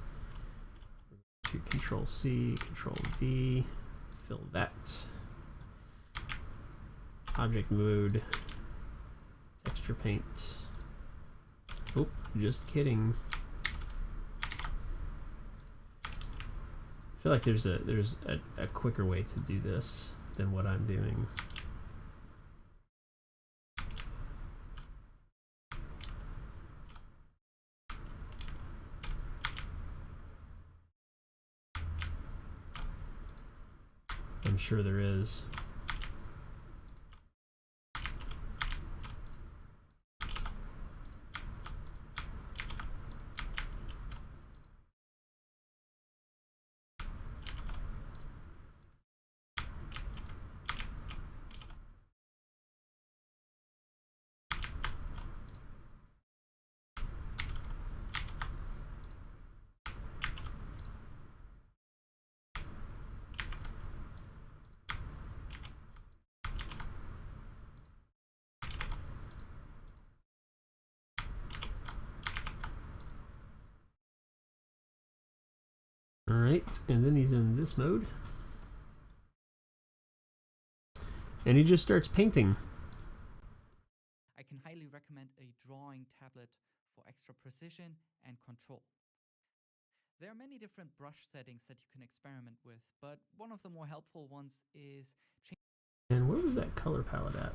to Control C, Control V, fill that. Object mode, texture paint. Oh, just kidding. I feel like there's a quicker way to do this than what I'm doing. I'm sure there is. Alright, and then he's in this mode. And he just starts painting. I can highly recommend a drawing tablet for extra precision and control. There are many different brush settings that you can experiment with, but one of the more helpful ones is And where was that color palette at?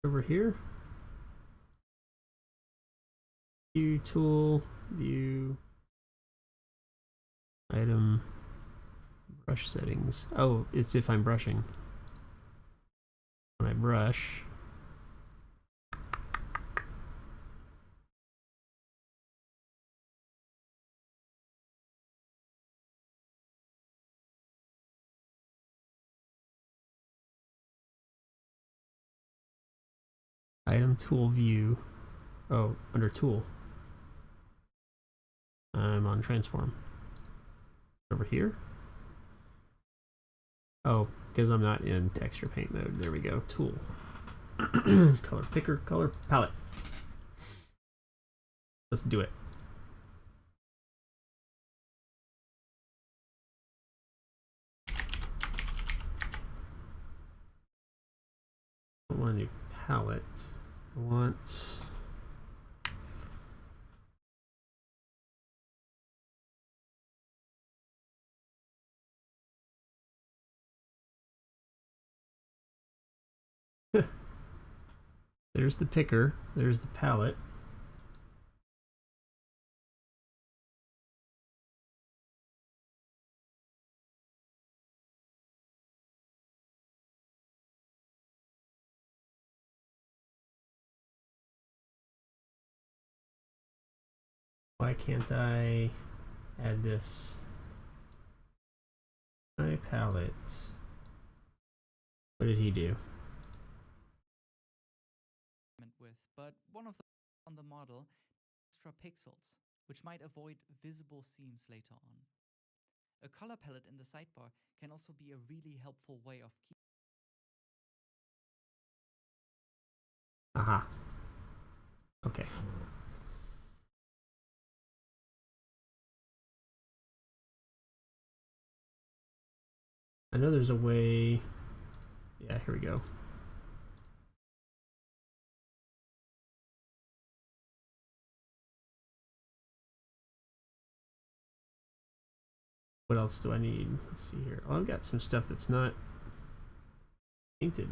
Over here? View tool, view, item, brush settings. Oh, it's if I'm brushing. When I brush, item tool view. Oh, under tool. I'm on transform. Over here. Oh, because I'm not in texture paint mode. There we go. Tool. Color picker, color palette. Let's do it. I want a new palette. I want there's the picker, there's the palette. Why can't I add this? My palette. What did he do? with, but one of the on the model extra pixels. which might avoid visible seams later on. A color palette in the sidebar can also be a really helpful way of keeping. Aha. Okay. I know there's a way. Yeah, here we go. What else do I need? Let's see here. Oh, I've got some stuff that's not painted.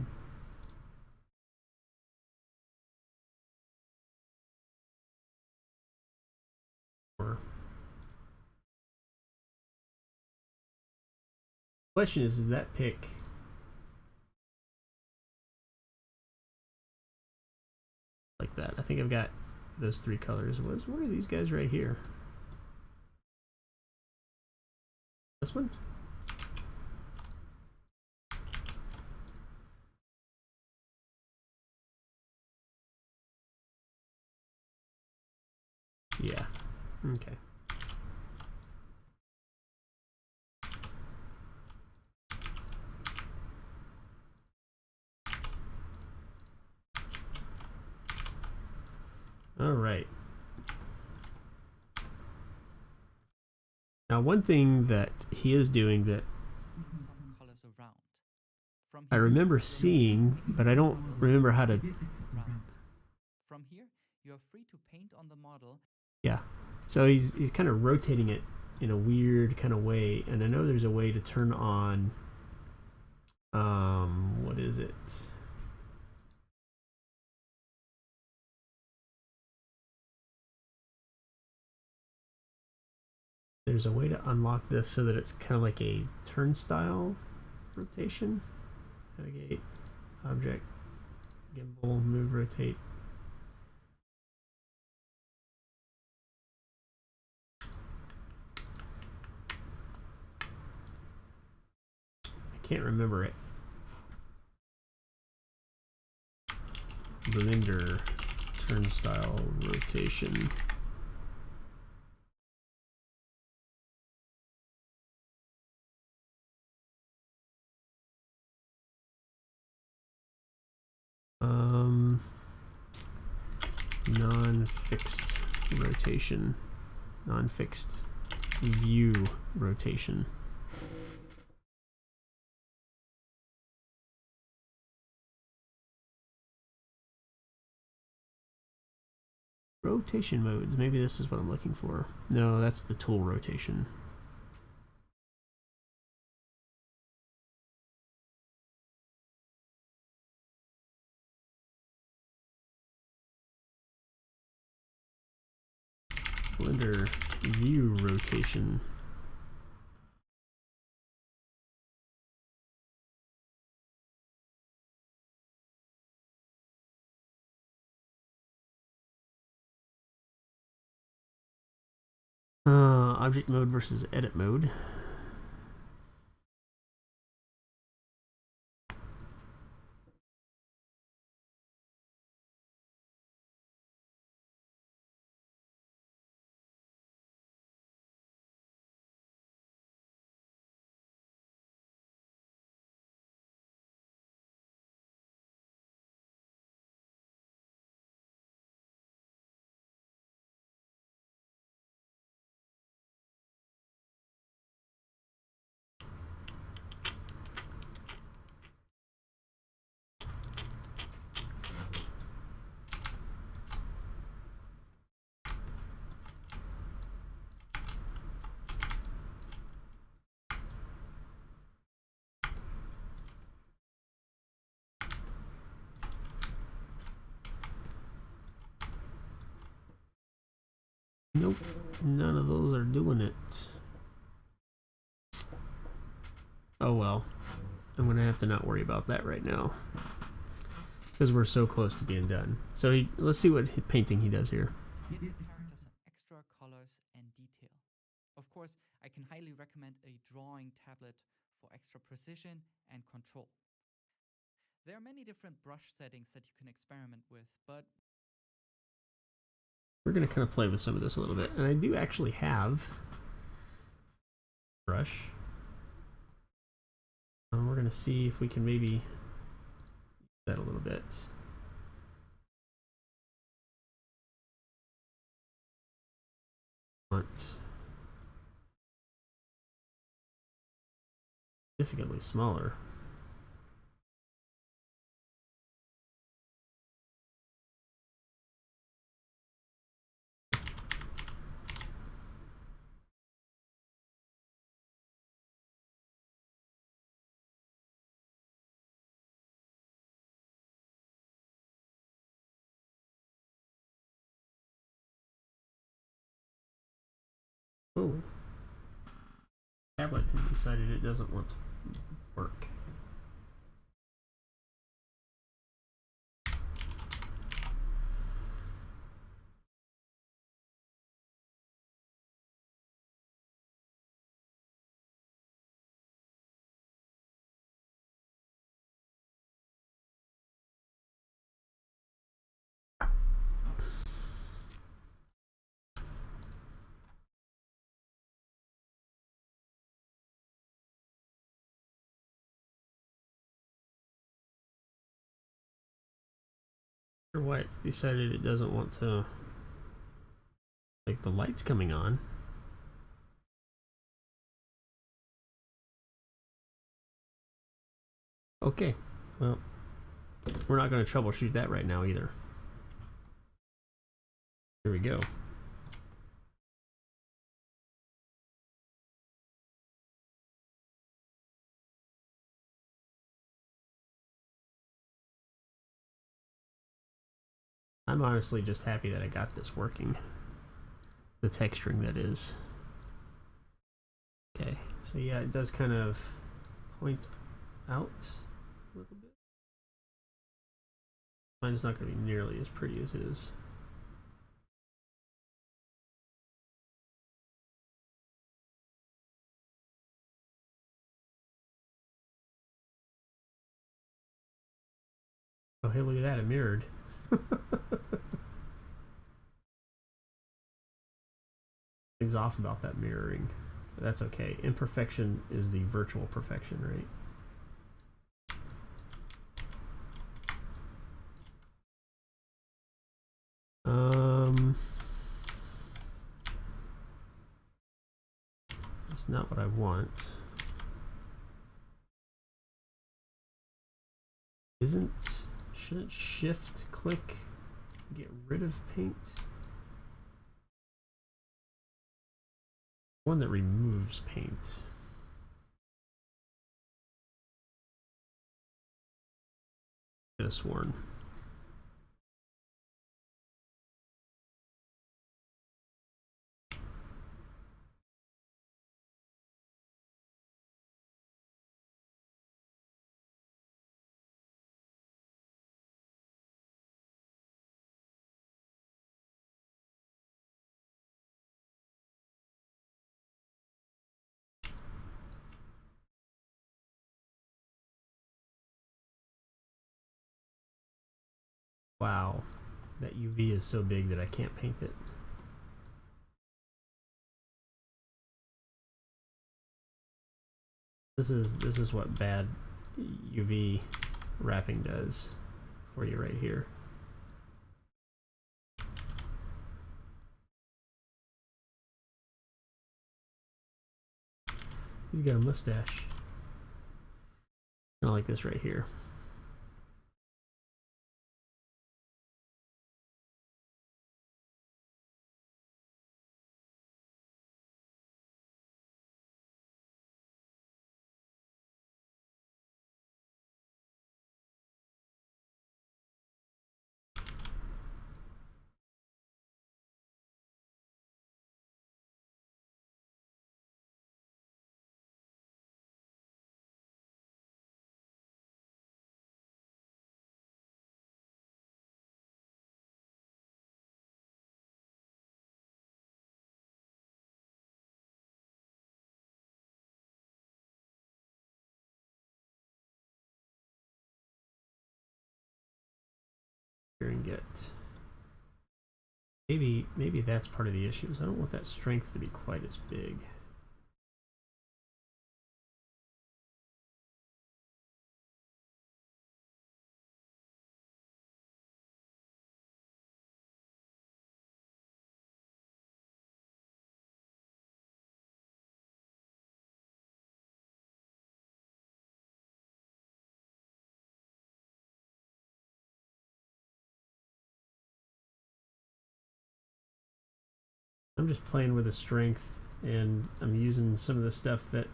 Question is that pick like that? I think I've got those three colors. What are these guys right here? This one? Yeah. Okay. All right. Now, one thing that he is doing that Some colors around. From I here, remember seeing, but I don't remember how to. round. From here, you are free to paint on the model. Yeah. So he's kind of rotating it in a weird kind of way, and I know there's a way to turn on. What is it? There's a way to unlock this so that it's kind of like a turnstile rotation. Navigate, object, gimbal, move, rotate. I can't remember it. Blender turnstile rotation. Non-fixed rotation, non-fixed view rotation. Rotation modes. Maybe this is what I'm looking for. No, that's the tool rotation. Blender view rotation. Object mode versus edit mode. Nope, none of those are doing it. Oh well, I'm gonna have to not worry about that right now because we're so close to being done. So let's see what painting he does here. Give the character some extra colors and detail. Of course, I can highly recommend a drawing tablet for extra precision and control. There are many different brush settings that you can experiment with, but we're going to kind of play with some of this a little bit. And I do actually have a brush. We're going to see if we can maybe use that a little bit. Want significantly smaller. Oh, tablet has decided it doesn't want to work. Or why it's decided it doesn't want to, like, the lights coming on. Okay, well, we're not going to troubleshoot that right now either. Here we go. I'm honestly just happy that I got this working. The texturing, that is. Okay, so yeah, it does kind of point out a little bit. Mine's not going to be nearly as pretty as it is. Oh, hey, look at that, it mirrored. Things off about that mirroring. But that's okay. Imperfection is the virtual perfection, right? That's not what I want. Shouldn't shift click get rid of paint? One that removes paint. Could have sworn. Wow, that UV is so big that I can't paint it. This is what bad UV wrapping does for you right here. He's got a mustache. Kind of like this right here. Here and get Maybe that's part of the issue. I don't want that strength to be quite as big. I'm just playing with the strength, and I'm using some of the stuff that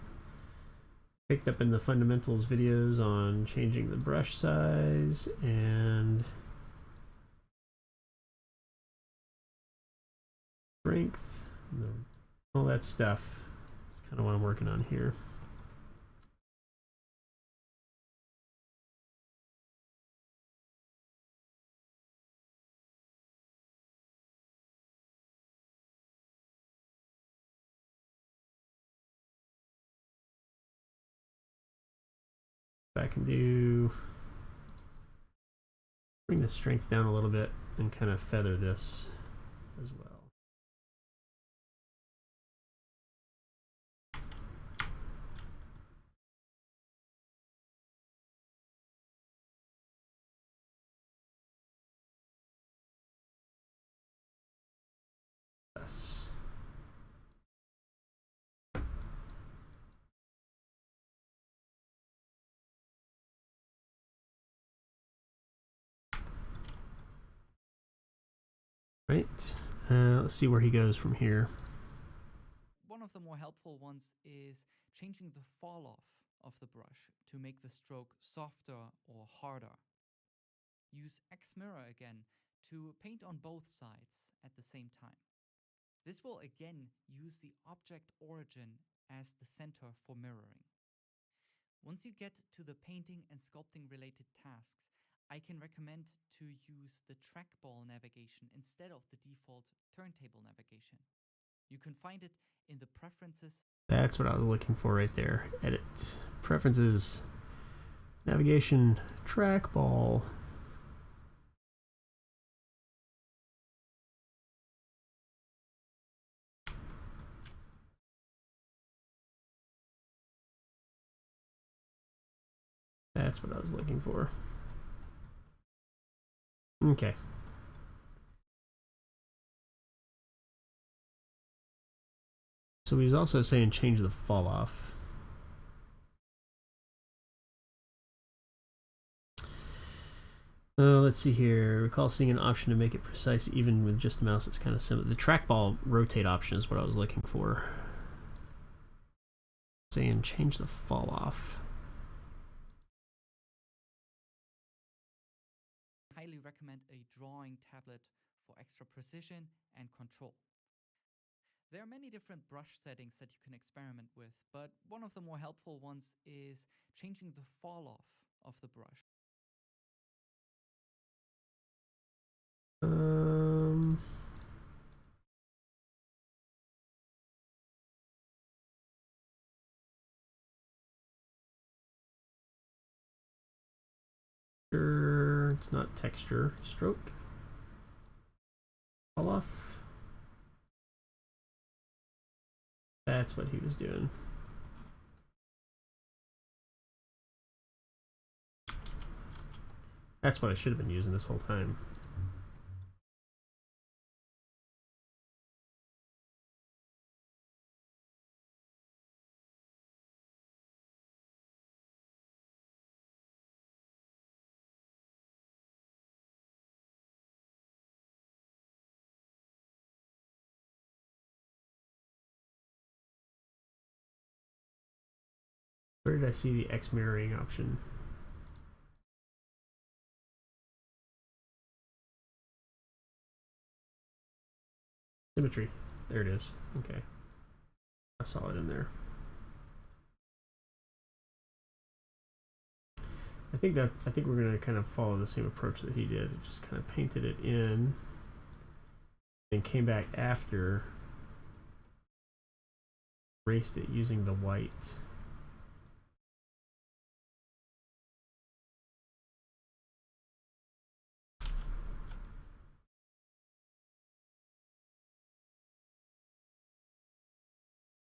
picked up in the fundamentals videos on changing the brush size and strength, and all that stuff. That's kind of what I'm working on here. I can do bring the strength down a little bit and kind of feather this as well. Yes. Right. Let's see where he goes from here. One of the more helpful ones is changing the fall off of the brush to make the stroke softer or harder. Use X mirror again to paint on both sides at the same time. This will again use the object origin as the center for mirroring. Once you get to the painting and sculpting related tasks, I can recommend to use the trackball navigation instead of the default turntable navigation. You can find it in the preferences. That's what I was looking for right there. Edit. Preferences. Navigation. Trackball. That's what I was looking for. Okay. So he's also saying change the fall off. Let's see here. Recall seeing an option to make it precise even with just a mouse. It's kind of similar. The trackball rotate option is what I was looking for. Saying change the fall off. I highly recommend a drawing tablet for extra precision and control. There are many different brush settings that you can experiment with, but one of the more helpful ones is changing the fall off of the brush. It's not texture. Stroke. Fall off. That's what he was doing. That's what I should have been using this whole time. Where did I see the X mirroring option? Symmetry. There it is. Okay. I saw it in there. I think we're gonna kind of follow the same approach that he did. Just kind of painted it in and came back after, erased it using the white.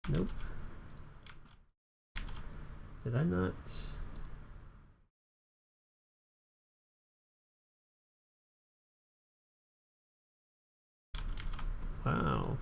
Nope. Did I not? Wow.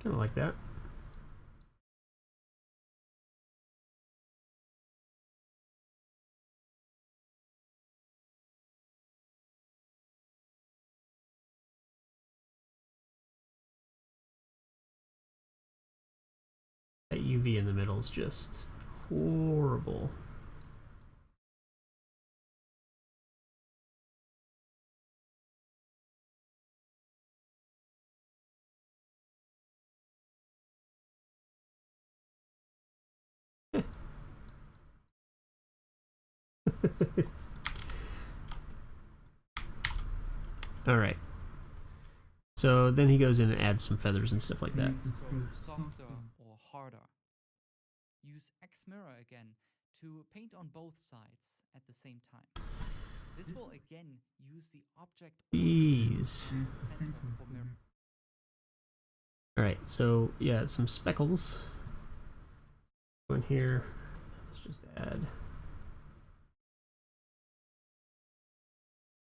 Kind of like that. That UV in the middle is just horrible. All right. So then he goes in and adds some feathers and stuff like that. So softer or harder. Use X mirror again to paint on both sides at the same time. This will again use the object Jeez. center for mirror. All right. So yeah, some speckles. Go in here. Let's just add.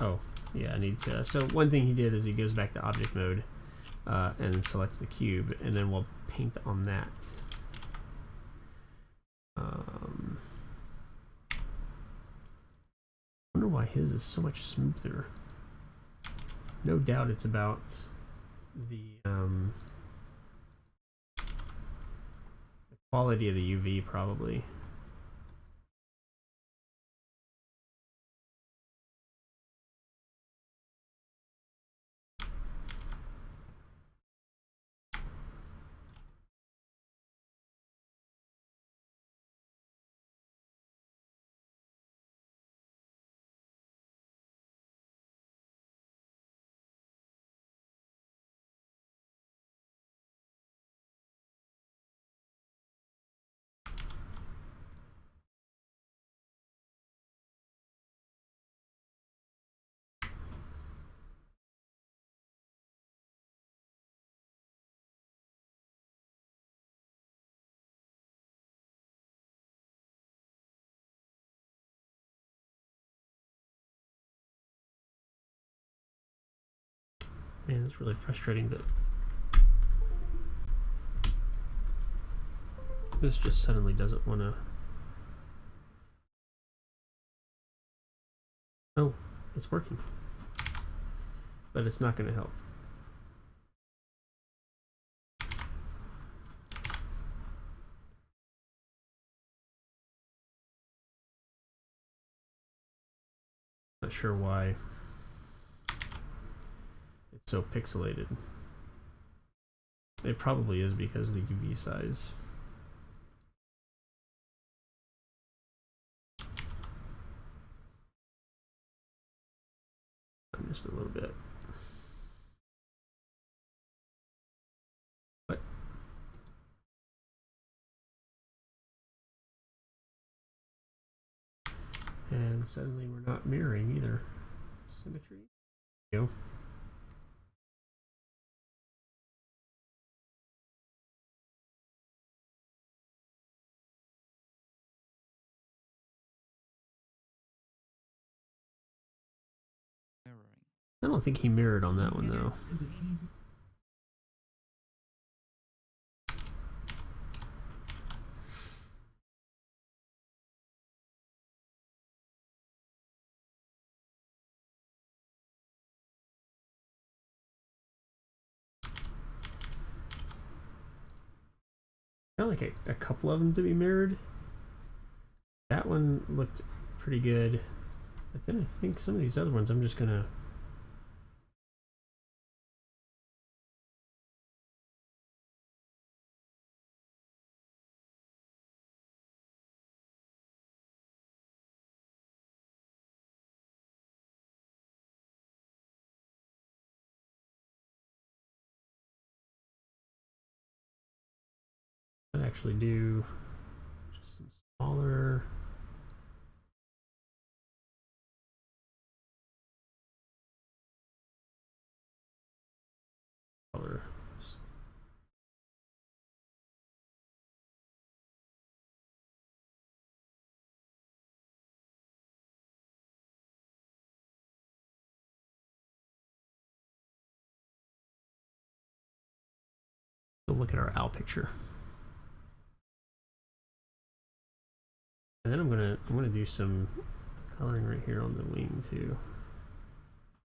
Oh, yeah, I need to. So one thing he did is he goes back to object mode and selects the cube, and then we'll paint on that. I wonder why his is so much smoother. No doubt it's about the quality of the UV, probably. Man, it's really frustrating that this just suddenly doesn't want to. Oh, it's working. But it's not going to help. Not sure why it's so pixelated. It probably is because of the UV size. Just a little bit. What? And suddenly we're not mirroring either. Symmetry. There you go. I don't think he mirrored on that one though. I like a couple of them to be mirrored. That one looked pretty good. But then I think some of these other ones I'm just gonna actually do just some smaller color. So look at our owl picture. And then I'm gonna do some coloring right here on the wing too.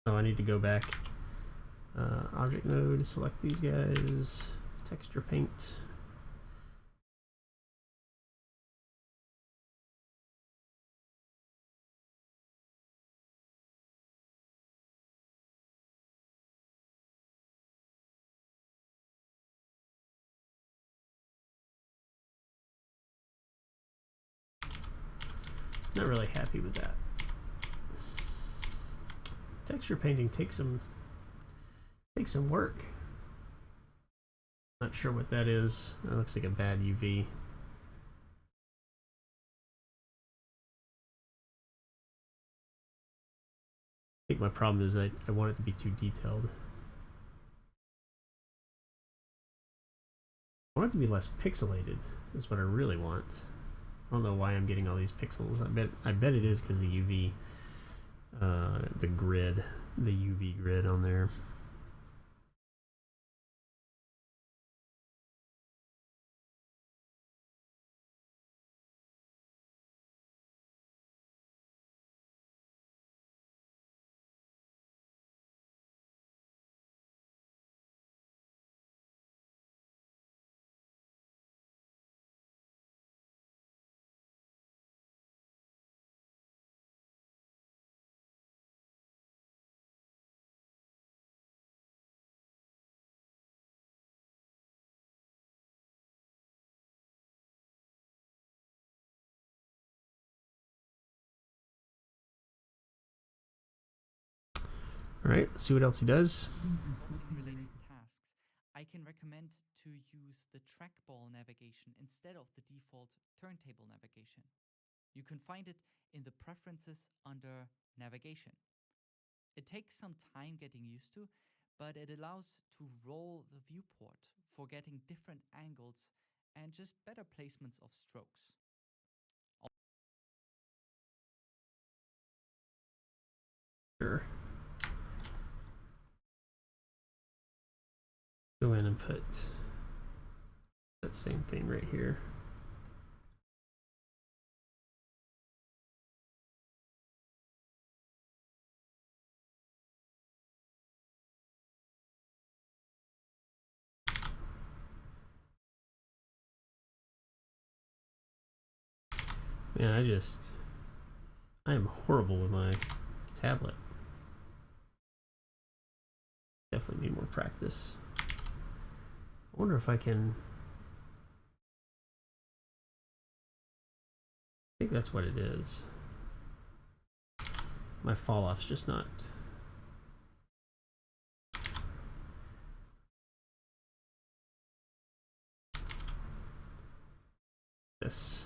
Oh, I need to go back. Object mode, select these guys, texture paint. Not really happy with that. Texture painting takes some work. Not sure what that is. That looks like a bad UV. I think my problem is I want it to be too detailed. I want it to be less pixelated. Is what I really want. I don't know why I'm getting all these pixels. I bet it is because the UV, the grid, the UV grid on there. All right, let's see what else he does. Related tasks, I can recommend to use the trackball navigation instead of the default turntable navigation. You can find it in the preferences under navigation. It takes some time getting used to, but it allows to roll the viewport for getting different angles and just better placements of strokes. Sure. Go in and put that same thing right here. Man, I am horrible with my tablet. Definitely need more practice. I wonder if I can. I think that's what it is. My fall off's just not. This.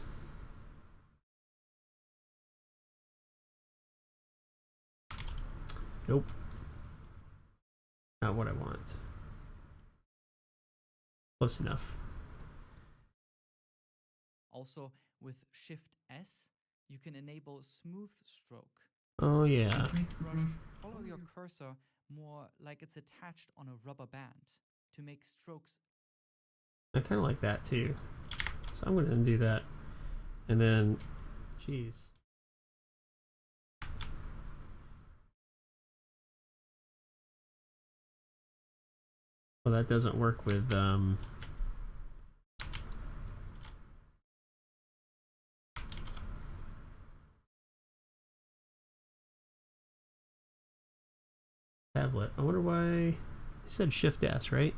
Nope. Not what I want. Close enough. Also, with Shift S, you can enable smooth stroke. Oh yeah. Follow your cursor more like it's attached on a rubber band to make strokes. I kind of like that too. So I'm going to undo that. And then, geez. Well, that doesn't work with tablet. I wonder why. It said Shift S, right?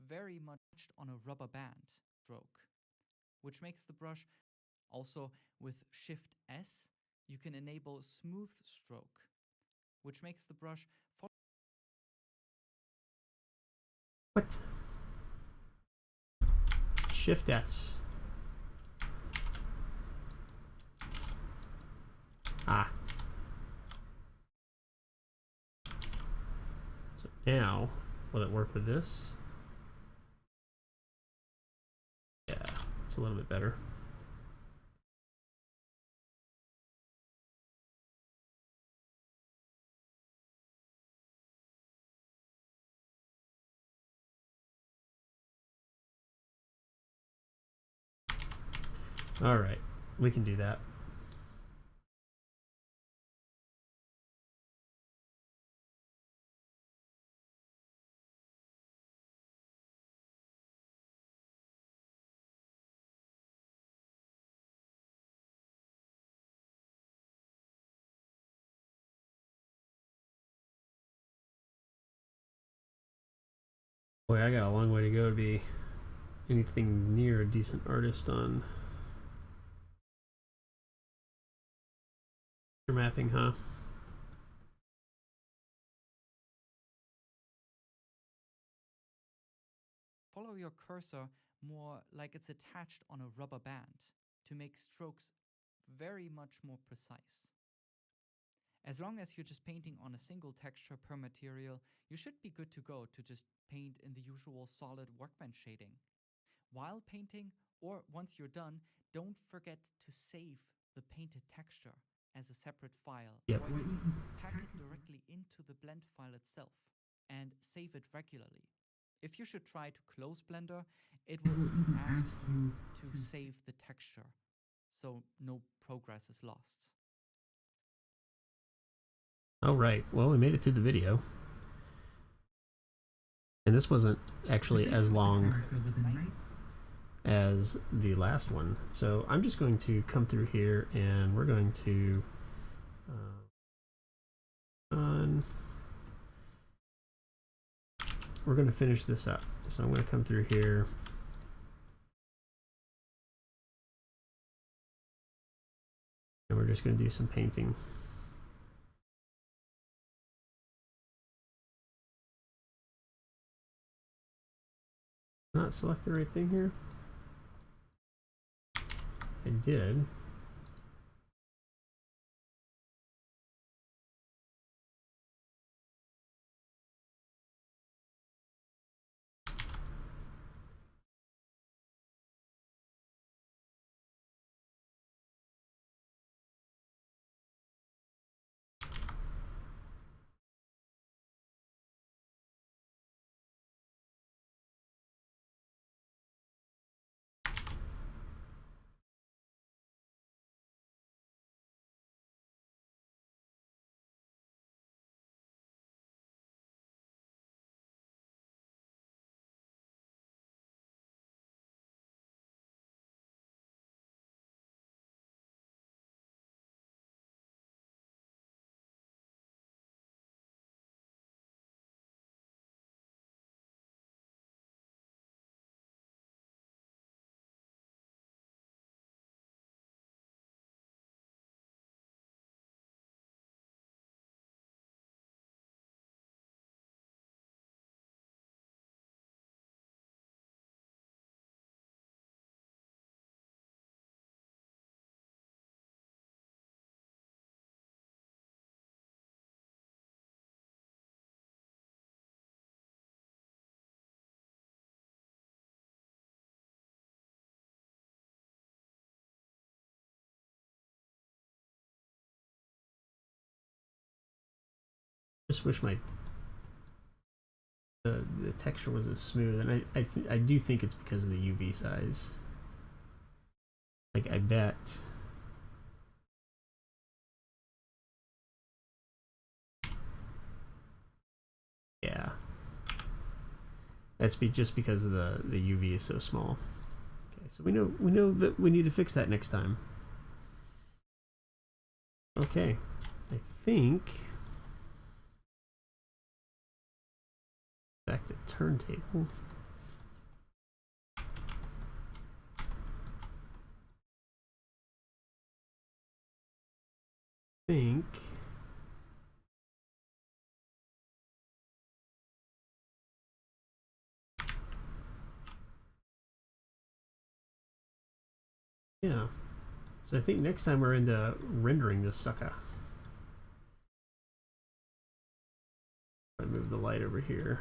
Very much on a rubber band stroke, which makes the brush also with Shift S. You can enable smooth stroke, which makes the brush. What? Shift S. Ah. So now, will it work with this? Yeah, it's a little bit better. All right, we can do that. Boy, I got a long way to go to be anything near a decent artist on mapping, huh? Follow your cursor more like it's attached on a rubber band to make strokes very much more precise. As long as you're just painting on a single texture per material, you should be good to go to just paint in the usual solid workbench shading. While painting, or once you're done, don't forget to save the painted texture as a separate file, Yep. or even pack it directly into the blend file itself and save it regularly. If you should try to close Blender, it will even ask you to save the texture, so no progress is lost. All right. Well, we made it through the video. And this wasn't actually as long as the last one. So I'm just going to come through here and we're going to we're going to finish this up. So I'm going to come through here. And we're just going to do some painting. Not select the right thing here. I did. Just wish the texture was as smooth, and I do think it's because of the UV size. Like, I bet. Yeah. That's just because of the UV is so small. Okay, so we know that we need to fix that next time. Okay, I think back to turntable. Think yeah. So I think next time we're into rendering this sucker. I move the light over here.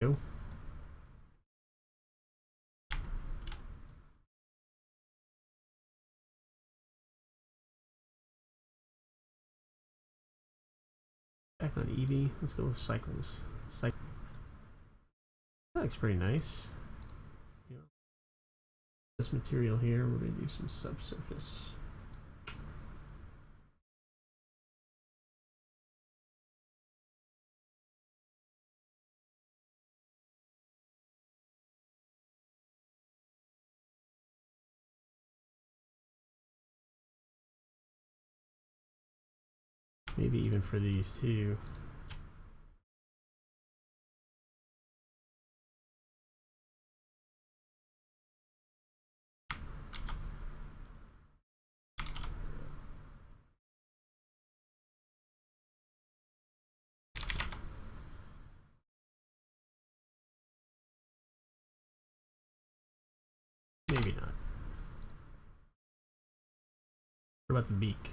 Go. Back on Eevee. Let's go with cycles. That looks pretty nice. Yeah. This material here, we're going to do some subsurface. Maybe even for these too. Maybe not. What about the beak?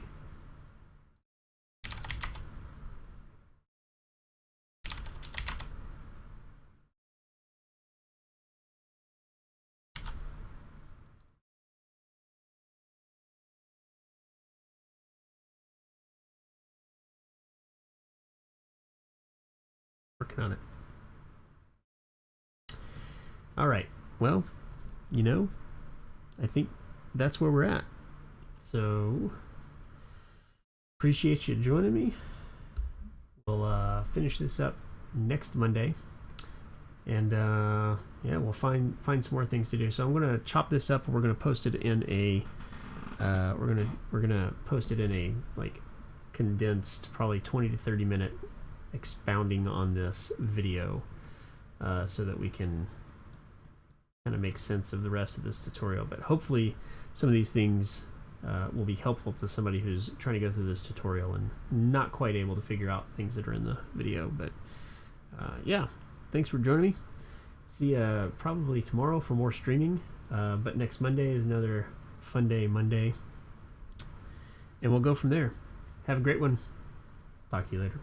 Working on it. All right. Well, you know, I think that's where we're at. So, appreciate you joining me. We'll finish this up next Monday, and yeah, we'll find some more things to do. So I'm gonna chop this up. We're gonna post it in a we're gonna post it in a like condensed, probably 20 to 30 minute expounding on this video, so that we can kind of make sense of the rest of this tutorial. But hopefully some of these things will be helpful to somebody who's trying to go through this tutorial and not quite able to figure out things that are in the video. But yeah, thanks for joining me. See you probably tomorrow for more streaming, but next Monday is another Funday Monday, and we'll go from there. Have a great one. Talk to you later.